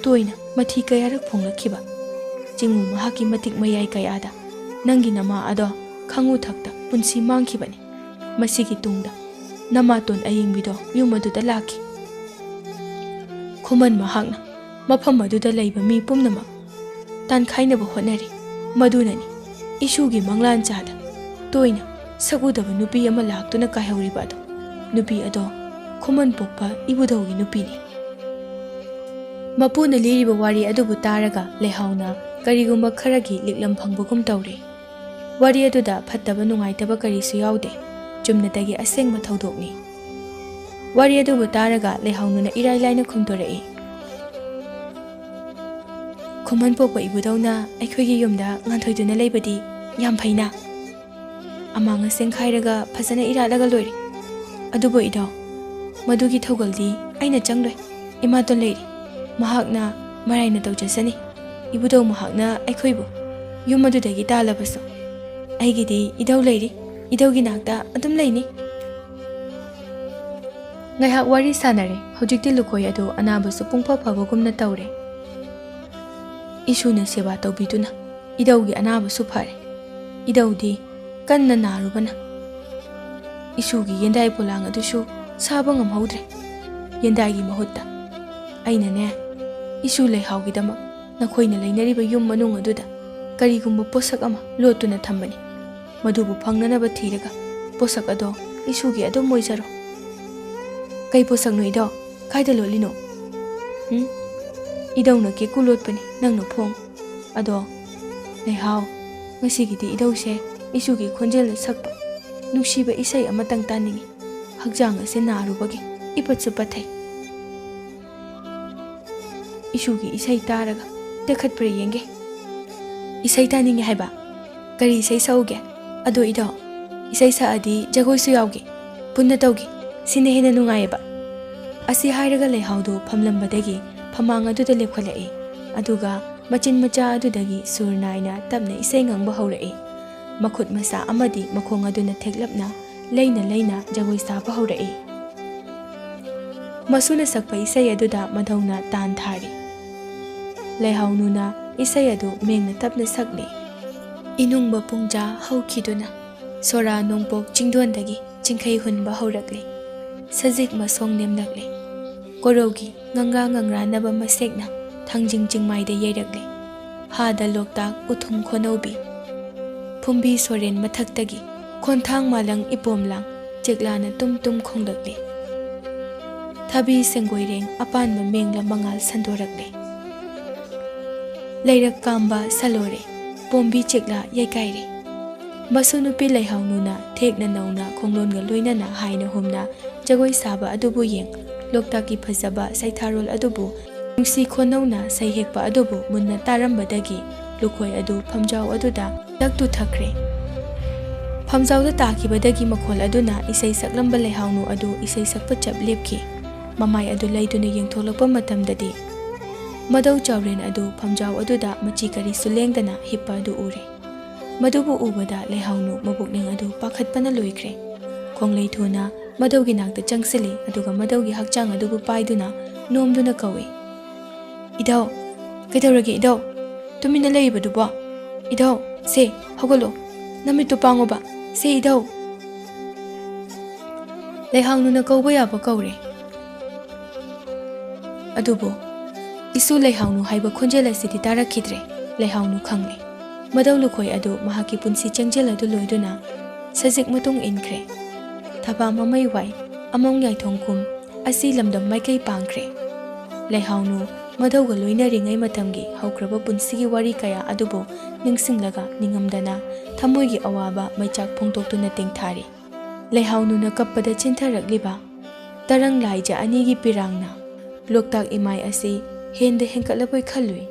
ꯇꯣꯏꯅ ꯃꯊꯤ ꯀꯌꯥꯔꯛ ꯐꯣꯡꯂꯛꯈꯤꯕ, ꯆꯤꯡꯉꯨ ꯃꯍꯥꯛꯀꯤ ꯃꯇꯤꯛ ꯃꯌꯥꯏ ꯀꯌꯥꯗ ꯅꯪꯒꯤ ꯅꯃꯥ ꯑꯗꯣ ꯈꯪꯉꯨꯊꯛꯇ ꯄꯨꯟꯁꯤ ꯃꯥꯡꯈꯤꯕꯅꯤ꯫ ꯃꯁꯤꯒꯤ ꯇꯨꯡꯗ ꯅꯃꯥꯇꯣꯟ ꯑꯌꯤꯡꯕꯤꯗꯣ ꯌꯨꯝ ꯑꯗꯨꯗ ꯂꯥꯛꯈꯤ꯫ ꯈꯨꯃꯟ ꯃꯍꯥꯛꯅ ꯃꯐꯝ ꯑꯗꯨꯗ ꯂꯩꯕ ꯃꯤ ꯄꯨꯝꯅꯃꯛ ꯇꯥꯟꯈꯥꯏꯅꯕ ꯍꯣꯠꯅꯔꯤ꯫ ꯃꯗꯨꯅꯅꯤ ꯏꯁꯨꯒꯤ ꯃꯪꯂꯥꯟꯆꯥꯗ ꯇꯣꯏꯅ ꯁꯛꯎꯗꯕ ꯅꯨꯄꯤ ꯑꯃ ꯂꯥꯛꯇꯨꯅ ꯀꯥꯏꯍꯧꯔꯤꯕ ꯑꯗꯣ꯫ ꯅꯨꯄꯤ ꯑꯗꯣ ꯈꯨꯃꯟ ꯄꯣꯛꯄ ꯏꯕꯨꯙꯧꯒꯤ ꯅꯨꯄꯤꯅꯤ." ꯃꯄꯨꯅ ꯂꯤꯔꯤꯕ ꯋꯥꯔꯤ ꯑꯗꯨꯕꯨ ꯇꯥꯔꯒ ꯂꯩꯍꯥꯎꯅ ꯀꯔꯤꯒꯨꯝꯕ ꯈꯔꯒꯤ ꯂꯤꯛꯂꯝ ꯐꯪꯕꯒꯨꯝ ꯇꯧꯔꯦ꯫ ꯋꯥꯔꯤ ꯑꯗꯨꯗ ꯐꯠꯇꯕ ꯅꯨꯡꯉꯥꯏꯇꯕ ꯀꯔꯤꯁꯨ ꯌꯥꯎꯗꯦ, ꯆꯨꯝꯅꯇꯒꯤ ꯑꯁꯦꯡꯕ ꯊꯧꯗꯣꯛꯅꯤ꯫ ꯋꯥꯔꯤ ꯑꯗꯨꯕꯨ ꯇꯥꯔꯒ ꯂꯩꯍꯥꯎꯅꯨꯅ ꯏꯔꯥꯏ ꯂꯥꯏꯅ ꯈꯨꯝꯗꯣꯔꯛꯏ, "ꯈꯨꯃꯟ ꯄꯣꯛꯄ ꯏꯕꯨꯙꯧꯅ ꯑꯩꯈꯣꯏꯒꯤ ꯌꯨꯝꯗ ꯉꯥꯟꯊꯣꯏꯗꯨꯅ ꯂꯩꯕꯗꯤ ꯌꯥꯝ ꯐꯩꯅ꯫ ꯑꯃꯥꯡ ꯑꯁꯦꯡ ꯈꯥꯏꯔꯒ ꯐꯖꯅ ꯏꯔꯥꯠꯂꯒ ꯂꯣꯏꯔꯦ꯫ ꯑꯗꯨꯕꯨ ꯏꯙꯧ, ꯃꯗꯨꯒꯤ ꯊꯧꯒꯜꯗꯤ ꯑꯩꯅ ꯆꯪꯂꯣꯏ꯫ ꯏꯃꯥꯇꯣꯟ ꯂꯩꯔꯤ, ꯃꯍꯥꯛꯅ ꯃꯔꯥꯏꯅ ꯇꯧꯖꯁꯅꯤ꯫ ꯏꯕꯨꯙꯧ ꯃꯍꯥꯛꯅ ꯑꯩꯈꯣꯏꯕꯨ ꯌꯨꯝ ꯑꯗꯨꯗꯒꯤ ꯇꯥꯜꯂꯕꯁꯨ ꯑꯩꯒꯤꯗꯤ ꯏꯙꯧ ꯂꯩꯔꯤ, ꯏꯙꯧꯒꯤ ꯅꯥꯛꯇ ꯑꯗꯨꯝ ꯂꯩꯅꯤ." ꯉꯥꯏꯍꯥꯛ ꯋꯥꯔꯤ ꯁꯥꯟꯅꯔꯦ꯫ ꯍꯧꯖꯤꯛꯇꯤ ꯂꯨꯈꯣꯏ ꯑꯗꯨ ꯑꯅꯥꯕꯁꯨ ꯄꯨꯡꯐ ꯐꯕꯒꯨꯝꯅ ꯇꯧꯔꯦ꯫ ꯏꯁꯨꯅ ꯁꯦꯕꯥ ꯇꯧꯕꯤꯗꯨꯅ ꯏꯙꯧꯒꯤ ꯑꯅꯥꯕꯁꯨ ꯐꯔꯦ꯫ ꯏꯙꯧꯗꯤ ꯀꯟꯅ ꯅꯥꯔꯨꯕꯅ ꯏꯁꯨꯒꯤ ꯌꯦꯟꯗꯥꯏ ꯄꯣꯂꯥꯡ ꯑꯗꯨꯁꯨ ꯁꯥꯕ ꯉꯝꯍꯧꯗ꯭ꯔꯦ꯫ ꯌꯦꯟꯗꯥꯏꯒꯤ ꯃꯍꯨꯠꯇ ꯑꯩꯅꯅꯦ ꯏꯁꯨ ꯂꯩꯍꯥꯎꯒꯤꯗꯃꯛ ꯅꯈꯣꯏꯅ ꯂꯩꯅꯔꯤꯕ ꯌꯨꯝ ꯃꯅꯨꯡ ꯑꯗꯨꯗ ꯀꯔꯤꯒꯨꯝꯕ ꯄꯣꯠꯁꯛ ꯑꯃ ꯂꯣꯠꯇꯨꯅ ꯊꯝꯕꯅꯤ ꯃꯗꯨꯕꯨ ꯐꯪꯅꯅꯕ ꯊꯤꯔꯒ ꯄꯣꯠꯁꯛ ꯑꯗꯣ ꯏꯁꯨꯒꯤ ꯑꯗꯨꯝ ꯑꯣꯏꯖꯔꯣ ꯀꯩ ꯄꯣꯠꯁꯛꯅꯣ ꯏꯙꯧ ꯀꯥꯏꯗ ꯂꯣꯠꯂꯤꯅꯣ ꯏꯙꯧꯅ ꯀꯦꯀꯨ ꯂꯣꯠꯄꯅꯤ ꯅꯪꯅ ꯐꯣꯡ ꯑꯗꯣ ꯂꯩꯍꯥꯎ ꯉꯁꯤꯒꯤꯗꯤ ꯏꯙꯧꯁꯦ ꯏꯁꯨꯒꯤ ꯈꯣꯟꯖꯦꯜꯗ ꯁꯛꯄ ꯅꯨꯡꯁꯤꯕ ꯏꯁꯩ ꯑꯃꯇꯪ ꯇꯥꯅꯤꯡꯉꯤ ꯍꯛꯆꯥꯡ ꯑꯁꯤ ꯅꯥꯔꯨꯕꯒꯤ ꯏꯄꯠꯁꯨ ꯄꯠꯊꯩ ꯏꯁꯨꯒꯤ ꯏꯁꯩ ꯇꯥꯔꯒ ꯇꯦꯛꯈꯠꯄ꯭ꯔꯥ ꯌꯦꯡꯒꯦ ꯏꯁꯩ ꯇꯥꯅꯤꯡꯉꯦ ꯍꯥꯏꯕ ꯀꯔꯤ ꯏꯁꯩ ꯁꯛꯎꯒꯦ ꯑꯗꯣ ꯏꯙꯧ ꯏꯁꯩ ꯁꯛꯑꯗꯤ ꯖꯒꯣꯏꯁꯨ ꯌꯥꯎꯒꯦ ꯄꯨꯟꯅ ꯇꯧꯒꯦ ꯁꯤꯅ ꯍꯦꯟꯅ ꯅꯨꯡꯉꯥꯏꯌꯦꯕ ꯑꯁꯤ ꯍꯥꯏꯔꯒ ꯂꯩꯍꯥꯎꯗꯨ ꯐꯝꯂꯝꯕꯗꯒꯤ ꯐꯃꯥꯡ ꯑꯗꯨꯗ ꯂꯦꯞꯈꯠꯂꯛꯏ ꯑꯗꯨꯒ ꯃꯆꯤꯟ ꯃꯆꯥ ꯑꯗꯨꯗꯒꯤ ꯁꯨꯔ ナꯏꯅ ꯇꯞꯅ ꯏꯁꯩ ꯉꯪꯕ ꯍꯧꯔꯛꯏ ꯃꯈꯨꯠ ꯃꯁꯥ ꯑꯃꯗꯤ ꯃꯈꯣꯡ ꯑꯗꯨꯅ ꯊꯦꯛꯂꯞꯅ ꯂꯩꯅ ꯂꯩꯅ ꯖꯒꯣꯏ ꯁꯥꯕ ꯍꯧꯔꯛꯏ ꯃꯁꯨꯅ ꯁꯛꯄ ꯏꯁꯩ ꯑꯗꯨꯗ ꯃꯙꯧꯅ ꯇꯥꯟ ꯊꯥꯔꯤ ꯂꯩꯍꯥꯎꯅꯨꯅ ꯏꯁꯩ ꯑꯗꯨ ꯃꯦꯡꯅ ꯇꯞꯅ ꯁꯛꯂꯤ ꯏꯅꯨꯡꯕ ꯄꯨꯡꯖꯥ ꯍꯧꯈꯤꯗꯨꯅ ꯁꯣꯔꯥ ꯅꯣꯡꯄꯣꯛ ꯆꯤꯡꯗꯣꯟꯗꯒꯤ ꯆꯤꯡꯈꯩ ꯍꯨꯟꯕ ꯍꯧꯔꯛꯂꯤ ꯁꯖꯤꯛ ꯃꯁꯣꯡ ꯅꯦꯝꯂꯛꯂꯤ ꯀꯣꯔꯧꯒꯤ ꯉꯪꯔꯥ ꯉꯪꯔꯥꯅꯕ ꯃꯁꯦꯛꯅ ꯊꯥꯡꯖꯤꯡ ꯆꯤꯡꯃꯥꯏꯗ ꯌꯩꯔꯛꯂꯤ ꯍꯥꯗ ꯂꯣꯛꯇꯥꯛ ꯎꯊꯨꯝ ꯈꯣꯟꯅꯧꯕꯤ ꯐꯨꯝꯕꯤ ꯁꯣꯔꯦꯟ ꯃꯊꯛꯇꯒꯤ ꯈꯣꯟꯊꯥꯡ ꯃꯥꯂꯪ ꯏꯄꯣꯝꯂꯥꯡ ꯆꯦꯛꯂꯥꯅ ꯇꯨꯝ ꯇꯨꯝ ꯈꯣꯡꯂꯛꯂꯤ ꯊꯕꯤ ꯁꯦꯡꯒꯣꯏꯔꯦꯡ ꯑꯄꯥꯟꯕ ꯃꯦꯡꯂ ꯃꯉꯥꯜ ꯁꯟꯗꯣꯔꯛꯂꯤ ꯂꯩꯔꯛ ꯀꯥꯝꯕ ꯁꯂꯣꯔꯦ ꯄꯣꯝꯕꯤ ꯆꯦꯛꯂꯥ ꯌꯩꯀꯥꯏꯔꯦ ꯃꯁꯨ ꯅꯨꯄꯤ ꯂꯩꯍꯥꯎꯅꯨꯅ ꯊꯦꯛꯅ ꯅꯧꯅ ꯈꯣꯡꯂꯣꯟꯒ ꯂꯣꯏꯅꯅ ꯍꯥꯏꯅ ꯍꯨꯝꯅ ꯖꯒꯣꯏ ꯁꯥꯕ ꯑꯗꯨꯕꯨ ꯌꯦꯡ ꯂꯣꯛꯇꯥꯛꯀꯤ ꯐꯖꯕ ꯁꯩꯊꯥꯔꯣꯜ ꯑꯗꯨꯕꯨ ꯅꯨꯡꯁꯤ ꯈꯣꯟꯅꯧꯅ ꯁꯩꯍꯦꯛꯄ ꯑꯗꯨꯕꯨ ꯃꯨꯟꯅ ꯇꯥꯔꯝꯕꯗꯒꯤ ꯂꯨꯈꯣꯏ ꯑꯗꯨ ꯐꯝꯖꯥꯎ ꯑꯗꯨꯗ ꯇꯨꯊꯈ꯭ꯔꯦ ꯐꯝꯖꯥꯎꯗ ꯇꯥꯈꯤꯕꯗꯒꯤ ꯃꯈꯣꯜ ꯑꯗꯨꯅ ꯏꯁꯩ ꯁꯛꯂꯝꯕ ꯂꯩꯍꯥꯎꯅꯨ ꯑꯗꯨ ꯏꯁꯩ ꯁꯛꯄ ꯆꯞ ꯂꯦꯞꯈꯤ ꯃꯃꯥꯏ ꯑꯗꯨ ꯂꯩꯗꯨꯅ ꯌꯦꯡꯊꯣꯛꯂꯛꯄ ꯃꯇꯝꯗꯗꯤ ꯃꯙꯧ ꯆꯥꯎꯔꯦꯟ ꯑꯗꯨ ꯐꯝꯖꯥꯎ ꯑꯗꯨꯗ ꯃꯆꯤ ꯀꯔꯤꯁꯨ ꯂꯦꯡꯗꯅ ꯍꯤꯞꯄ ꯑꯗꯨ ꯎꯔꯦ ꯃꯗꯨꯕꯨ ꯎꯕꯗ ꯂꯩꯍꯥꯎꯅꯨ ꯃꯕꯨꯛꯅꯤꯡ ꯑꯗꯨ ꯄꯥꯈꯠꯄꯅ ꯂꯣꯏꯈ꯭ꯔꯦ ꯈꯣꯡꯂꯩ ꯊꯨꯅ ꯃꯙꯧꯒꯤ ꯅꯥꯛꯇ ꯆꯪꯁꯤꯜꯂꯤ ꯑꯗꯨꯒ ꯃꯙꯧꯒꯤ ꯍꯛꯆꯥꯡ ꯑꯗꯨꯕꯨ ꯄꯥꯏꯗꯨꯅ ꯅꯣꯝꯗꯨꯅ ꯀꯧꯏ ꯏꯙꯧ ꯀꯩꯗꯧꯔꯒꯦ ꯏꯙꯧ ꯇꯨꯃꯤꯟꯅ ꯂꯩꯔꯤꯕꯗꯨꯕꯣ ꯏꯙꯧ ꯁꯦ ꯍꯧꯒꯠꯂꯣ ꯅꯃꯤꯠꯇꯨ ꯄꯥꯡꯉꯣꯕ ꯁꯦ ꯏꯙꯧ ꯂꯩꯍꯥꯎꯅꯨꯅ ꯀꯧꯕ ꯌꯥꯕ ꯀꯧꯔꯦ ꯑꯗꯨꯕꯨ ꯏꯁꯨ ꯂꯩꯍꯥꯎꯅꯨ ꯍꯥꯏꯕ ꯈꯣꯟꯖꯦꯜ ꯑꯁꯤꯗꯤ ꯇꯥꯔꯛꯈꯤꯗ꯭ꯔꯦ ꯂꯩꯍꯥꯎꯅꯨ ꯈꯪꯂꯦ ꯃꯙꯧ ꯂꯨꯈꯣꯏ ꯑꯗꯨ ꯃꯍꯥꯛꯀꯤ ꯄꯨꯟꯁꯤ ꯆꯦꯡꯖꯦꯜ ꯑꯗꯨ ꯂꯣꯏꯗꯨꯅ ꯁꯖꯤꯛ ꯃꯇꯨꯡ ꯏꯟꯈ꯭ꯔꯦ ꯊꯕꯥ ꯃꯃꯩ ꯋꯥꯏ ꯑꯃꯣꯡ ꯌꯥꯏꯊꯣꯡꯈꯨꯝ ꯑꯁꯤ ꯂꯝꯗꯝ ꯃꯥꯏꯀꯩ ꯄꯥꯡꯈ꯭ꯔꯦ ꯂꯩꯍꯥꯎꯅꯨ ꯃꯙꯧꯒ ꯂꯣꯏꯅꯔꯤꯉꯩ ꯃꯇꯝꯒꯤ ꯍꯧꯈ꯭ꯔꯕ ꯄꯨꯟꯁꯤꯒꯤ ꯋꯥꯔꯤ ꯀꯌꯥ ꯑꯗꯨꯕꯨ ꯅꯤꯡꯁꯤꯡꯂꯒ ꯅꯤꯡꯉꯝꯗꯅ ꯊꯃꯣꯏꯒꯤ ꯑꯋꯥꯕ ꯃꯩꯆꯥꯛ ꯐꯣꯡꯗꯣꯛꯇꯨꯅ ꯇꯦꯡꯊꯥꯔꯤ ꯂꯩꯍꯥꯎꯅꯨꯅ ꯀꯞꯄꯗ ꯆꯤꯟꯊꯔꯛꯂꯤꯕ ꯇꯔꯪ ꯂꯥꯏꯖ ꯑꯅꯤꯒꯤ ꯄꯤꯔꯥꯡꯅ ꯂꯣꯛꯇꯥꯛ ꯏꯃꯥꯏ ꯑꯁꯤ ꯍꯦꯟꯗ ꯍꯦꯟꯀꯠꯂꯕꯣꯏ ꯈꯜꯂꯨꯏ